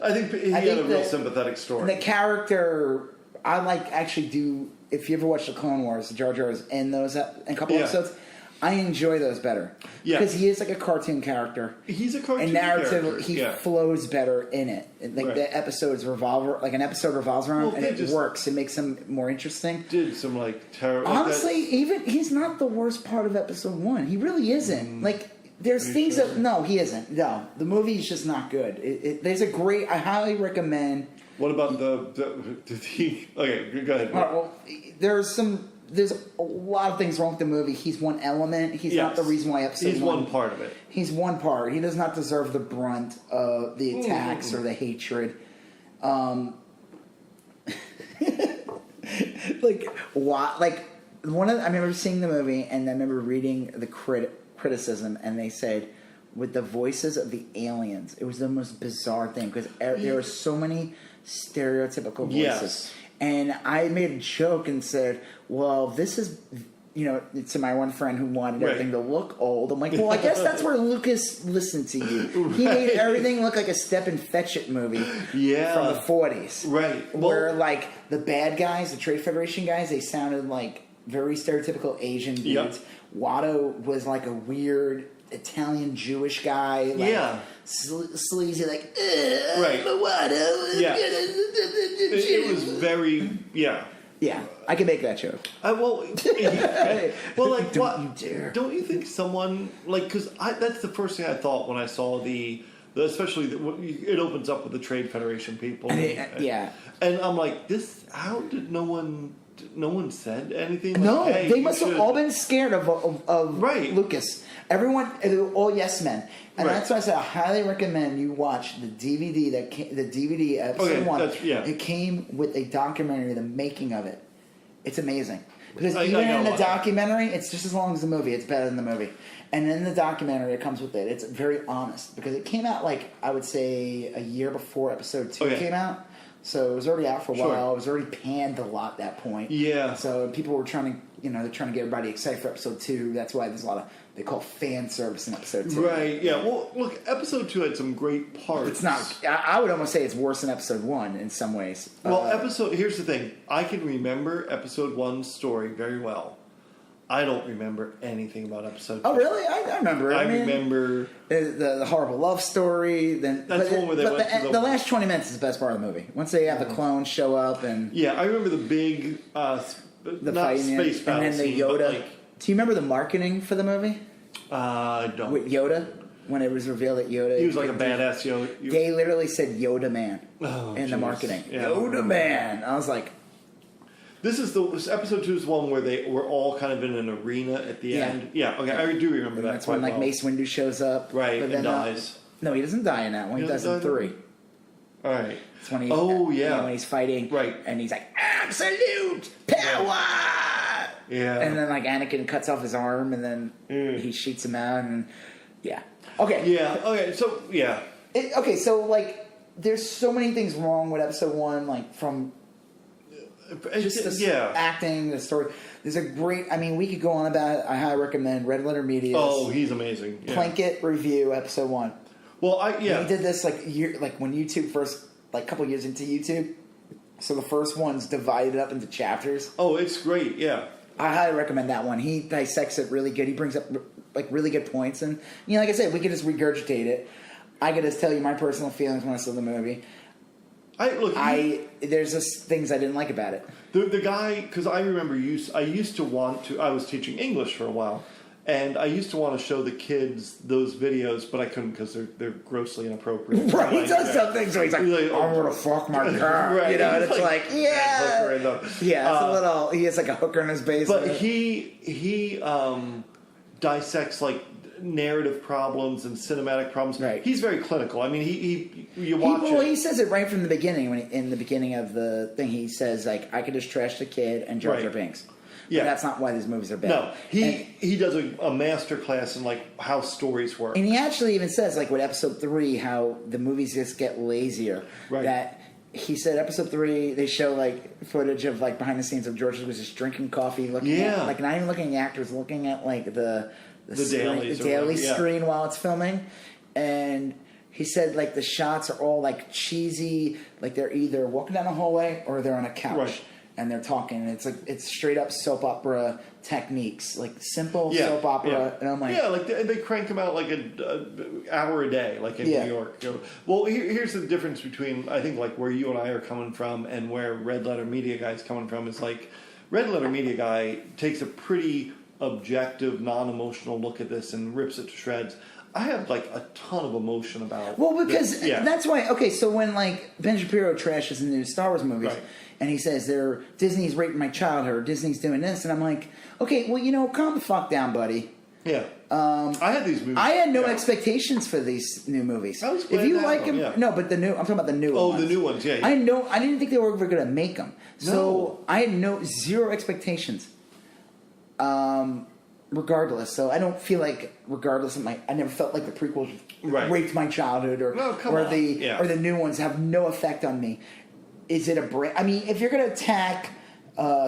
[SPEAKER 2] I think he had a real sympathetic story.
[SPEAKER 1] The character, I like, actually do, if you ever watch the Clone Wars, Jar Jar is in those, in a couple episodes. I enjoy those better. Yeah. Because he is like a cartoon character.
[SPEAKER 2] He's a cartoon
[SPEAKER 1] and narrative,
[SPEAKER 2] character.
[SPEAKER 1] He flows better in it. Like the episodes an episode revolves around and it works. It makes him more interesting.
[SPEAKER 2] Did some like terrible...
[SPEAKER 1] Honestly, even he's not the worst part of episode 1. He really isn't. Like, there's things that... No, he isn't. No. The movie is just not good. There's a great... I highly recommend...
[SPEAKER 2] What about okay, go ahead.
[SPEAKER 1] Well, there's a lot of things wrong with the movie. He's one element. He's not the reason why episode 1...
[SPEAKER 2] He's one part of it.
[SPEAKER 1] He's one part. He does not deserve the brunt of the attacks or the hatred. Like, why? Like, I remember seeing the movie, and I remember reading the criticism, and they said, with the voices of the aliens, it was the most bizarre thing, because there are so many stereotypical voices.
[SPEAKER 2] Yes.
[SPEAKER 1] And I made a joke and said, well, this is, you know, to my one friend who wanted everything to look old. I'm like, well, I guess that's where Lucas listened to you. He made everything look like a Step and Fetch It movie from the 40s.
[SPEAKER 2] Right.
[SPEAKER 1] Where, like, the bad guys, the Trade Federation guys, they sounded like very stereotypical Asian dudes. Watto was like a weird Italian Jewish guy, like sleazy, like Watto.
[SPEAKER 2] Yeah, it was very
[SPEAKER 1] yeah. I can make that joke.
[SPEAKER 2] Well, like, don't you dare! Don't you think someone like because that's the first thing I thought when I saw especially it opens up with the Trade Federation people, and I'm like, this. How did no one said anything? Like,
[SPEAKER 1] no,
[SPEAKER 2] hey,
[SPEAKER 1] they must have all been scared of Lucas. Everyone, they were all yes men, and that's why I said I highly recommend you watch the DVD the DVD episode 1. It came with a documentary, the making of it. It's amazing because even in the documentary, it's just as long as the movie. It's better than the movie, and in the documentary, it comes with it. It's very honest because it came out like I would say a year before episode 2 came out. So it was already out for a while. It was already panned a lot at that point. Yeah. So people were trying to, they're trying to get everybody excited for episode 2. That's why there's a lot of, they call fan service in episode 2.
[SPEAKER 2] Right, yeah. Well, look, episode 2 had some great parts.
[SPEAKER 1] It's not, I would almost say it's worse than episode 1 in some ways.
[SPEAKER 2] Well, here's the thing. I can remember episode 1's story very well. I don't remember anything about episode 2.
[SPEAKER 1] Oh, really? I remember it.
[SPEAKER 2] I remember
[SPEAKER 1] the horrible love story. Then
[SPEAKER 2] that's one where they went to
[SPEAKER 1] the last 20 minutes is the best part of the movie. Once they have the clones show up and
[SPEAKER 2] I remember the big
[SPEAKER 1] the
[SPEAKER 2] not space battle
[SPEAKER 1] and then the Yoda. Do you remember the marketing for the movie?
[SPEAKER 2] I don't.
[SPEAKER 1] With Yoda, when it was revealed that Yoda,
[SPEAKER 2] he was like a badass Yoda.
[SPEAKER 1] They literally said Yoda Man in the marketing. Yeah, Yoda Man. I was like.
[SPEAKER 2] This episode 2 is one where they were all kind of in an arena at the end. Yeah, okay, I do remember that.
[SPEAKER 1] That's when Mace Windu shows up,
[SPEAKER 2] right, and dies.
[SPEAKER 1] No, he doesn't die in that one. He does in 3.
[SPEAKER 2] All right.
[SPEAKER 1] It's when he,
[SPEAKER 2] when
[SPEAKER 1] he's fighting,
[SPEAKER 2] right,
[SPEAKER 1] and he's like absolute power.
[SPEAKER 2] Yeah,
[SPEAKER 1] and then like Anakin cuts off his arm, and then he shoots him out, and okay,
[SPEAKER 2] okay, so
[SPEAKER 1] so like there's so many things wrong with episode 1, like from. Just the acting, the story. There's a great. I mean, we could go on about it. I highly recommend Red Letter Media's.
[SPEAKER 2] Oh, he's amazing. Yeah.
[SPEAKER 1] Plinkett review episode 1.
[SPEAKER 2] Well, he
[SPEAKER 1] did this like when YouTube first, like a couple years into YouTube. So the first one's divided up into chapters.
[SPEAKER 2] Oh, it's great. Yeah,
[SPEAKER 1] I highly recommend that one. He dissects it really good. He brings up like really good points, and like I said, we could just regurgitate it. I could just tell you my personal feelings when I saw the movie. There's just things I didn't like about it.
[SPEAKER 2] The guy, because I remember I was teaching English for a while, and I used to want to show the kids those videos, but I couldn't because they're grossly inappropriate.
[SPEAKER 1] Right, he does some things where he's like, I'm gonna fuck my car,
[SPEAKER 2] right.
[SPEAKER 1] And it's like it's a little. He has like a hooker in his basement.
[SPEAKER 2] But he dissects like narrative problems and cinematic problems.
[SPEAKER 1] Right.
[SPEAKER 2] He's very clinical. I mean, you watch it.
[SPEAKER 1] He says it right from the beginning. In the beginning of the thing, he says like, "I could just trash the kid and Jar Jar Binks." But that's not why these movies are bad.
[SPEAKER 2] No, he does a master class in like how stories work.
[SPEAKER 1] And he actually even says like with episode 3 how the movies just get lazier.
[SPEAKER 2] Right.
[SPEAKER 1] That he said episode 3 they show like footage of like behind the scenes of George was just drinking coffee, looking at like not even looking at the actors, looking at like the daily screen while it's filming. And he said like the shots are all like cheesy, like they're either walking down a hallway or they're on a couch.
[SPEAKER 2] Right.
[SPEAKER 1] And they're talking, and it's like it's straight up soap opera techniques, like simple soap opera. And I'm like,
[SPEAKER 2] like they crank them out like an hour a day, like in New York. Well, here's the difference between I think like where you and I are coming from and where Red Letter Media Guy is coming from is like Red Letter Media Guy takes a pretty objective, non-emotional look at this and rips it to shreds. I have like a ton of emotion about.
[SPEAKER 1] Well, because that's why. Okay, so when like Ben Shapiro trashes the new Star Wars movies, and he says Disney's raping my childhood, or Disney's doing this, and I'm like, okay, well, calm the fuck down, buddy.
[SPEAKER 2] Yeah. I had these movies.
[SPEAKER 1] I had no expectations for these new movies.
[SPEAKER 2] I was glad
[SPEAKER 1] if you like them, no, but I'm talking about the new ones.
[SPEAKER 2] Oh, the new ones, yeah.
[SPEAKER 1] I didn't think they were ever going to make them, so I had zero expectations. Regardless, so I don't feel like, regardless of I never felt like the prequels raped my childhood, or the new ones have no effect on me. Is it a brand? I mean, if you're going to attack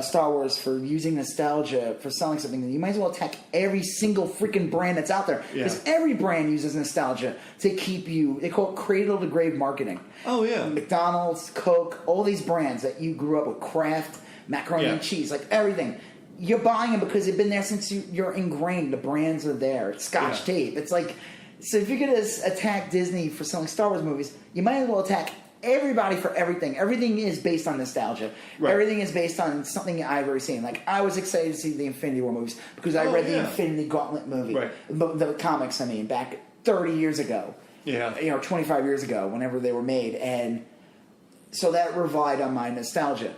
[SPEAKER 1] Star Wars for using nostalgia for selling something, then you might as well attack every single freaking brand that's out there, because every brand uses nostalgia to keep you. They call it cradle to grave marketing.
[SPEAKER 2] Oh yeah,
[SPEAKER 1] McDonald's, Coke, all these brands that you grew up with, Kraft, macaroni and cheese, like everything. You're buying them because they've been there since you're ingrained. The brands are there. It's Scotch tape. It's like, so if you're going to attack Disney for selling Star Wars movies, you might as well attack everybody for everything. Everything is based on nostalgia. Right. Everything is based on something I've already seen. Like, I was excited to see the Infinity War movies because I read the Infinity Gauntlet movie. Right. The comics, back 30 years ago. Yeah. 25 years ago, whenever they were made. And so that relied on my nostalgia.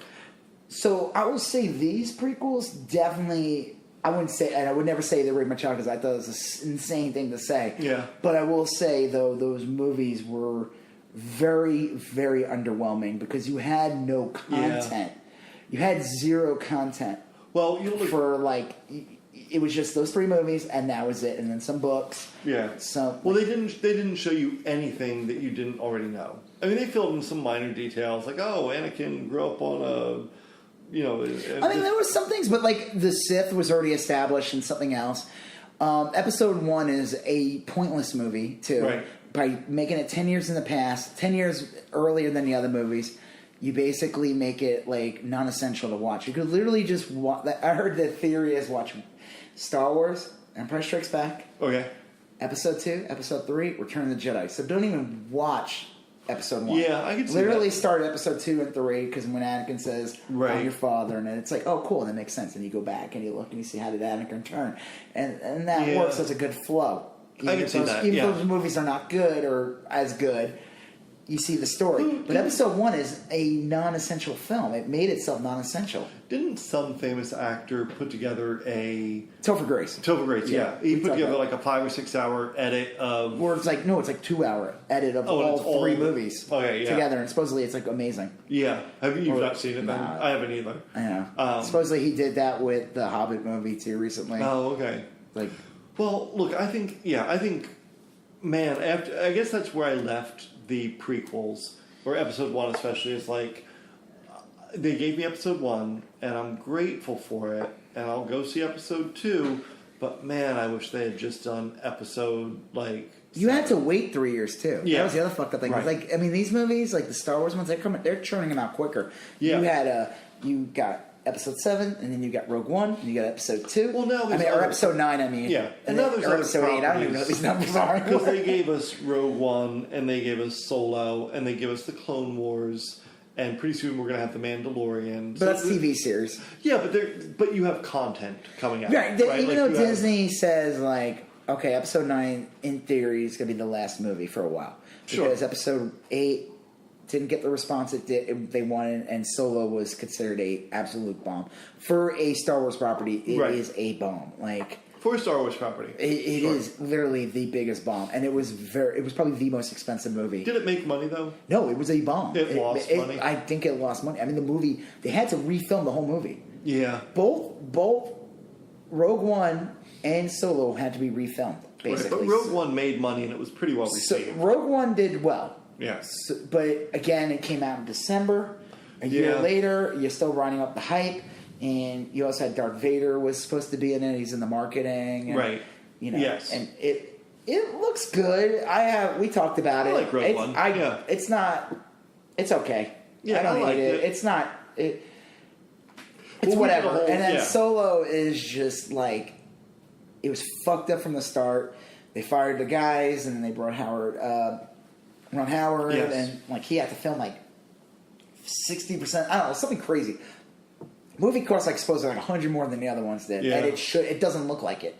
[SPEAKER 1] So I will say these prequels definitely. I wouldn't say, and I would never say they raped my child because I thought it was an insane thing to say. Yeah. But I will say though, those movies were very, very underwhelming because you had no content. You had zero content. Well, for like, it was just those 3 movies, and that was it, and then some books. Yeah. So
[SPEAKER 2] they didn't show you anything that you didn't already know. I mean, they filled in some minor details like, oh, Anakin grew up on a.
[SPEAKER 1] There were some things, but like the Sith was already established in something else. Episode 1 is a pointless movie too. Right. By making it 10 years in the past, 10 years earlier than the other movies, you basically make it like non-essential to watch. You could literally just watch. I heard the theory is watch Star Wars, Empire Strikes Back. Okay. Episode 2, Episode 3, Return of the Jedi. So don't even watch Episode 1.
[SPEAKER 2] Yeah, I can see
[SPEAKER 1] literally
[SPEAKER 2] that.
[SPEAKER 1] Start Episode 2 and 3 because when Anakin says, I'm your father, and then it's like, oh, cool, that makes sense. And you go back and you look and you see how did Anakin turn. And that works as a good flow.
[SPEAKER 2] I can see that.
[SPEAKER 1] Even if those movies are not good or as good, you see the story. But Episode 1 is a non-essential film. It made itself non-essential.
[SPEAKER 2] Didn't some famous actor put together a...
[SPEAKER 1] Topher Grace.
[SPEAKER 2] Topher Grace, yeah. He put together like a 5 or 6 hour edit of...
[SPEAKER 1] Or it's like 2 hour edit of all 3 movies together. And supposedly it's like amazing.
[SPEAKER 2] Yeah. Have you not seen it then? I haven't either.
[SPEAKER 1] I know. Supposedly he did that with the Hobbit movie too recently.
[SPEAKER 2] Oh, okay. Well, look, I think, man, I guess that's where I left the prequels, or Episode 1 especially, is like, they gave me Episode 1, and I'm grateful for it, and I'll go see Episode 2, but man, I wish they had just done Episode,
[SPEAKER 1] You had to wait 3 years, too. Yeah. That was the other fucked up thing. Right. These movies, like the Star Wars ones, they're churning them out quicker. Yeah. You got Episode 7, and then you got Rogue One, and you got Episode 2.
[SPEAKER 2] Well, now
[SPEAKER 1] or Episode 9,
[SPEAKER 2] Yeah.
[SPEAKER 1] And now there's Episode 8. I don't even know what these numbers are.
[SPEAKER 2] Because they gave us Rogue One, and they gave us Solo, and they gave us the Clone Wars, and pretty soon we're going to have the Mandalorian.
[SPEAKER 1] But that's TV series.
[SPEAKER 2] Yeah, but you have content coming out.
[SPEAKER 1] Right. Even though Disney says, okay, Episode 9, in theory, is going to be the last movie for a while. Because Episode 8... didn't get the response they wanted, and Solo was considered a absolute bomb. For a Star Wars property, it is a bomb.
[SPEAKER 2] For a Star Wars property.
[SPEAKER 1] It is literally the biggest bomb. And it was probably the most expensive movie.
[SPEAKER 2] Did it make money, though?
[SPEAKER 1] No, it was a bomb.
[SPEAKER 2] It lost money?
[SPEAKER 1] I think it lost money. I mean, the movie, they had to refilm the whole movie.
[SPEAKER 2] Yeah.
[SPEAKER 1] Both Rogue One and Solo had to be refilmed, basically.
[SPEAKER 2] Right, but Rogue One made money, and it was pretty well received.
[SPEAKER 1] So Rogue One did well.
[SPEAKER 2] Yeah.
[SPEAKER 1] But, again, it came out in December. A year later, you're still running up the hype. And you also had Darth Vader was supposed to be in it. He's in the marketing, and,
[SPEAKER 2] right?
[SPEAKER 1] You know,
[SPEAKER 2] yes,
[SPEAKER 1] and it looks good. We talked about it.
[SPEAKER 2] I like Rogue One.
[SPEAKER 1] It's not. It's okay.
[SPEAKER 2] Yeah,
[SPEAKER 1] I don't hate it. It's not. It's whatever. And then Solo is just like, it was fucked up from the start. They fired the guys, and then they brought Ron Howard, and like he had to film like 60%. I don't know, something crazy. Movie costs like supposedly like 100 more than the other ones did, and it doesn't look like it.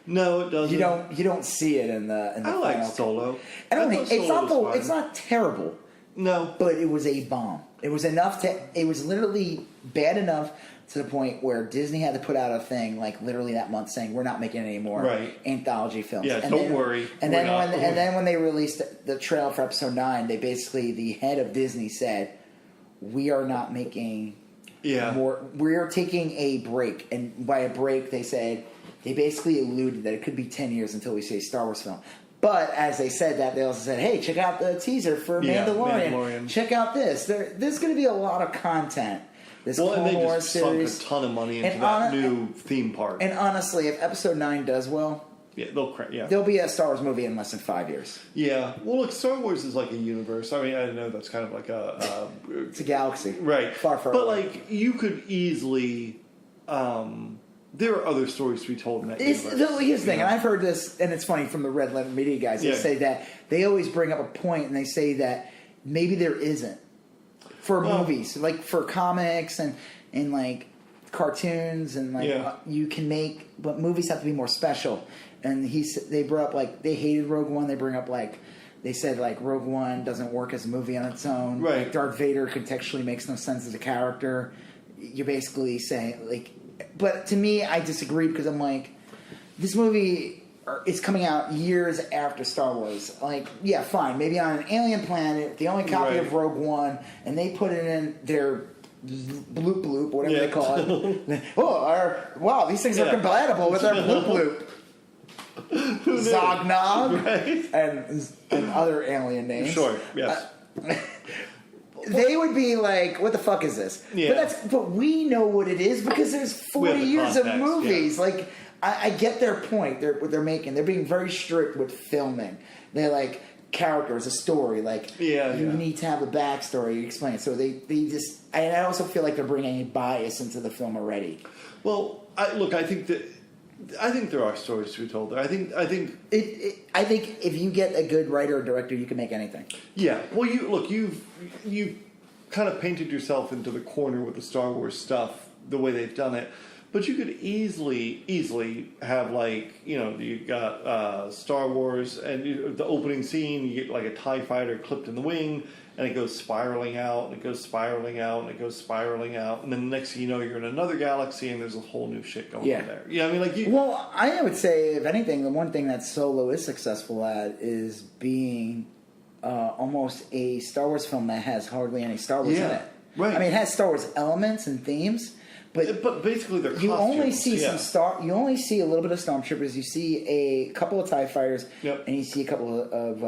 [SPEAKER 2] No, it doesn't.
[SPEAKER 1] You don't see it in the. I
[SPEAKER 2] like Solo.
[SPEAKER 1] It's not terrible.
[SPEAKER 2] No,
[SPEAKER 1] but it was a bomb. It was enough to. It was literally bad enough to the point where Disney had to put out a thing like literally that month saying we're not making any more anthology films.
[SPEAKER 2] Yeah, don't worry.
[SPEAKER 1] And then when they released the trailer for Episode 9, they basically the head of Disney said, "We are not making." We're taking a break, and by a break, they basically alluded that it could be 10 years until we see a Star Wars film. But as they said that, they also said, "Hey, check out the teaser for Mandalorian. Check out this. There's going to be a lot of content." This Clone Wars series
[SPEAKER 2] sunk a ton of money into that new theme park.
[SPEAKER 1] And honestly, if Episode 9 does well, there'll be a Star Wars movie in less than 5 years.
[SPEAKER 2] Yeah. Well, look, Star Wars is like a universe. I mean, I know that's kind of like
[SPEAKER 1] it's a galaxy.
[SPEAKER 2] Right.
[SPEAKER 1] Far away.
[SPEAKER 2] But, like, you could easily... there are other stories to be told in that universe.
[SPEAKER 1] Here's the thing, and I've heard this, and it's funny from the Red Letter Media guys. They say that they always bring up a point, and they say that maybe there isn't. For movies. Like, for comics and like, cartoons, and, like, you can make... But movies have to be more special. And they brought up, like, they hated Rogue One. They bring up, like, they said, like, Rogue One doesn't work as a movie on its own.
[SPEAKER 2] Right.
[SPEAKER 1] Like, Darth Vader contextually makes no sense as a character. You're basically saying, like... But to me, I disagree because I'm like, this movie is coming out years after Star Wars. Like, yeah, fine. Maybe on an alien planet, the only copy of Rogue One, and they put it in their... bloop bloop, whatever they call it. Wow, these things are compatible with our bloop bloop. Zognog, and other alien names.
[SPEAKER 2] Sure, yes.
[SPEAKER 1] They would be like, "What the fuck is this?"
[SPEAKER 2] Yeah.
[SPEAKER 1] But we know what it is because there's 40 years of movies.
[SPEAKER 2] Yeah.
[SPEAKER 1] Like, I get their point. What they're making. They're being very strict with filming. They're like characters, a story. Like, you need to have a backstory. You explain it. So they just. And I also feel like they're bringing a bias into the film already.
[SPEAKER 2] Well, I think there are stories to be told there. I think
[SPEAKER 1] if you get a good writer or director, you can make anything.
[SPEAKER 2] Yeah. Well, you've kind of painted yourself into the corner with the Star Wars stuff the way they've done it, but you could easily have, like, you got Star Wars and the opening scene. You get like a TIE fighter clipped in the wing. And it goes spiraling out, and it goes spiraling out, and it goes spiraling out, and then the next thing you know, you're in another galaxy, and there's a whole new shit going on there. Yeah, I mean, like
[SPEAKER 1] Well, I would say, if anything, the one thing that Solo is successful at is being almost a Star Wars film that has hardly any Star Wars in it.
[SPEAKER 2] Right.
[SPEAKER 1] I mean, it has Star Wars elements and themes,
[SPEAKER 2] but basically they're costumes.
[SPEAKER 1] You only see You only see a little bit of stormtroopers. You see a couple of TIE fighters, and you see a couple of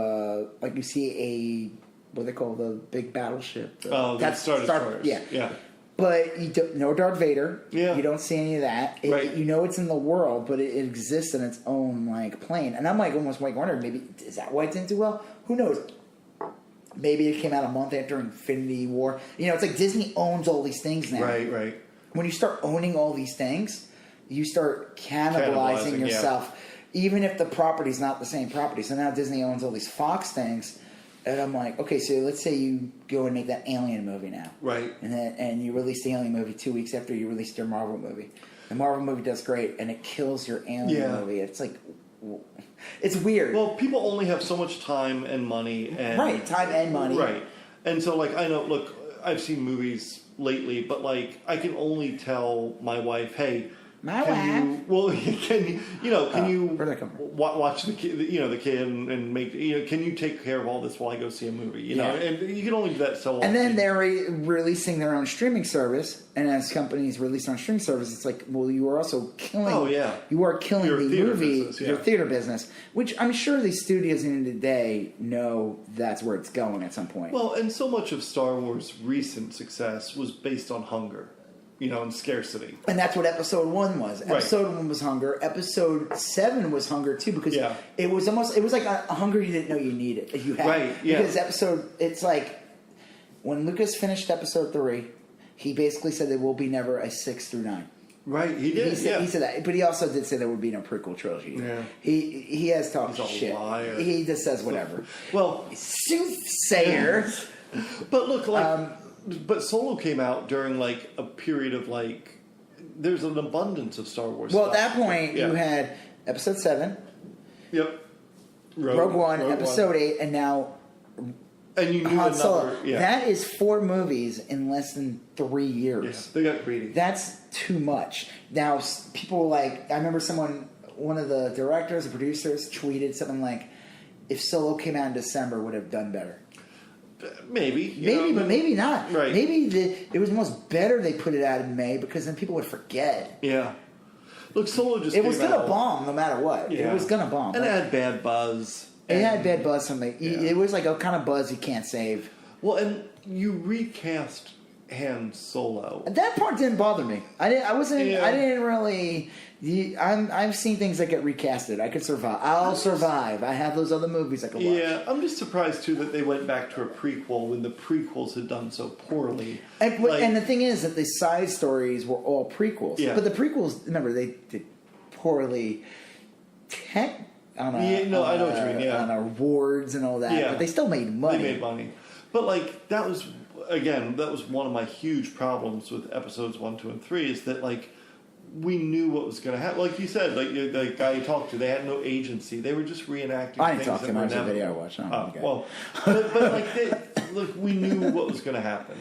[SPEAKER 1] like you see a. What they call the big battleship.
[SPEAKER 2] That's Star Destroyers.
[SPEAKER 1] Yeah. But you don't know Darth Vader. Yeah. You don't see any of that. You know it's in the world, but it exists in its own, like, plane. And I'm like almost wondering, maybe is that why it didn't do well? Who knows? Maybe it came out a month after Infinity War. It's like Disney owns all these things now.
[SPEAKER 2] Right.
[SPEAKER 1] When you start owning all these things, you start cannibalizing yourself, even if the property's not the same property. So now Disney owns all these Fox things. And I'm like, okay, so let's say you go and make that Alien movie now.
[SPEAKER 2] Right.
[SPEAKER 1] And you release the Alien movie 2 weeks after you released your Marvel movie. The Marvel movie does great, and it kills your Alien movie. It's like, it's weird.
[SPEAKER 2] Well, people only have so much time and money.
[SPEAKER 1] Time and money.
[SPEAKER 2] Right. And so, like, I know, look, I've seen movies lately, but, like, I can only tell my wife, hey,
[SPEAKER 1] My wife.
[SPEAKER 2] Can you
[SPEAKER 1] where'd that come from?
[SPEAKER 2] watch the kid, the kid and make, can you take care of all this while I go see a movie? And you can only do that so often.
[SPEAKER 1] And then they're releasing their own streaming service, and as companies release their own streaming service, it's like, well, you are also killing.
[SPEAKER 2] Oh yeah,
[SPEAKER 1] you are killing
[SPEAKER 2] your
[SPEAKER 1] the movie,
[SPEAKER 2] business,
[SPEAKER 1] your theater business, which I'm sure these studios in the end of the day know that's where it's going at some point.
[SPEAKER 2] Well, and so much of Star Wars' recent success was based on hunger. And scarcity.
[SPEAKER 1] And that's what episode 1 was. Episode 1 was hunger. Episode 7 was hunger too, because it was like a hunger you didn't know you needed. You had.
[SPEAKER 2] Right, yeah.
[SPEAKER 1] Because it's like, when Lucas finished episode 3, he basically said there will be never a 6 through 9.
[SPEAKER 2] Right, he did.
[SPEAKER 1] He said that, but he also did say there would be no prequel trilogy.
[SPEAKER 2] Yeah.
[SPEAKER 1] He has talked shit.
[SPEAKER 2] Liar.
[SPEAKER 1] He just says whatever.
[SPEAKER 2] Well,
[SPEAKER 1] soothsayer.
[SPEAKER 2] But look, but Solo came out during a period of there's an abundance of Star Wars.
[SPEAKER 1] Well,
[SPEAKER 2] stuff.
[SPEAKER 1] at that point, you had episode 7.
[SPEAKER 2] Yep.
[SPEAKER 1] Rogue One, episode 8, and now.
[SPEAKER 2] And you knew
[SPEAKER 1] Han Solo.
[SPEAKER 2] another. Yeah.
[SPEAKER 1] That is 4 movies in less than 3 years.
[SPEAKER 2] Yeah, they got greedy.
[SPEAKER 1] That's too much. Now, people I remember one of the directors or producers tweeted something like, if Solo came out in December, would have done better.
[SPEAKER 2] Maybe,
[SPEAKER 1] but maybe not.
[SPEAKER 2] Right?
[SPEAKER 1] Maybe it was almost better they put it out in May, because then people would forget.
[SPEAKER 2] Yeah. Look, Solo just.
[SPEAKER 1] It was gonna bomb no matter what.
[SPEAKER 2] Yeah.
[SPEAKER 1] It was gonna bomb,
[SPEAKER 2] and it had bad buzz.
[SPEAKER 1] It had bad buzz. It was like a kind of buzz you can't save.
[SPEAKER 2] Well, and you recast Han Solo.
[SPEAKER 1] That part didn't bother me. I didn't really. I've seen things that get recasted. I could survive. I'll survive. I have those other movies I can watch.
[SPEAKER 2] Yeah, I'm just surprised too that they went back to a prequel when the prequels had done so poorly.
[SPEAKER 1] And the thing is that the side stories were all prequels.
[SPEAKER 2] Yeah.
[SPEAKER 1] But the prequels, remember, they did poorly. I know what you mean. Yeah, on awards and all that. Yeah. But they still made money.
[SPEAKER 2] They made money. But that was one of my huge problems with episodes 1, 2, and 3 is that we knew what was going to happen. Like you said, the guy you talked to, they had no agency. They were just reenacting.
[SPEAKER 1] I didn't talk to him. I watched a video I watched.
[SPEAKER 2] But we knew what was going to happen.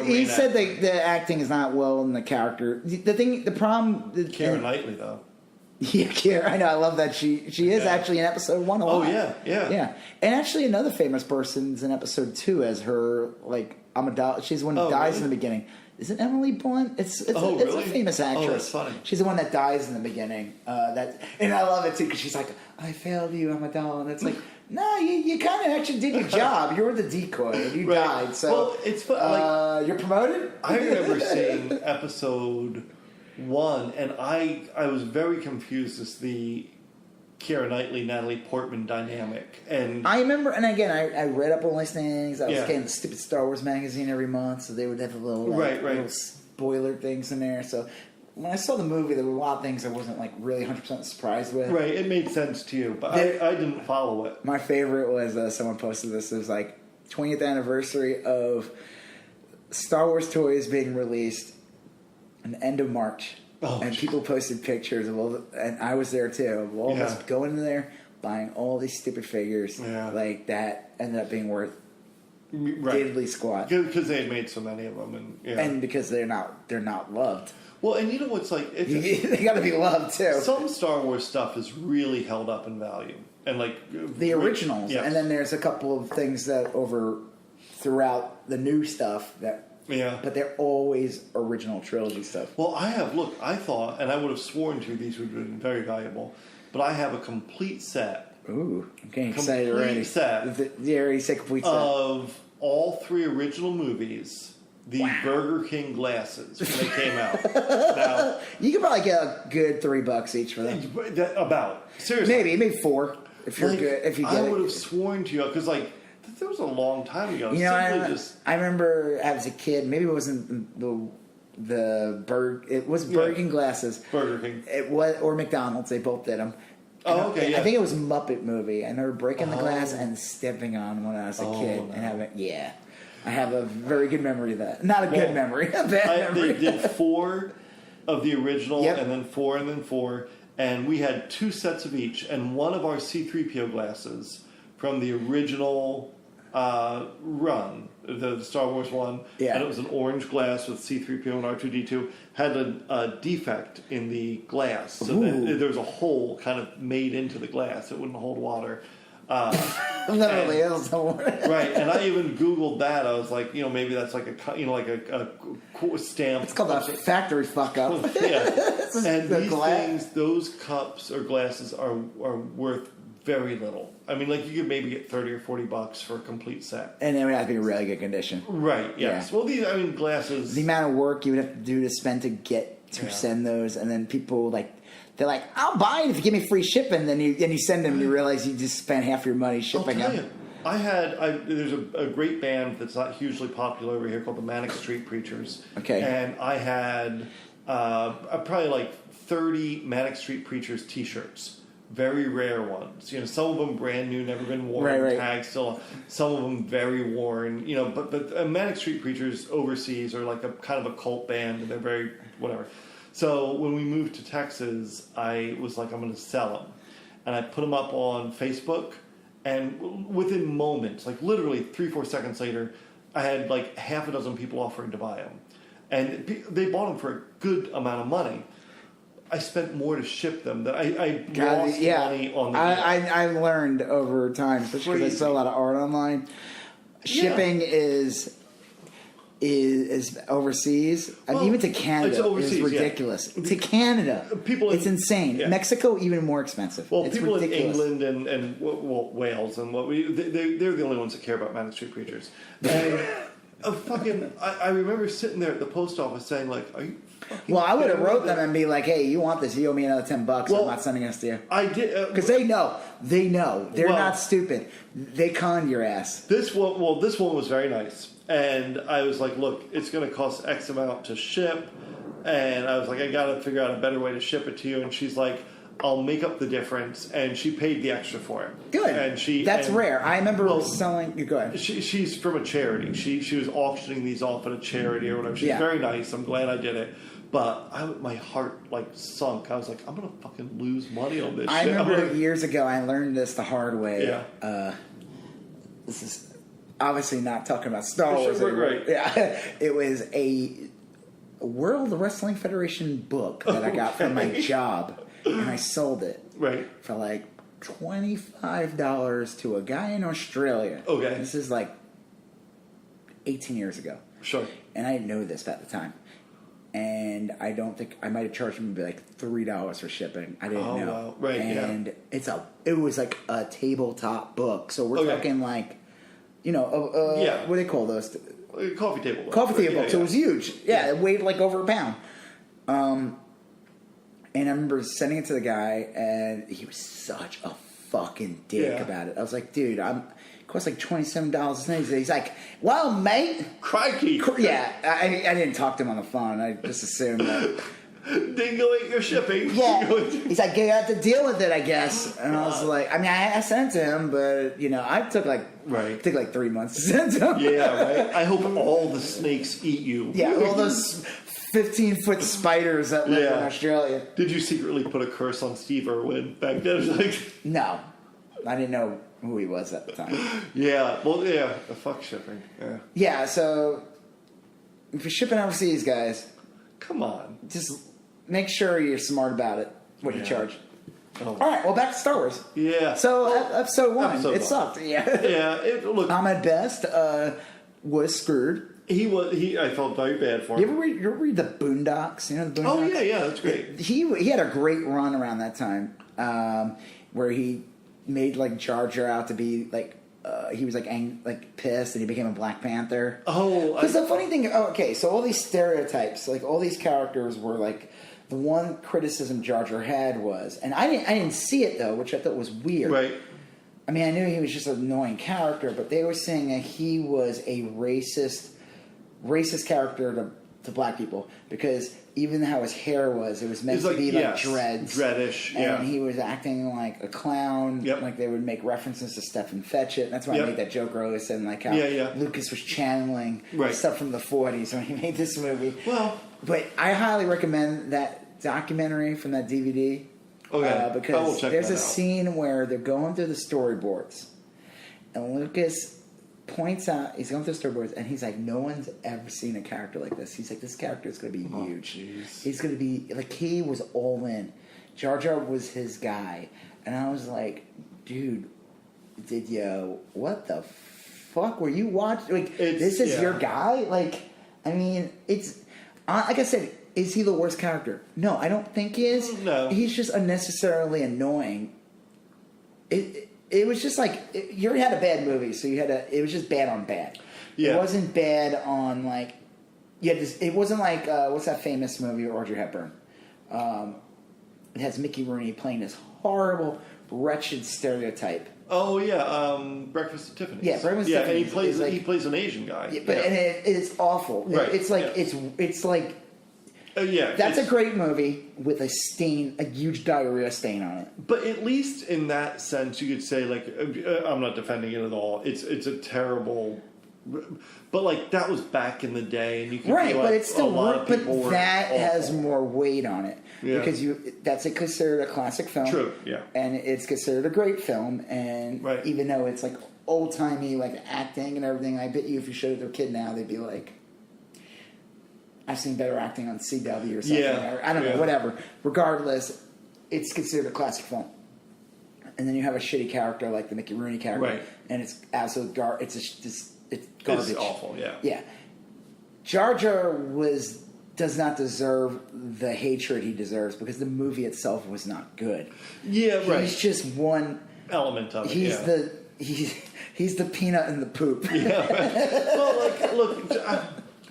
[SPEAKER 1] He said the acting is not well in the character. The problem.
[SPEAKER 2] Keira Knightley though.
[SPEAKER 1] Yeah, Keira. I know. I love that she is actually in episode 1 a lot.
[SPEAKER 2] Oh yeah.
[SPEAKER 1] And actually, another famous person's in episode 2 as her Amidala. She's the one who dies in the beginning. Is it Emily Blunt? It's
[SPEAKER 2] really?
[SPEAKER 1] a famous actress.
[SPEAKER 2] Oh, that's funny.
[SPEAKER 1] She's the one that dies in the beginning. And I love it too because she's like, "I failed you, Amidala," and it's like, no, you kind of actually did your job. You were the decoy, and you died. So
[SPEAKER 2] it's
[SPEAKER 1] you're promoted.
[SPEAKER 2] I remember seeing episode 1, and I was very confused as the Keira Knightley, Natalie Portman dynamic. And
[SPEAKER 1] I remember, and again, I read up on these things. I was getting the stupid Star Wars magazine every month, so they would have the little little spoiler things in there. So when I saw the movie, there were a lot of things I wasn't really 100% surprised with.
[SPEAKER 2] Right, it made sense to you, but I didn't follow it.
[SPEAKER 1] My favorite was someone posted this. It was 20th anniversary of Star Wars toys being released in the end of March. And people posted pictures of and I was there too, of all of us going in there, buying all these stupid figures, that ended up being worth diddly squat.
[SPEAKER 2] Because they had made so many of them,
[SPEAKER 1] and because they're not loved.
[SPEAKER 2] Well, and you know what's
[SPEAKER 1] they got to be loved too.
[SPEAKER 2] Some Star Wars stuff is really held up in value, and
[SPEAKER 1] the originals, and then there's a couple of things that throughout the new stuff that.
[SPEAKER 2] Yeah.
[SPEAKER 1] But they're always original trilogy stuff.
[SPEAKER 2] Well, I thought, and I would have sworn to these would have been very valuable, but I have a complete set.
[SPEAKER 1] Ooh, I'm getting excited already. You already said complete set.
[SPEAKER 2] Of all 3 original movies, the Burger King glasses when they came out. Now,
[SPEAKER 1] you could probably get a good $3 each for them.
[SPEAKER 2] About. Seriously.
[SPEAKER 1] Maybe 4 if you're good. If you get
[SPEAKER 2] I would have sworn to you, because that was a long time ago.
[SPEAKER 1] I remember as a kid, maybe it wasn't it was Burger King glasses.
[SPEAKER 2] Burger King.
[SPEAKER 1] It was, or McDonald's, they both did them.
[SPEAKER 2] Okay,
[SPEAKER 1] I think it was Muppet Movie. I remember breaking the glass and stepping on when I was a kid.
[SPEAKER 2] No.
[SPEAKER 1] And I have a very good memory of that. Not a good memory, a bad memory.
[SPEAKER 2] They did 4 of the original, and then 4, and then 4. And we had 2 sets of each, and one of our C-3PO glasses from the original run the Star Wars one,
[SPEAKER 1] Yeah.
[SPEAKER 2] and it was an orange glass with C-3PO and R2-D2, had a defect in the glass. So then there was a hole kind of made into the glass. It wouldn't hold water.
[SPEAKER 1] Literally, it was the word.
[SPEAKER 2] Right, and I even Googled that. I was like, maybe that's like a stamp.
[SPEAKER 1] It's called a factory fuck up.
[SPEAKER 2] Yeah. And
[SPEAKER 1] The
[SPEAKER 2] these
[SPEAKER 1] glass.
[SPEAKER 2] things, those cups or glasses are worth very little. I mean, like you could maybe get $30 or $40 for a complete set.
[SPEAKER 1] And it would have to be in really good condition.
[SPEAKER 2] Right. Yes.
[SPEAKER 1] Yeah.
[SPEAKER 2] Well, glasses.
[SPEAKER 1] The amount of work you would have to do to send those, and then people they're like, I'll buy it if you give me free shipping. Then you send them, and you realize you just spent half your money shipping
[SPEAKER 2] I'll tell
[SPEAKER 1] them.
[SPEAKER 2] you, there's a great band that's not hugely popular over here called the Manic Street Preachers.
[SPEAKER 1] Okay.
[SPEAKER 2] And I had probably like 30 Manic Street Preachers T-shirts. Very rare ones. Some of them brand new, never been worn,
[SPEAKER 1] right.
[SPEAKER 2] tagged still. Some of them very worn. But Manic Street Preachers overseas are like a kind of a cult band, and they're very whatever. So when we moved to Texas, I was like, I'm going to sell them, and I put them up on Facebook, and within moments, like literally 3-4 seconds later, I had like half a dozen people offering to buy them, and they bought them for a good amount of money. I spent more to ship them than I lost money on the
[SPEAKER 1] I learned over time, especially because I sell a lot of art online. Shipping is overseas. I mean, even to Canada is ridiculous. To Canada, it's insane.
[SPEAKER 2] Yeah.
[SPEAKER 1] Mexico, even more expensive.
[SPEAKER 2] Well,
[SPEAKER 1] it's
[SPEAKER 2] people
[SPEAKER 1] ridiculous.
[SPEAKER 2] in England and Wales and they're the only ones that care about Manic Street Preachers. And I remember sitting there at the post office saying like, "Are you?"
[SPEAKER 1] Well, I would have wrote them and be like, "Hey, you want this? You owe me another $10. I'm not sending this to you."
[SPEAKER 2] I did
[SPEAKER 1] because they know. They're not stupid. They conned your ass.
[SPEAKER 2] This one was very nice, and I was like, "Look, it's going to cost X amount to ship," and I was like, "I got to figure out a better way to ship it to you." And she's like, "I'll make up the difference," and she paid the extra for it.
[SPEAKER 1] Good.
[SPEAKER 2] And
[SPEAKER 1] that's rare. I remember selling. You go ahead.
[SPEAKER 2] She's from a charity. She was auctioning these off at a charity or whatever. She's very nice. I'm glad I did it. But my heart sunk. I was like, I'm gonna fucking lose money on this.
[SPEAKER 1] I remember years ago. I learned this the hard way.
[SPEAKER 2] Yeah.
[SPEAKER 1] This is obviously not talking about Star Wars.
[SPEAKER 2] Right.
[SPEAKER 1] Yeah. It was a World Wrestling Federation book that I got from my job, and I sold it for like $25 to a guy in Australia.
[SPEAKER 2] Okay.
[SPEAKER 1] This is like 18 years ago.
[SPEAKER 2] Sure.
[SPEAKER 1] And I didn't know this at the time. And I don't think I might have charged him like $3 for shipping. I didn't know.
[SPEAKER 2] Wow. Right.
[SPEAKER 1] And it was like a tabletop book. So we're talking like, what do they call those?
[SPEAKER 2] Coffee table book.
[SPEAKER 1] Coffee table book. So it was huge. Yeah, it weighed like over a pound. And I remember sending it to the guy, and he was such a fucking dick about it. I was like, dude, it costs like $27. He's like, well, mate.
[SPEAKER 2] Crikey.
[SPEAKER 1] Yeah, I didn't talk to him on the phone. I just assumed that.
[SPEAKER 2] Dingo ate your shipping.
[SPEAKER 1] Yeah. He's like, you have to deal with it, I guess. And I was like, I mean, I sent to him, but, I took like 3 months to send to him.
[SPEAKER 2] Yeah, right. I hope all the snakes eat you.
[SPEAKER 1] Yeah, all those 15-foot spiders that live in Australia.
[SPEAKER 2] Did you secretly put a curse on Steve Irwin back then?
[SPEAKER 1] No. I didn't know who he was at the time.
[SPEAKER 2] Yeah. Well, yeah. Fuck shipping. Yeah.
[SPEAKER 1] Yeah, so if you're shipping overseas, guys,
[SPEAKER 2] come on.
[SPEAKER 1] Just make sure you're smart about it, what you charge.
[SPEAKER 2] Oh.
[SPEAKER 1] All right, well, back to Star Wars.
[SPEAKER 2] Yeah.
[SPEAKER 1] So, episode 1, it sucked. Yeah.
[SPEAKER 2] Yeah. Look,
[SPEAKER 1] I'm at best was screwed.
[SPEAKER 2] I felt very bad for him.
[SPEAKER 1] You ever read the Boondocks? You know the Boondocks?
[SPEAKER 2] Oh, yeah, that's great.
[SPEAKER 1] He had a great run around that time where he made like Jar Jar out to be like he was like pissed and he became a Black Panther.
[SPEAKER 2] Oh,
[SPEAKER 1] because the funny thing. Oh, okay, so all these stereotypes, like all these characters were like the one criticism Jar Jar had was, and I didn't see it though, which I thought was weird.
[SPEAKER 2] Right.
[SPEAKER 1] I mean, I knew he was just an annoying character, but they were saying that he was a racist character to black people because even how his hair was, it was meant to be like dreads.
[SPEAKER 2] Dreadish,
[SPEAKER 1] and he was acting like a clown.
[SPEAKER 2] Yep.
[SPEAKER 1] Like they would make references to Stephen Fetchit. That's why I made that joke earlier saying like how Lucas was channeling stuff from the 40s when he made this movie.
[SPEAKER 2] Well,
[SPEAKER 1] but I highly recommend that documentary from that DVD.
[SPEAKER 2] Okay.
[SPEAKER 1] Because there's a scene where they're going through the storyboards and Lucas points out, he's going through storyboards, and he's like, no one's ever seen a character like this. He's like, this character is going to be huge. He's going to be, like, he was all in. Jar Jar was his guy. And I was like, dude, what the fuck were you watching? Like, this is your guy? Like, I mean, it's, like I said, is he the worst character? No, I don't think he is.
[SPEAKER 2] No.
[SPEAKER 1] He's just unnecessarily annoying. It was just like, you already had a bad movie, so it was just bad on bad. Yeah. It wasn't bad on, like, it wasn't like, what's that famous movie with Audrey Hepburn? It has Mickey Rooney playing this horrible, wretched stereotype.
[SPEAKER 2] Oh yeah, Breakfast at Tiffany's.
[SPEAKER 1] Yeah, Breakfast at Tiffany's.
[SPEAKER 2] And he plays an Asian guy.
[SPEAKER 1] Yeah, but and it's awful.
[SPEAKER 2] Right.
[SPEAKER 1] It's like it's like. That's a great movie with a huge diarrhea stain on it.
[SPEAKER 2] But at least in that sense, you could say, like, I'm not defending it at all. It's a terrible, but like that was back in the day, and you can
[SPEAKER 1] right.
[SPEAKER 2] Feel
[SPEAKER 1] but
[SPEAKER 2] like
[SPEAKER 1] it's still
[SPEAKER 2] a lot of people
[SPEAKER 1] that
[SPEAKER 2] were
[SPEAKER 1] has
[SPEAKER 2] awful.
[SPEAKER 1] more weight on it because that's considered a classic film.
[SPEAKER 2] True. Yeah.
[SPEAKER 1] And it's considered a great film, and even though it's like old timey, like acting and everything, I bet you if you showed it to a kid now, they'd be like, I've seen better acting on CW or something.
[SPEAKER 2] Yeah.
[SPEAKER 1] Or, I don't know, whatever. Regardless, it's considered a classic film. And then you have a shitty character like the Mickey Rooney character, and it's absolute it's garbage.
[SPEAKER 2] It's awful. Yeah.
[SPEAKER 1] Yeah. Jar Jar does not deserve the hatred he deserves because the movie itself was not good.
[SPEAKER 2] Yeah. Right.
[SPEAKER 1] He's just one
[SPEAKER 2] element of it.
[SPEAKER 1] He's the peanut in the poop.
[SPEAKER 2] Yeah. Well, like, look.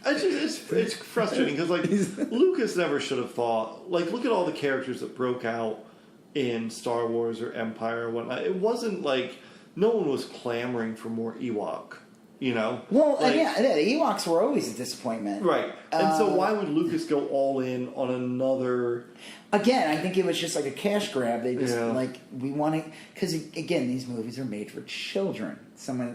[SPEAKER 2] It's frustrating because, like, Lucas never should have thought, like, look at all the characters that broke out in Star Wars or Empire or whatnot. It wasn't like no one was clamoring for more Ewok, you know?
[SPEAKER 1] Well,
[SPEAKER 2] like,
[SPEAKER 1] the Ewoks were always a disappointment.
[SPEAKER 2] Right. And so why would Lucas go all in on another...
[SPEAKER 1] Again, I think it was just like a cash grab. They just, we want to... Because, again, these movies are made for children.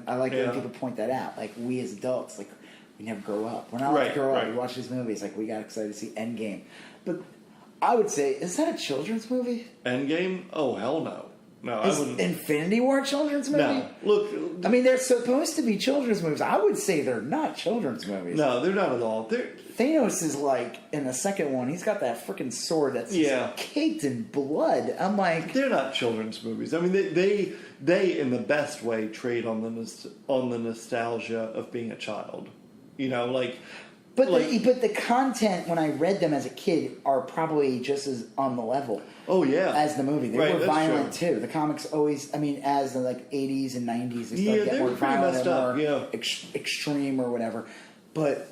[SPEAKER 1] I like when people point that out. Like, we as adults, like... We never grow up. We're not allowed to grow up. We watch these movies. Like, we got excited to see Endgame. But I would say, is that a children's movie?
[SPEAKER 2] Endgame? Oh, hell no. No,
[SPEAKER 1] is
[SPEAKER 2] I wouldn't.
[SPEAKER 1] Infinity War a children's movie?
[SPEAKER 2] No. Look.
[SPEAKER 1] I mean, they're supposed to be children's movies. I would say they're not children's movies.
[SPEAKER 2] No, they're not at all.
[SPEAKER 1] Thanos is like, in the second one, he's got that freaking sword that's caked in blood. I'm like...
[SPEAKER 2] They're not children's movies. I mean, they in the best way, trade on the nostalgia of being a child. You know, like...
[SPEAKER 1] But the content, when I read them as a kid, are probably just as on the level.
[SPEAKER 2] Oh, yeah.
[SPEAKER 1] As the movie. They were violent, too. The comics always... I mean, as the, 80s and 90s, they started getting more violent and more extreme or whatever. But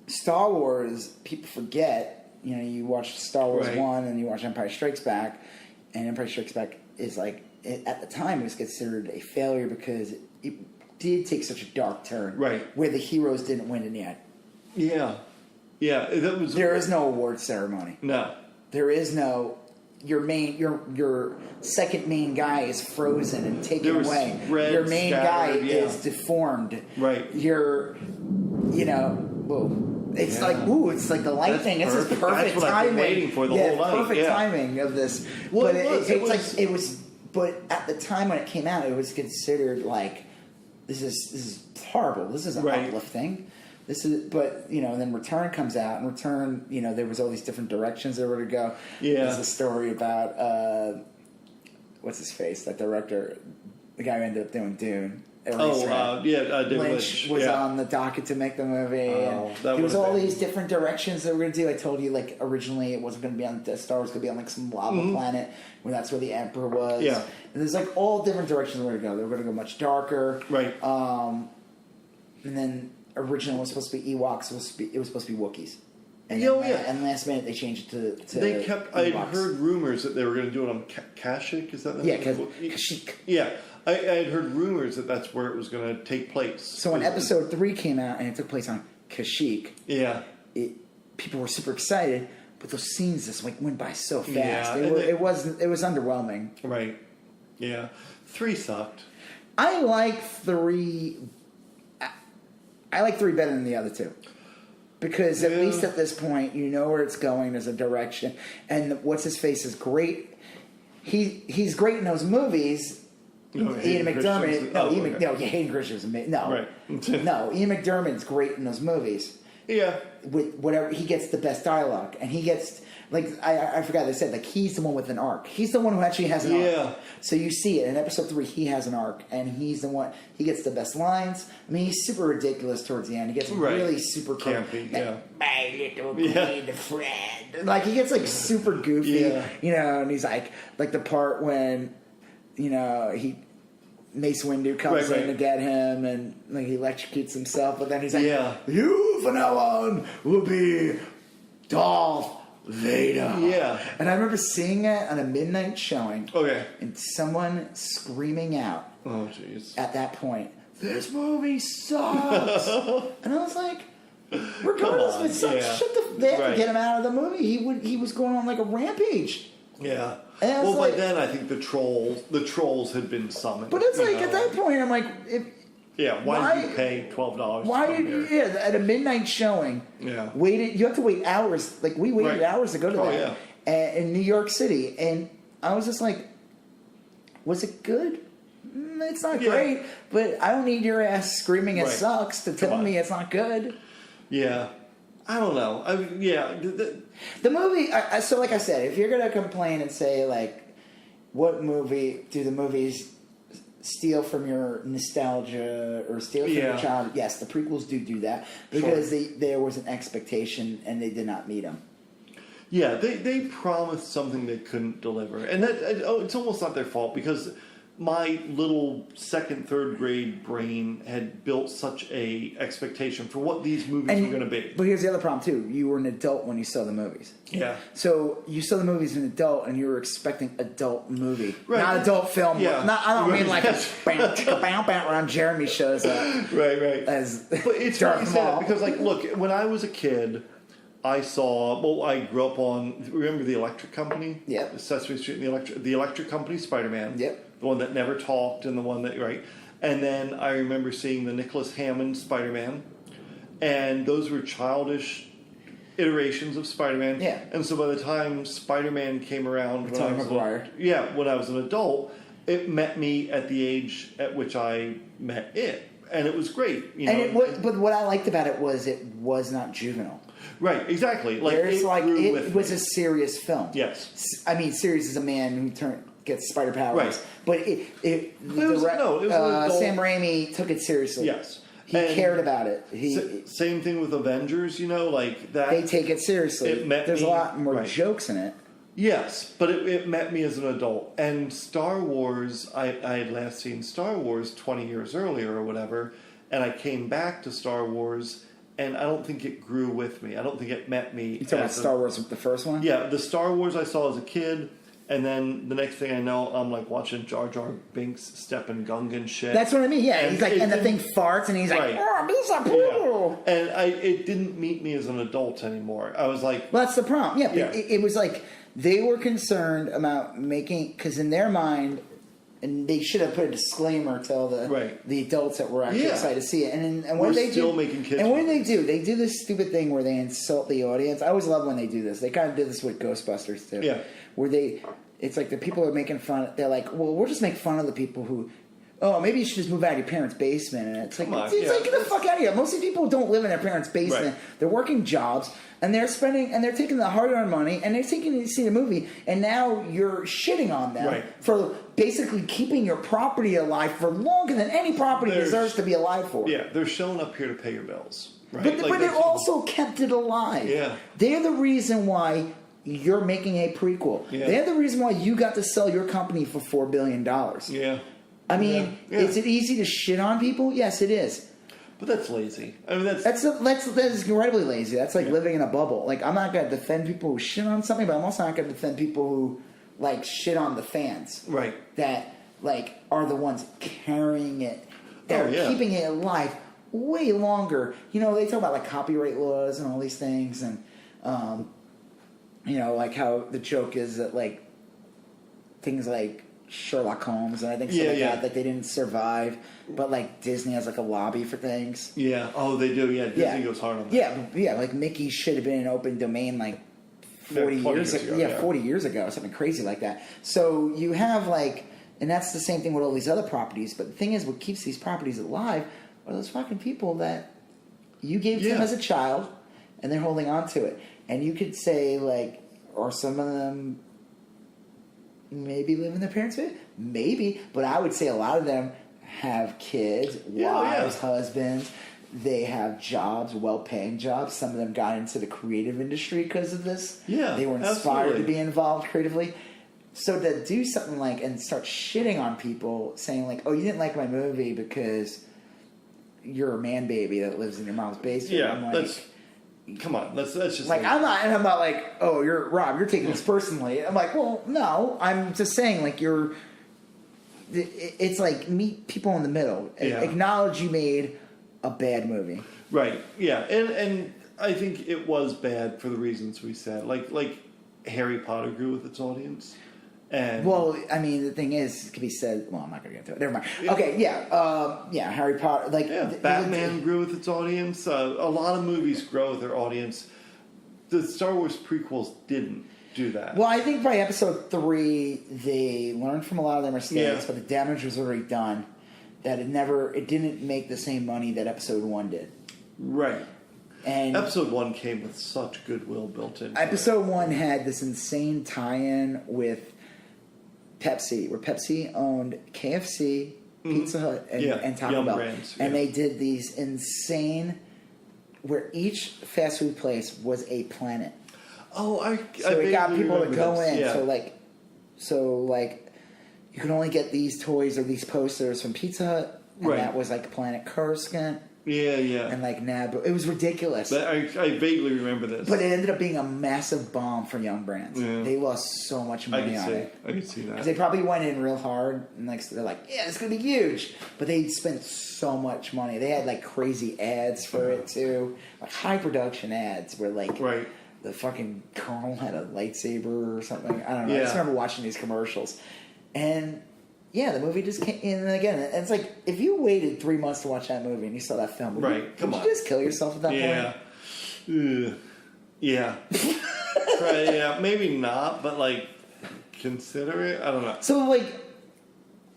[SPEAKER 1] Star Wars, people forget... You know, you watch Star Wars 1 and you watch Empire Strikes Back, and Empire Strikes Back is like... At the time, it was considered a failure because it did take such a dark turn. Right. Where the heroes didn't win in the end.
[SPEAKER 2] Yeah. Yeah.
[SPEAKER 1] There is no award ceremony.
[SPEAKER 2] No.
[SPEAKER 1] There is no... Your second main guy is frozen and taken away. Your main guy is deformed.
[SPEAKER 2] Right.
[SPEAKER 1] You're... You know... Whoa. It's like, it's like the light thing. It's just perfect
[SPEAKER 2] That's what
[SPEAKER 1] timing.
[SPEAKER 2] I've been waiting for the whole night.
[SPEAKER 1] Perfect timing of this.
[SPEAKER 2] Well,
[SPEAKER 1] but it was... But at the time when it came out, it was considered like... This is horrible. This isn't uplifting. This is, but then Return comes out, and Return, there was all these different directions they were to go. Yeah, there's a story about what's his face, that director, the guy who ended up doing Dune.
[SPEAKER 2] David
[SPEAKER 1] Lynch was on the docket to make the movie.
[SPEAKER 2] Oh,
[SPEAKER 1] there was all these different directions they were going to do. I told you, like, originally it wasn't going to be on Death Star. It was going to be on, like, some lava planet where that's where the Emperor was. Yeah. And there's, like, all different directions they were going to go. They were going to go much darker. Right. And then originally it was supposed to be Ewoks. It was supposed to be Wookiees. And and last minute they changed it to
[SPEAKER 2] They kept... I heard rumors that they were going to do it on Kashyyyk. Is that the name?
[SPEAKER 1] Kashyyyk.
[SPEAKER 2] Yeah. I had heard rumors that that's where it was going to take place.
[SPEAKER 1] So when Episode 3 came out and it took place on Kashyyyk, people were super excited, but those scenes just went by so fast.
[SPEAKER 2] Yeah,
[SPEAKER 1] it was underwhelming.
[SPEAKER 2] Right. Yeah. 3 sucked.
[SPEAKER 1] I like 3 better than the other 2. Because at least at this point, you know where it's going. There's a direction. And what's-his-face is great. He's great in those movies,
[SPEAKER 2] Hayden
[SPEAKER 1] McDermott.
[SPEAKER 2] Christensen.
[SPEAKER 1] Hayden Christensen. No,
[SPEAKER 2] Right.
[SPEAKER 1] no, Ian McDermott's great in those movies.
[SPEAKER 2] Yeah.
[SPEAKER 1] With whatever, he gets the best dialogue, and he gets, like, I forgot they said, like, he's the one with an arc. He's the one who actually has an arc. So you see it in episode 3. He has an arc, and he's the one. He gets the best lines. I mean, he's super ridiculous towards the end. He gets really super
[SPEAKER 2] campy.
[SPEAKER 1] My little green friend. Like, he gets like super goofy, and he's like the part when, Mace Windu comes in to get him, and like he electrocutes himself, but then he's like, "You from now on will be Darth Vader."
[SPEAKER 2] Yeah.
[SPEAKER 1] And I remember seeing it on a midnight showing.
[SPEAKER 2] Okay.
[SPEAKER 1] And someone screaming out.
[SPEAKER 2] Oh, jeez.
[SPEAKER 1] At that point, "This movie sucks," and I was like, regardless if it sucks, they had to get him out of the movie. He was going on like a rampage.
[SPEAKER 2] Yeah.
[SPEAKER 1] Well,
[SPEAKER 2] by then I think the trolls had been summoned.
[SPEAKER 1] But it's like at that point I'm like,
[SPEAKER 2] why did you pay $12?
[SPEAKER 1] Why did at a midnight showing?
[SPEAKER 2] Yeah.
[SPEAKER 1] You have to wait hours. Like we waited hours to go to that in New York City, and I was just like, was it good? It's not great, but I don't need your ass screaming it sucks to tell me it's not good.
[SPEAKER 2] Yeah. I don't know.
[SPEAKER 1] The movie. So, like I said, if you're gonna complain and say like, what movie do the movies steal from your nostalgia or steal from your childhood? Yes, the prequels do that because there was an expectation and they did not meet them.
[SPEAKER 2] Yeah, they promised something they couldn't deliver, and it's almost not their fault because my little second, third grade brain had built such a expectation for what these movies were going to be.
[SPEAKER 1] But here's the other problem too: you were an adult when you saw the movies.
[SPEAKER 2] Yeah.
[SPEAKER 1] So you saw the movies as an adult, and you were expecting adult movie, not adult film.
[SPEAKER 2] Yeah.
[SPEAKER 1] I don't mean like around Jeremy shows up.
[SPEAKER 2] Right.
[SPEAKER 1] As
[SPEAKER 2] but it's funny you say that because, like, look, when I was a kid, I grew up on. Remember the Electric Company?
[SPEAKER 1] Yep.
[SPEAKER 2] The Sesame Street and the Electric Company Spider-Man.
[SPEAKER 1] Yep.
[SPEAKER 2] The one that never talked and the one that and then I remember seeing the Nicholas Hammond Spider-Man, and those were childish iterations of Spider-Man.
[SPEAKER 1] Yeah.
[SPEAKER 2] And so by the time Spider-Man came around, when I was an adult, it met me at the age at which I met it, and it was great.
[SPEAKER 1] But what I liked about it was not juvenile.
[SPEAKER 2] Right, exactly. Like
[SPEAKER 1] it was a serious film.
[SPEAKER 2] Yes.
[SPEAKER 1] I mean, serious as a man who gets spider powers.
[SPEAKER 2] Right.
[SPEAKER 1] But Sam Raimi took it seriously.
[SPEAKER 2] Yes.
[SPEAKER 1] He cared about it.
[SPEAKER 2] Same thing with Avengers, like that.
[SPEAKER 1] They take it seriously. There's a lot more jokes in it.
[SPEAKER 2] Yes, but it met me as an adult. And Star Wars, I had last seen Star Wars 20 years earlier or whatever, and I came back to Star Wars, and I don't think it grew with me. I don't think it met me.
[SPEAKER 1] You talking about Star Wars, the first one?
[SPEAKER 2] Yeah, the Star Wars I saw as a kid, and then the next thing I know, I'm like watching Jar Jar Binks step in Gungan shit.
[SPEAKER 1] That's what I mean. Yeah, he's like, and the thing farts, and he's like, "Oh, these are cool."
[SPEAKER 2] Yeah. And it didn't meet me as an adult anymore. I was like,
[SPEAKER 1] well, that's the problem. Yeah, it was like they were concerned about making, because in their mind, and they should have put a disclaimer to all the adults that were actually excited to see it. And what they do,
[SPEAKER 2] making kids.
[SPEAKER 1] And what do? They do this stupid thing where they insult the audience. I always love when they do this. They kind of did this with Ghostbusters too.
[SPEAKER 2] Yeah,
[SPEAKER 1] where it's like the people are making fun. They're like, well, we'll just make fun of the people who. Oh, maybe you should just move out of your parents' basement. And it's like, like, get the fuck out of here. Most of the people don't live in their parents' basement. Right. They're working jobs, and they're taking the hard-earned money, and they're taking to see the movie, and now you're shitting on them for basically keeping your property alive for longer than any property deserves to be alive for.
[SPEAKER 2] Yeah, they're showing up here to pay your bills. Right?
[SPEAKER 1] But they also kept it alive.
[SPEAKER 2] Yeah. They're
[SPEAKER 1] the reason why you're making a prequel. Yeah. They're the reason why you got to sell your company for $4 billion.
[SPEAKER 2] Yeah.
[SPEAKER 1] I mean, is it easy to shit on people? Yes, it is.
[SPEAKER 2] But that's lazy. I mean,
[SPEAKER 1] that's incredibly lazy. That's like living in a bubble. Like, I'm not going to defend people who shit on something, but I'm also not going to defend people who like shit on the fans.
[SPEAKER 2] Right.
[SPEAKER 1] That like are the ones carrying it. They're keeping it alive way longer. They talk about like copyright laws and all these things, and like how the joke is that like things like Sherlock Holmes and I think stuff like that they didn't survive, but like Disney has like a lobby for things.
[SPEAKER 2] Yeah. Oh, they do. Yeah. Disney goes hard on that.
[SPEAKER 1] Yeah. Like Mickey should have been in open domain like 40 years ago. Yeah, 40 years ago, something crazy like that. So you have like And that's the same thing with all these other properties. But the thing is, what keeps these properties alive are those fucking people that you gave to them as a child, and they're holding on to it. And you could say, like, or some of them maybe live in their parents' bed? Maybe. But I would say a lot of them have kids, wives, husbands. They have jobs, well-paying jobs. Some of them got into the creative industry because of this.
[SPEAKER 2] Yeah,
[SPEAKER 1] they were inspired to be involved creatively. So to do something like and start shitting on people, saying like, "Oh, you didn't like my movie because you're a man baby that lives in your mom's basement."
[SPEAKER 2] Yeah,
[SPEAKER 1] I'm like,
[SPEAKER 2] that's come on. That's just
[SPEAKER 1] like I'm not like, "Oh, you're Rob. You're taking this personally." I'm like, "Well, no. I'm just saying like you're." It's like meet people in the middle. Yeah. Acknowledge you made a bad movie.
[SPEAKER 2] Right. Yeah, and I think it was bad for the reasons we said. Like Harry Potter grew with its audience. And
[SPEAKER 1] well, I mean, the thing is, it could be said. Well, I'm not going to get into it. Never mind. Okay, yeah, Harry Potter. Like,
[SPEAKER 2] Batman grew with its audience. A lot of movies grow with their audience. The Star Wars prequels didn't do that.
[SPEAKER 1] Well, I think by episode 3, they learned from a lot of their mistakes, but the damage was already done. That it didn't make the same money that episode 1 did.
[SPEAKER 2] Right.
[SPEAKER 1] And
[SPEAKER 2] episode 1 came with such goodwill built in.
[SPEAKER 1] Episode 1 had this insane tie-in with Pepsi, where Pepsi owned KFC, Pizza Hut, and Taco Bell. Brands, and they did these insane, where each fast food place was a planet.
[SPEAKER 2] Oh,
[SPEAKER 1] so it got people to go in.
[SPEAKER 2] Yeah.
[SPEAKER 1] So like, you could only get these toys or these posters from Pizza Hut, and that was like Planet Coruscant.
[SPEAKER 2] Yeah.
[SPEAKER 1] And like Nab, it was ridiculous.
[SPEAKER 2] But I vaguely remember this.
[SPEAKER 1] But it ended up being a massive bomb for young brands. Yeah. They lost so much money on it.
[SPEAKER 2] I can see that.
[SPEAKER 1] Because they probably went in real hard, and like they're like, yeah, it's gonna be huge. But they spent so much money. They had like crazy ads for it too, like high production ads where like the fucking Colonel had a lightsaber or something. I don't know. I just remember watching these commercials, and. Yeah, the movie just came in, and again, it's like, if you waited 3 months to watch that movie and you saw that film, would you just kill yourself at that point?
[SPEAKER 2] Yeah. Right, yeah, maybe not, but, like, consider it? I don't know.
[SPEAKER 1] So, like,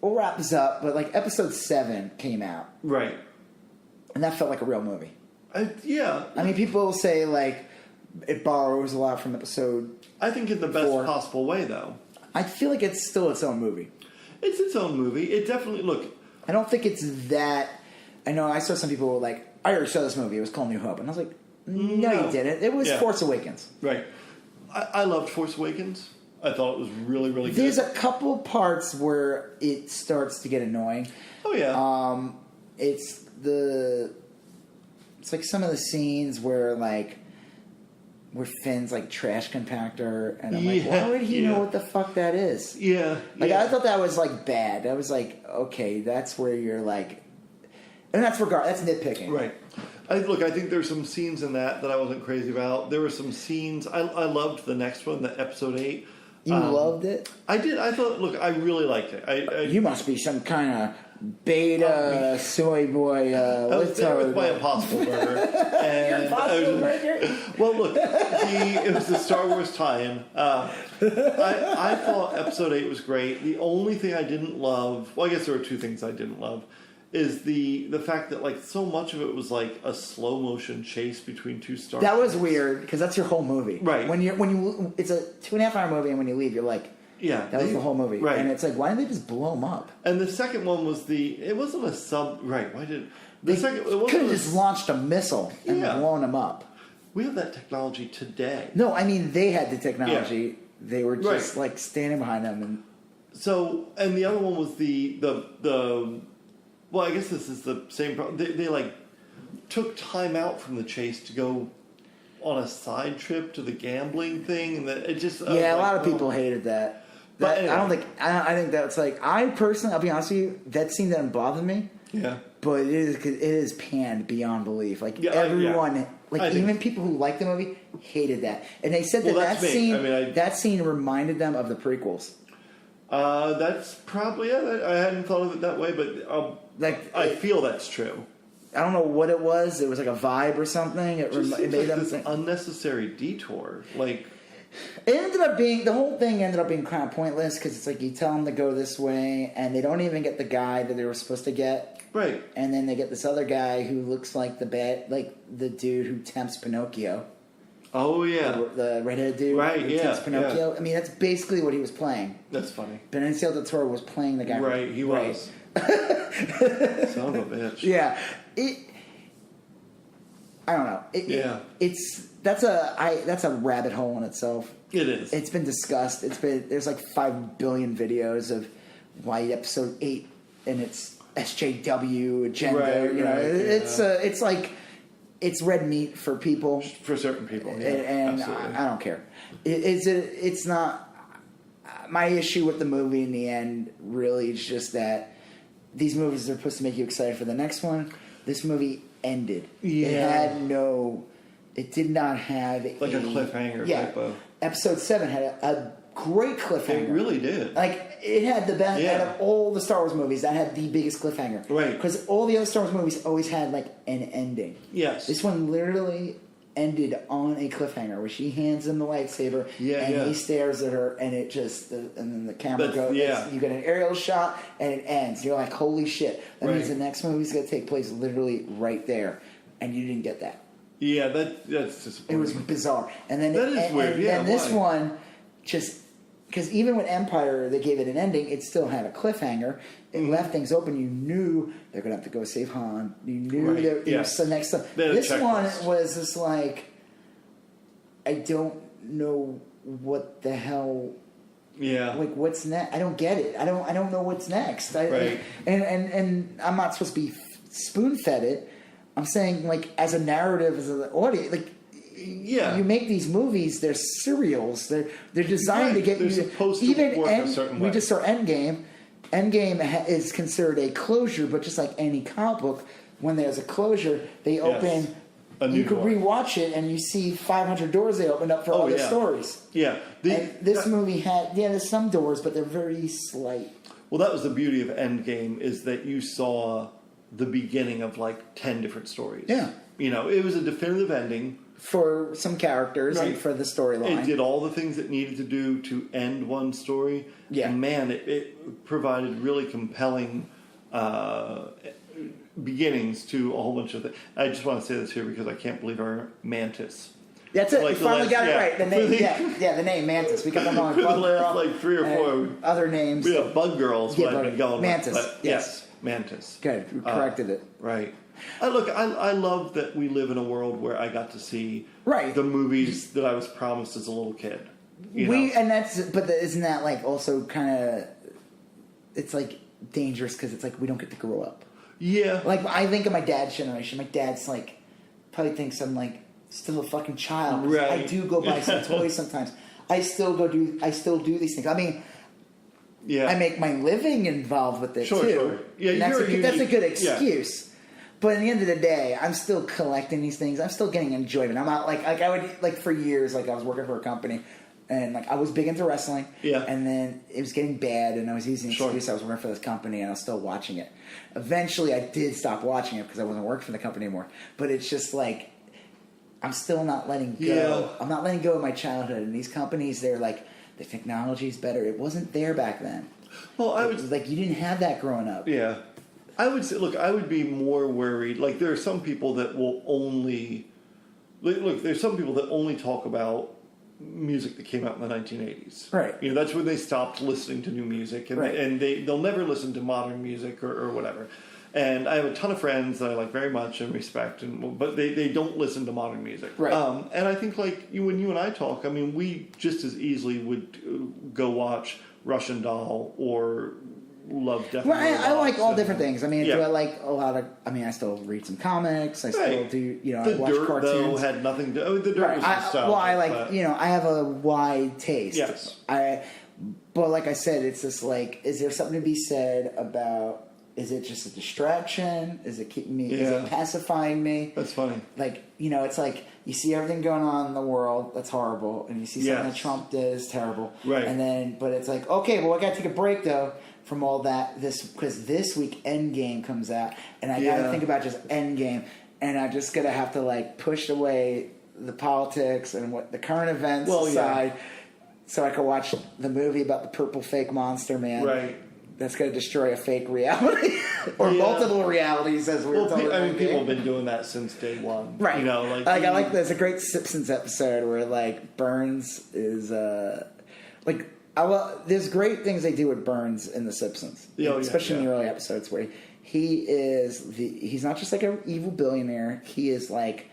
[SPEAKER 1] we'll wrap this up, but, like, episode 7 came out.
[SPEAKER 2] Right.
[SPEAKER 1] And that felt like a real movie.
[SPEAKER 2] Yeah.
[SPEAKER 1] I mean, people say, like, it borrows a lot from episode
[SPEAKER 2] I think in the best possible way, though.
[SPEAKER 1] I feel like it's still its own movie.
[SPEAKER 2] It's its own movie. It definitely, look.
[SPEAKER 1] I don't think it's that. I know I saw some people were like, I already saw this movie. It was called New Hope. And I was like, no, you didn't. It was Force Awakens.
[SPEAKER 2] Right. I loved Force Awakens. I thought it was really, really good.
[SPEAKER 1] There's a couple parts where it starts to get annoying.
[SPEAKER 2] Oh, yeah.
[SPEAKER 1] It's like some of the scenes where Finn's like trash compactor, and I'm like, why would he know what the fuck that is?
[SPEAKER 2] Yeah.
[SPEAKER 1] I thought that was like bad. I was like, okay, that's where you're like, and that's nitpicking.
[SPEAKER 2] Right. I think there's some scenes in that I wasn't crazy about. There were some scenes, I loved the next one, the episode 8.
[SPEAKER 1] You loved it?
[SPEAKER 2] I did. I thought, look, I really liked it. You
[SPEAKER 1] must be some kind of beta soy boy.
[SPEAKER 2] I was there with my Impossible Burger. And
[SPEAKER 1] Impossible Burger?
[SPEAKER 2] Well, look, it was the Star Wars tie-in. I thought episode 8 was great. The only thing I didn't love, well, I guess there were 2 things I didn't love, is the fact that like so much of it was like a slow motion chase between 2 stars.
[SPEAKER 1] That was weird because that's your whole movie,
[SPEAKER 2] right?
[SPEAKER 1] When you it's a 2.5 hour movie, and when you leave, you're like, that was the whole movie,
[SPEAKER 2] right?
[SPEAKER 1] And it's like, why didn't they just blow them up?
[SPEAKER 2] And the second one was it wasn't a sub, right? Why did
[SPEAKER 1] they could have just launched a missile and blown them up?
[SPEAKER 2] We have that technology today.
[SPEAKER 1] No, I mean they had the technology. Yeah. They were just like standing behind them, and
[SPEAKER 2] and the other one was the. Well, I guess this is the same problem. They like took time out from the chase to go on a side trip to the gambling thing, and it just
[SPEAKER 1] a lot of people hated that. But anyway. I think that's like, I personally, I'll be honest with you, that scene didn't bother me.
[SPEAKER 2] Yeah,
[SPEAKER 1] but it is panned beyond belief. Like everyone, even people who liked the movie hated that, and they said that scene reminded them of the prequels.
[SPEAKER 2] That's probably it. I hadn't thought of it that way, but I feel that's true.
[SPEAKER 1] I don't know what it was. It was like a vibe or something. It made them
[SPEAKER 2] this unnecessary detour. Like
[SPEAKER 1] It ended up being, the whole thing ended up being kind of pointless because it's like you tell them to go this way and they don't even get the guy that they were supposed to get.
[SPEAKER 2] Right.
[SPEAKER 1] And then they get this other guy who looks like the dude who tempts Pinocchio.
[SPEAKER 2] Oh, yeah.
[SPEAKER 1] The redheaded dude
[SPEAKER 2] right,
[SPEAKER 1] who tempts Pinocchio.
[SPEAKER 2] Yeah.
[SPEAKER 1] I mean, that's basically what he was playing.
[SPEAKER 2] That's funny.
[SPEAKER 1] Benicio del Toro was playing the guy.
[SPEAKER 2] Right, he was. Son of a bitch.
[SPEAKER 1] Yeah. I don't know. That's a rabbit hole in itself.
[SPEAKER 2] It is.
[SPEAKER 1] It's been discussed. There's like 5 billion videos of why episode 8 and its SJW agenda.
[SPEAKER 2] Right,
[SPEAKER 1] it's like it's red meat for people.
[SPEAKER 2] For certain people, yeah,
[SPEAKER 1] and I don't care. It's not. My issue with the movie in the end really is just that these movies are supposed to make you excited for the next one. This movie ended.
[SPEAKER 2] Yeah.
[SPEAKER 1] It did not have
[SPEAKER 2] like a cliffhanger type of.
[SPEAKER 1] Episode 7 had a great cliffhanger.
[SPEAKER 2] It really did.
[SPEAKER 1] Like, it had the best out of all the Star Wars movies. That had the biggest cliffhanger.
[SPEAKER 2] Right.
[SPEAKER 1] Because all the other Star Wars movies always had, like, an ending.
[SPEAKER 2] Yes.
[SPEAKER 1] This one literally ended on a cliffhanger where she hands him the lightsaber and he stares at her and it just and then the camera goes you get an aerial shot and it ends. You're like, holy shit. That means the next movie's going to take place literally right there. And you didn't get that.
[SPEAKER 2] Yeah, that's disappointing.
[SPEAKER 1] It was bizarre. And then
[SPEAKER 2] that is weird.
[SPEAKER 1] And this one just because even with Empire they gave it an ending, it still had a cliffhanger. It left things open. You knew they're gonna have to go save Han. You knew there was the next stuff. This one was just like, I don't know what the hell.
[SPEAKER 2] Yeah.
[SPEAKER 1] Like what's next? I don't get it. I don't know what's next. And I'm not supposed to be spoon fed it. I'm saying like as a narrative, as an audience, like. Yeah, you make these movies. They're serials. They're designed to get
[SPEAKER 2] they're
[SPEAKER 1] you.
[SPEAKER 2] Supposed to even work a certain way.
[SPEAKER 1] We just saw Endgame. Endgame is considered a closure, but just like any comic book, when there's a closure, they open. You could rewatch it, and you see 500 doors they opened up for other stories.
[SPEAKER 2] Yeah,
[SPEAKER 1] this movie had there's some doors, but they're very slight.
[SPEAKER 2] Well, that was the beauty of Endgame is that you saw the beginning of like 10 different stories.
[SPEAKER 1] Yeah,
[SPEAKER 2] it was a definitive ending.
[SPEAKER 1] For some characters and for the storyline.
[SPEAKER 2] It did all the things it needed to do to end one story. Yeah. And man, it provided really compelling beginnings to a whole bunch of things. I just want to say this here because I can't believe our Mantis.
[SPEAKER 1] That's it. We finally got it right. The name, the name Mantis. Because I'm on
[SPEAKER 2] for the last like 3 or 4
[SPEAKER 1] other names.
[SPEAKER 2] We have Bug Girls might have been going
[SPEAKER 1] Mantis.
[SPEAKER 2] With, yes, Mantis.
[SPEAKER 1] Good. We corrected it.
[SPEAKER 2] Right. I love that we live in a world where I got to see the movies that I was promised as a little kid.
[SPEAKER 1] Isn't that like also kind of? It's like dangerous because it's like we don't get to grow up.
[SPEAKER 2] Yeah.
[SPEAKER 1] Like I think of my dad's generation. My dad's like probably thinks I'm like still a fucking child.
[SPEAKER 2] Right.
[SPEAKER 1] I do go buy some toys sometimes. I still do these things. I mean. Yeah. I make my living involved with it too.
[SPEAKER 2] Sure. Yeah,
[SPEAKER 1] that's a good excuse. Yeah. But at the end of the day, I'm still collecting these things. I'm still getting enjoyment. I'm not like I would like for years. Like I was working for a company, and like I was big into wrestling.
[SPEAKER 2] Yeah.
[SPEAKER 1] And then it was getting bad, and I was using the excuse I was working for this company, and I was still watching it. Eventually, I did stop watching it because I wasn't working for the company anymore. But it's just like I'm still not letting go. Yeah. I'm not letting go of my childhood. And these companies, they're like the technology is better. It wasn't there back then.
[SPEAKER 2] Well,
[SPEAKER 1] it was like you didn't have that growing up.
[SPEAKER 2] Yeah. I would say, look, I would be more worried. Like, there are some people that will only... Look, there's some people that only talk about music that came out in the 1980s.
[SPEAKER 1] Right.
[SPEAKER 2] That's when they stopped listening to new music. And, they'll never listen to modern music or whatever. And I have a ton of friends that I like very much and respect, but they don't listen to modern music.
[SPEAKER 1] Right.
[SPEAKER 2] And I think, like, when you and I talk, I mean, we just as easily would go watch Russian Doll or... Love definitely.
[SPEAKER 1] Well, I like all different things. I mean, do I like a lot of? I mean, I still read some comics. I still do. I watch
[SPEAKER 2] Dirt,
[SPEAKER 1] cartoons.
[SPEAKER 2] Though, had nothing to. The Dirt was nostalgic.
[SPEAKER 1] Well, I like. I have a wide taste.
[SPEAKER 2] Yes.
[SPEAKER 1] But like I said, it's just like, is there something to be said about? Is it just a distraction? Is it keeping me? Is it pacifying me?
[SPEAKER 2] That's funny.
[SPEAKER 1] Like it's like you see everything going on in the world that's horrible, and you see something that Trump does terrible,
[SPEAKER 2] right?
[SPEAKER 1] And then, but it's like, okay, well, I got to take a break though from all that. Because this week Endgame comes out, and I got to think about just Endgame, and I'm just gonna have to like push away the politics and what the current events
[SPEAKER 2] Well,
[SPEAKER 1] aside, so I could watch the movie about the purple fake monster man.
[SPEAKER 2] Right.
[SPEAKER 1] That's going to destroy a fake reality or multiple realities, as we were talking about.
[SPEAKER 2] I mean, people have been doing that since day one,
[SPEAKER 1] right?
[SPEAKER 2] You know,
[SPEAKER 1] like I like there's a great Simpsons episode where like Burns is there's great things they do with Burns in the Simpsons, especially in the early episodes where he's not just like an evil billionaire. He is like.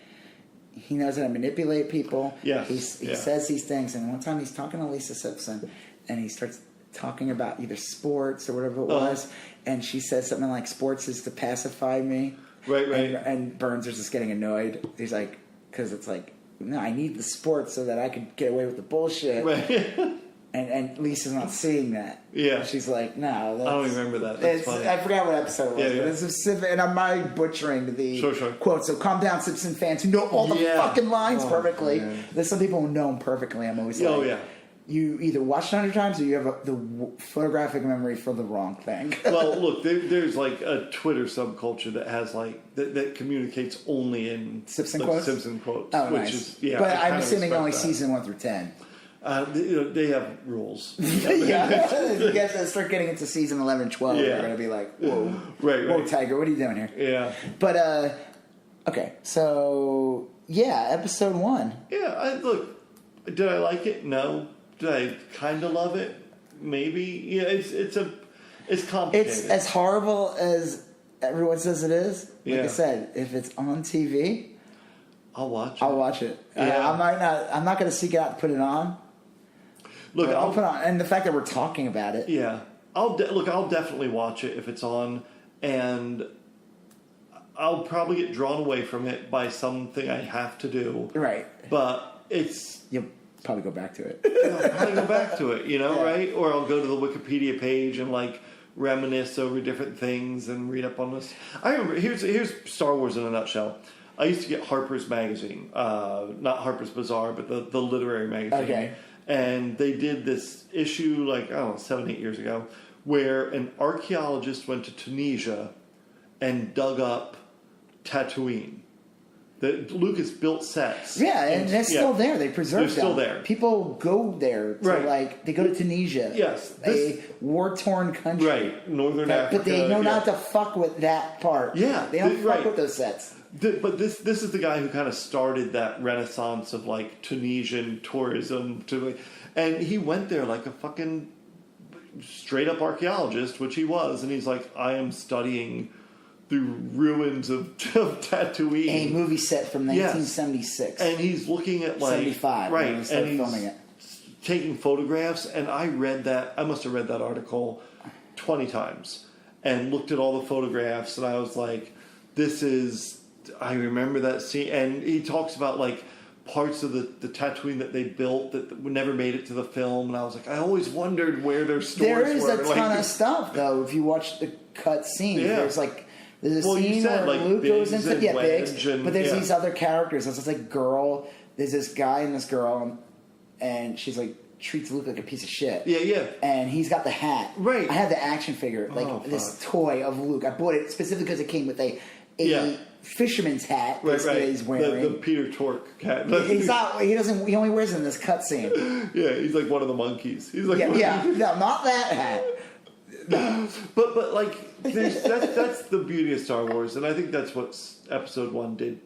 [SPEAKER 1] He knows how to manipulate people.
[SPEAKER 2] Yeah,
[SPEAKER 1] he says these things, and one time he's talking to Lisa Simpson, and he starts talking about either sports or whatever it was, and she says something like, "Sports is to pacify me."
[SPEAKER 2] Right.
[SPEAKER 1] And Burns is just getting annoyed. He's like, because it's like, no, I need the sports so that I could get away with the bullshit.
[SPEAKER 2] Right.
[SPEAKER 1] And Lisa's not seeing that.
[SPEAKER 2] Yeah.
[SPEAKER 1] She's like, no.
[SPEAKER 2] I don't remember that. That's funny.
[SPEAKER 1] I forgot what episode it was.
[SPEAKER 2] Yeah.
[SPEAKER 1] But it's specific, and I'm not butchering the
[SPEAKER 2] sure.
[SPEAKER 1] quote. So calm down, Simpson fans who know all the fucking lines perfectly.
[SPEAKER 2] Man.
[SPEAKER 1] There's some people who know them perfectly. I'm always like, you either watched it 100 times or you have the photographic memory for the wrong thing.
[SPEAKER 2] Well, look, there's like a Twitter subculture that has like that communicates only in
[SPEAKER 1] Simpson quotes.
[SPEAKER 2] Simpson quotes,
[SPEAKER 1] Oh,
[SPEAKER 2] which
[SPEAKER 1] nice.
[SPEAKER 2] is
[SPEAKER 1] But I'm assuming only
[SPEAKER 2] that.
[SPEAKER 1] season 1 through 10.
[SPEAKER 2] They have rules.
[SPEAKER 1] If you get to start getting into season 11 and 12, you're going to be like, whoa.
[SPEAKER 2] Right.
[SPEAKER 1] Whoa, Tiger, what are you doing here?
[SPEAKER 2] Yeah.
[SPEAKER 1] But, okay, so, episode 1.
[SPEAKER 2] Yeah, did I like it? No. Did I kind of love it? Maybe. Yeah, it's complicated.
[SPEAKER 1] It's as horrible as everyone says it is. Like I said, if it's on TV,
[SPEAKER 2] I'll watch it.
[SPEAKER 1] I'll watch it.
[SPEAKER 2] Yeah.
[SPEAKER 1] I'm not going to seek it out to put it on.
[SPEAKER 2] Look,
[SPEAKER 1] I'll put it on, and the fact that we're talking about it.
[SPEAKER 2] Yeah, I'll definitely watch it if it's on, and I'll probably get drawn away from it by something I have to do.
[SPEAKER 1] Right.
[SPEAKER 2] But
[SPEAKER 1] you'll probably go back to it.
[SPEAKER 2] I'll probably go back to it, right? Or I'll go to the Wikipedia page and like reminisce over different things and read up on this. I remember here's Star Wars in a nutshell. I used to get Harper's Magazine, not Harper's Bazaar, but the literary magazine.
[SPEAKER 1] Okay.
[SPEAKER 2] And they did this issue, 7-8 years ago, where an archaeologist went to Tunisia and dug up Tatooine. Lucas built sets.
[SPEAKER 1] Yeah, and they're still there. They preserved them.
[SPEAKER 2] They're still there.
[SPEAKER 1] People go there to they go to Tunisia.
[SPEAKER 2] Yes.
[SPEAKER 1] A war-torn country.
[SPEAKER 2] Right, Northern Africa.
[SPEAKER 1] But they know not to fuck with that part.
[SPEAKER 2] Yeah.
[SPEAKER 1] They don't fuck with those sets.
[SPEAKER 2] But this is the guy who kind of started that renaissance of like Tunisian tourism and he went there like a fucking straight up archaeologist, which he was, and he's like, I am studying the ruins of Tatooine,
[SPEAKER 1] a movie set from 1976,
[SPEAKER 2] and he's looking at
[SPEAKER 1] 75,
[SPEAKER 2] right,
[SPEAKER 1] and he's filming it,
[SPEAKER 2] taking photographs, and I must have read that article 20 times and looked at all the photographs, and I was like, I remember that scene, and he talks about like parts of the Tatooine that they built that never made it to the film, and I was like, I always wondered where their stores were.
[SPEAKER 1] There is a ton of stuff though. If you watch the cut scenes, there's a scene where Luke goes into Biggs, but there's these other characters. There's this like girl. There's this guy and this girl, and she's like treats Luke like a piece of shit.
[SPEAKER 2] Yeah.
[SPEAKER 1] And he's got the hat.
[SPEAKER 2] Right.
[SPEAKER 1] I have the action figure, this toy of Luke. I bought it specifically because it came with a fisherman's hat that he's wearing.
[SPEAKER 2] The Peter Tork hat.
[SPEAKER 1] He's not. He doesn't. He only wears it in this cutscene.
[SPEAKER 2] Yeah, he's like one of the monkeys. He's like
[SPEAKER 1] no, not that hat. No.
[SPEAKER 2] But like that's the beauty of Star Wars, and I think that's what Episode 1 did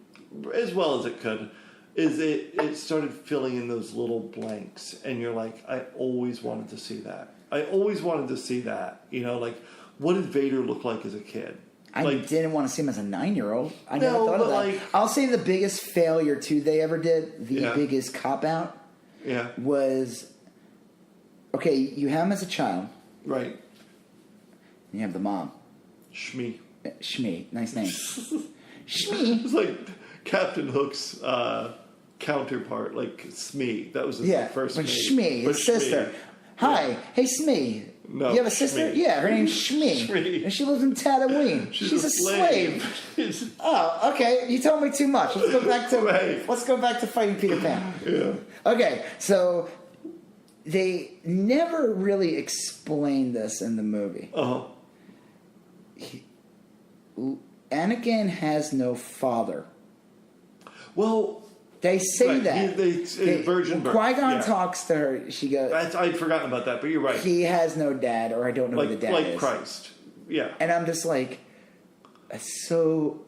[SPEAKER 2] as well as it could. Is it started filling in those little blanks, and you're like, I always wanted to see that. I always wanted to see that. Like, what did Vader look like as a kid?
[SPEAKER 1] I didn't want to see him as a 9-year-old. I never thought of that. I'll say the biggest failure too they ever did, the biggest cop out, was you have him as a child,
[SPEAKER 2] right?
[SPEAKER 1] You have the mom,
[SPEAKER 2] Shmi,
[SPEAKER 1] nice name, Shmi.
[SPEAKER 2] It's like Captain Hook's counterpart, like Smee. That was his first name.
[SPEAKER 1] Shmi, his sister. Hi, hey Smee.
[SPEAKER 2] No,
[SPEAKER 1] you have a sister?
[SPEAKER 2] Shmi.
[SPEAKER 1] Yeah, her name's Shmi. And she lives in Tatooine. She's a slave. Oh, okay. You told me too much. Let's go back to fighting Peter Pan.
[SPEAKER 2] Yeah.
[SPEAKER 1] Okay, so they never really explained this in the movie.
[SPEAKER 2] Uh-huh.
[SPEAKER 1] Anakin has no father.
[SPEAKER 2] Well,
[SPEAKER 1] They say that.
[SPEAKER 2] Virgin birth.
[SPEAKER 1] Qui-Gon talks to her. She goes...
[SPEAKER 2] I'd forgotten about that, but you're right.
[SPEAKER 1] He has no dad, or I don't know who the dad is.
[SPEAKER 2] Like Christ. Yeah.
[SPEAKER 1] And I'm just like, that's so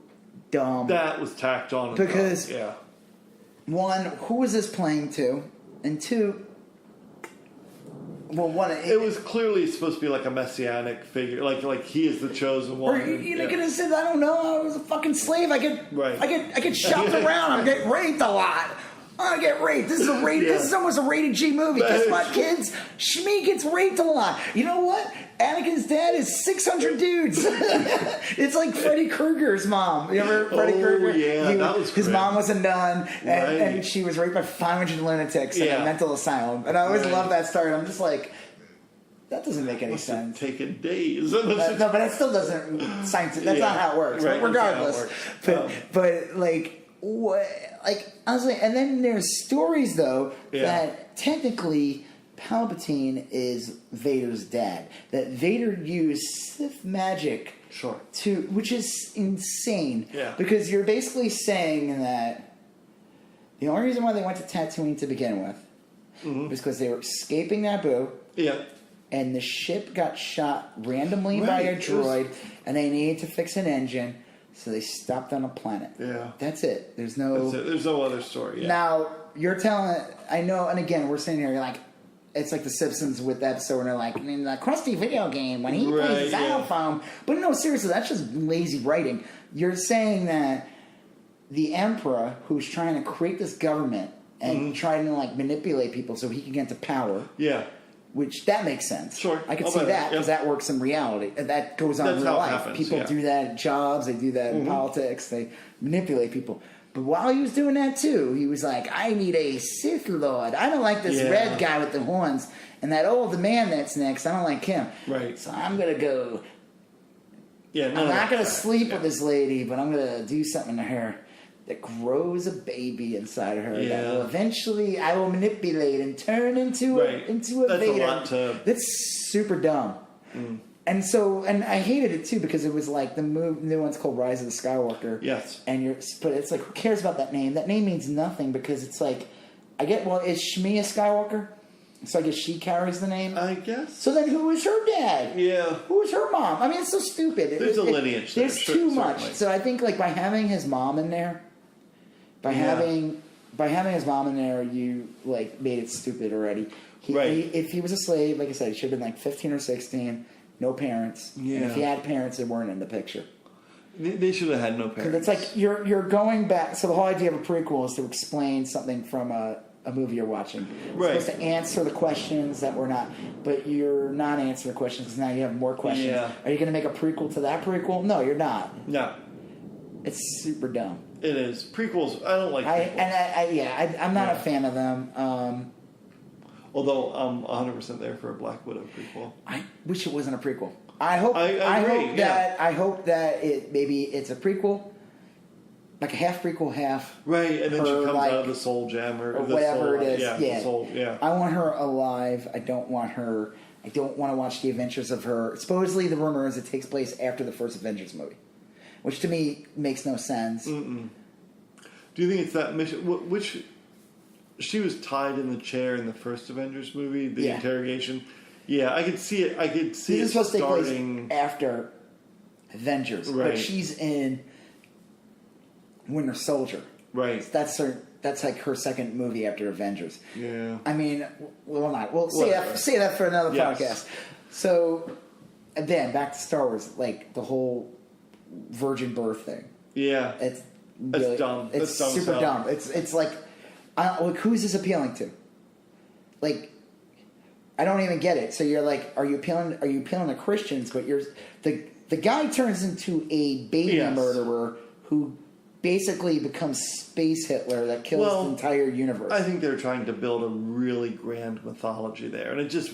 [SPEAKER 1] dumb.
[SPEAKER 2] That was tacked on.
[SPEAKER 1] Because, one, who was this playing to? And two, well, one...
[SPEAKER 2] It was clearly supposed to be like a messianic figure. Like he is the chosen one.
[SPEAKER 1] Or you could have said, I don't know, I was a fucking slave. I get shopped around. I'm getting raped a lot. I get raped. This is a rated. This is almost a rated G movie. Guess what, kids? Shmi gets raped a lot. You know what? Anakin's dad is 600 dudes. It's like Freddy Krueger's mom. You remember Freddy Krueger?
[SPEAKER 2] Yeah, that was
[SPEAKER 1] his
[SPEAKER 2] great.
[SPEAKER 1] mom was a nun, and she was raped by 500 lunatics in a mental asylum. And I always love that story. I'm just like, that doesn't make any sense.
[SPEAKER 2] Taken days.
[SPEAKER 1] No, but that still doesn't science. That's not how it works.
[SPEAKER 2] Right,
[SPEAKER 1] regardless, but like. What, like honestly, and then there's stories though that technically Palpatine is Vader's dad. That Vader used Sith magic to, which is insane. Yeah. Because you're basically saying that the only reason why they went to Tatooine to begin with was because they were escaping Naboo.
[SPEAKER 2] Yeah.
[SPEAKER 1] And the ship got shot randomly by a droid, and they needed to fix an engine. So they stopped on a planet. Yeah. That's it. There's no
[SPEAKER 2] other story. Yeah.
[SPEAKER 1] Now, you're telling... I know, and again, we're sitting here, you're like... It's like The Simpsons with that episode where they're like, in the crusty video game, when he plays his xylophone... But no, seriously, that's just lazy writing. You're saying that the Emperor, who's trying to create this government and trying to, like, manipulate people so he can get to power... Yeah. Which, that makes sense. Sure. I can see that, because that works in reality. That goes on in real life. Happens, people do that in jobs. They do that in politics. They manipulate people. But while he was doing that, too, he was like, I need a Sith Lord. I don't like this red guy with the horns. And that old man that's next, I don't like him. Right. So I'm going to go... Yeah, I'm not going to sleep with this lady, but I'm going to do something to her that grows a baby inside of her that will eventually I will manipulate and turn into a Vader. That's super dumb. And so, and I hated it too because it was like the new one's called Rise of the Skywalker. Yes. But it's like, who cares about that name? That name means nothing because it's like, is Shmi a Skywalker? So I guess she carries the name? I guess. So then who is her dad? Yeah. Who is her mom? I mean, it's so stupid. There's a lineage there. There's too much. So I think like by having his mom in there, by having his mom in there, you like made it stupid already. If he was a slave, like I said, he should have been like 15 or 16, no parents. Yeah. And if he had parents, they weren't in the picture.
[SPEAKER 2] They should have had no parents.
[SPEAKER 1] It's like you're going back. So the whole idea of a prequel is to explain something from a movie you're watching. You're supposed to answer the questions that were not, but you're not answering the questions because now you have more questions. Yeah. Are you going to make a prequel to that prequel? No, you're not. No. It's super dumb.
[SPEAKER 2] It is. Prequels, I don't like prequels.
[SPEAKER 1] I'm not a fan of them.
[SPEAKER 2] Although I'm 100% there for a Black Widow prequel.
[SPEAKER 1] I wish it wasn't a prequel. I hope that it's a prequel, like a half prequel, half.
[SPEAKER 2] Right, and then she comes out of the soul gem or
[SPEAKER 1] whatever it is.
[SPEAKER 2] Yeah.
[SPEAKER 1] I want her alive. I don't want to watch the adventures of her. Supposedly, the rumor is it takes place after the first Avengers movie, which to me makes no sense.
[SPEAKER 2] Mm-mm. Do you think it's that mission? Which she was tied in the chair in the first Avengers movie, the interrogation. Yeah, I could see it. This is supposed to take place
[SPEAKER 1] after Avengers, but she's in Winter Soldier. Right. That's like her second movie after Avengers. Yeah. I mean, we'll say that for another podcast. So, and then back to Star Wars, like the whole virgin birth thing. Yeah. It's dumb. It's super dumb. It's like, who's this appealing to? Like, I don't even get it. So you're like, are you appealing to Christians? But the guy turns into a baby murderer who basically becomes Space Hitler that kills the entire universe.
[SPEAKER 2] I think they're trying to build a really grand mythology there, and it's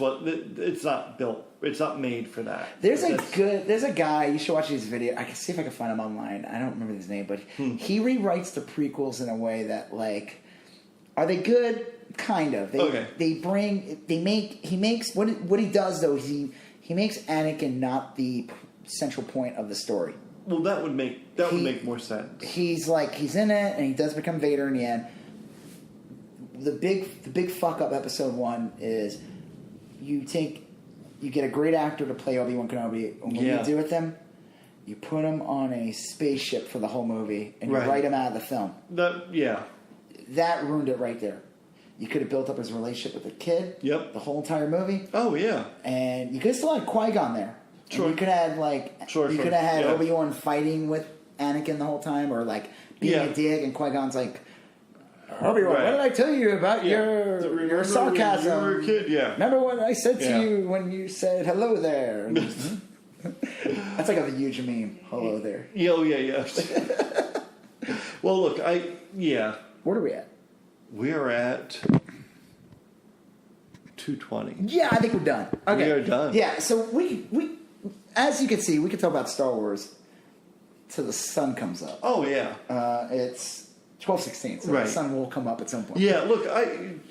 [SPEAKER 2] not built. It's not made for that.
[SPEAKER 1] There's a guy, you should watch his video. I can see if I can find him online. I don't remember his name, but he rewrites the prequels in a way that, like, are they good? Kind of. He makes what he does though. He makes Anakin not the central point of the story.
[SPEAKER 2] Well, that would make more sense.
[SPEAKER 1] He's in it, and he does become Vader in the end. the big fuck up episode 1 is you get a great actor to play Obi-Wan Kenobi, and what you do with them, you put him on a spaceship for the whole movie, and you write him out of the film. That ruined it right there. You could have built up his relationship with the kid. Yep. The whole entire movie.
[SPEAKER 2] Oh yeah.
[SPEAKER 1] And you could have still had Qui-Gon there. Sure. And you could have you could have had Obi-Wan fighting with Anakin the whole time, or like being a dig, and Qui-Gon's like, Obi-Wan, what did I tell you about your sarcasm?
[SPEAKER 2] You were a kid,
[SPEAKER 1] Remember what I said to you when you said hello there? That's like a huge meme. Hello there.
[SPEAKER 2] Yeah. Well, look,
[SPEAKER 1] What are we at?
[SPEAKER 2] We're at 2:20.
[SPEAKER 1] Yeah, I think we're done. Okay.
[SPEAKER 2] We are done.
[SPEAKER 1] Yeah, so we as you can see, we can talk about Star Wars till the sun comes up.
[SPEAKER 2] Oh yeah.
[SPEAKER 1] It's 12:16, so the sun will come up at some point.
[SPEAKER 2] Yeah, look,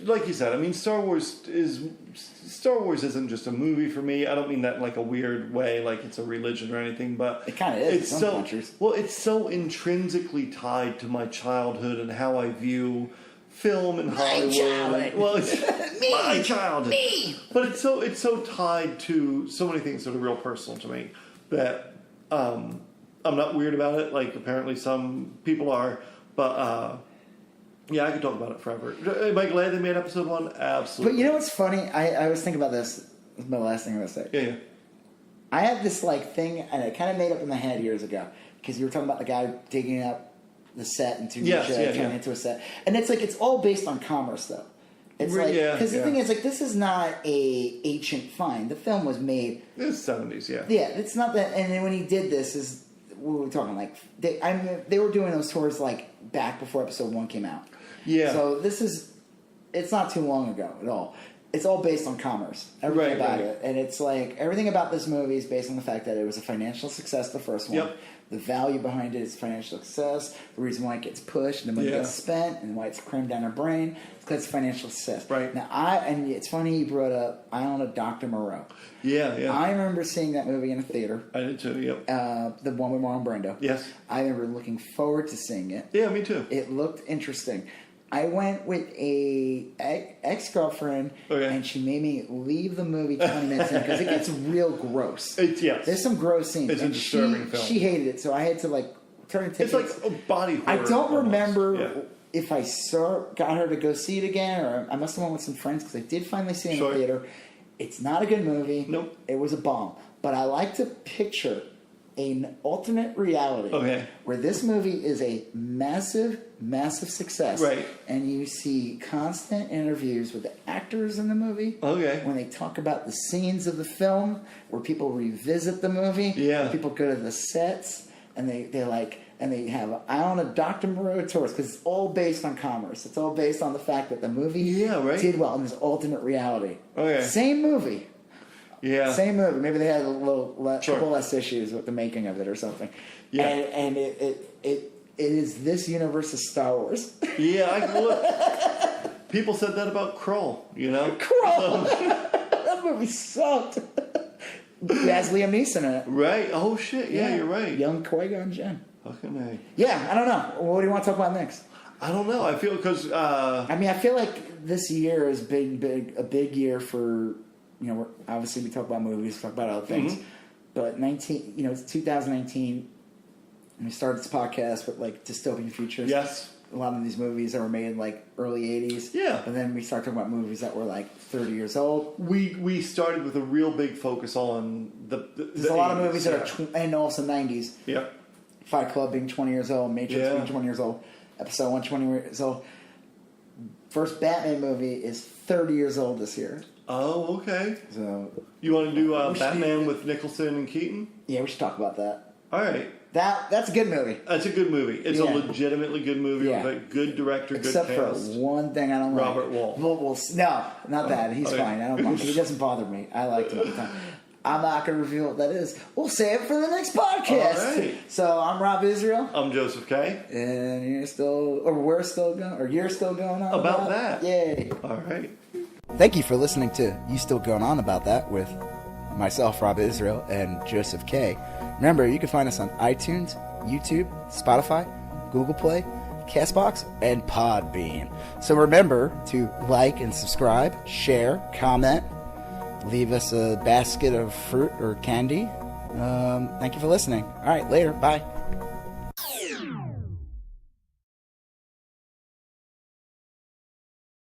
[SPEAKER 2] like you said, I mean, Star Wars isn't just a movie for me. I don't mean that in like a weird way, like it's a religion or anything, but
[SPEAKER 1] it kind of is.
[SPEAKER 2] It's in some countries. Well, it's so intrinsically tied to my childhood and how I view film and Hollywood. Well, it's my childhood. But it's so tied to so many things that are real personal to me that I'm not weird about it. Like apparently some people are. But, I could talk about it forever. Am I glad they made episode 1? Absolutely.
[SPEAKER 1] But you know what's funny? I was thinking about this. This is my last thing I'm going to say.
[SPEAKER 2] Yeah.
[SPEAKER 1] I had this, thing, and I kind of made up in my head years ago. Because you were talking about the guy digging up the set and turning it into a set. And it's it's all based on commerce, though. It's because the thing is, this is not a ancient find. The film was made...
[SPEAKER 2] It's 70s, yeah.
[SPEAKER 1] Yeah, it's not that... And then when he did this, we were talking they were doing those tours back before episode 1 came out. Yeah. So it's not too long ago at all. It's all based on commerce. Everything about it. And it's everything about this movie is based on the fact that it was a financial success, the first one. Yep. The value behind it is financial success. The reason why it gets pushed and the money gets spent and why it's crammed down our brain is because it's financial success. Right. Now, and it's funny you brought up Island of Dr. Moreau. Yeah. I remember seeing that movie in a theater.
[SPEAKER 2] I did too, yep.
[SPEAKER 1] The one with Marlon Brando.
[SPEAKER 2] Yes.
[SPEAKER 1] I remember looking forward to seeing it.
[SPEAKER 2] Yeah, me too.
[SPEAKER 1] It looked interesting. I went with a ex-girlfriend, and she made me leave the movie 20 minutes in because it gets real gross. There's some gross scenes.
[SPEAKER 2] It's a disturbing film.
[SPEAKER 1] She hated it, so I had to turn tickets.
[SPEAKER 2] It's like a body horror.
[SPEAKER 1] I don't remember if I got her to go see it again, or I must have went with some friends because I did finally see it in the theater. It's not a good movie. Nope. It was a bomb. But I like to picture an alternate reality where this movie is a massive success. Right. And you see constant interviews with the actors in the movie. Okay. When they talk about the scenes of the film, where people revisit the movie. Yeah. People go to the sets and they have Island of Dr. Moreau tours because it's all based on commerce. It's all based on the fact that the movie did well in this alternate reality. Okay. Same movie. Yeah. Same movie. Maybe they had a couple less issues with the making of it or something. Yeah. And it is this universe of Star Wars.
[SPEAKER 2] Yeah. Look, people said that about Krull,
[SPEAKER 1] Krull! That movie sucked. It has Liam Neeson in it.
[SPEAKER 2] Right. Oh, shit. Yeah, you're right.
[SPEAKER 1] Young Qui-Gon Jinn.
[SPEAKER 2] Fucking A.
[SPEAKER 1] Yeah, I don't know. What do you want to talk about next?
[SPEAKER 2] I don't know. I feel because...
[SPEAKER 1] I feel like this year is a big year for... obviously we talk about movies, talk about other things, but it's 2019, and we started this podcast with dystopian futures. Yes. A lot of these movies that were made in early 80s. Yeah. And then we started talking about movies that were 30 years old.
[SPEAKER 2] We started with a real big focus on
[SPEAKER 1] There's a lot of movies that are, and also 90s. Yeah. Fight Club being 20 years old, Matrix being 20 years old, Episode 1 20 years old. First Batman movie is 30 years old this year.
[SPEAKER 2] Oh, okay. So you want to do Batman with Nicholson and Keaton?
[SPEAKER 1] Yeah, we should talk about that.
[SPEAKER 2] All right.
[SPEAKER 1] That's a good movie.
[SPEAKER 2] That's a good movie. It's a legitimately good movie with a good director,
[SPEAKER 1] Except
[SPEAKER 2] good cast.
[SPEAKER 1] Except for one thing I don't like.
[SPEAKER 2] Robert Wall.
[SPEAKER 1] No, not that. He's fine. I don't mind. He doesn't bother me. I liked him at the time. I'm not going to reveal what that is. We'll save it for the next podcast. All right. So I'm Rob Israel.
[SPEAKER 2] I'm Joseph K.
[SPEAKER 1] And you're still going on
[SPEAKER 2] about that.
[SPEAKER 1] Yay.
[SPEAKER 2] All right.
[SPEAKER 1] Thank you for listening to You Still Going On About That with myself, Rob Israel, and Joseph K. Remember, you can find us on iTunes, YouTube, Spotify, Google Play, CastBox, and Podbean. So remember to like and subscribe, share, comment, leave us a basket of fruit or candy. Thank you for listening. All right, later. Bye.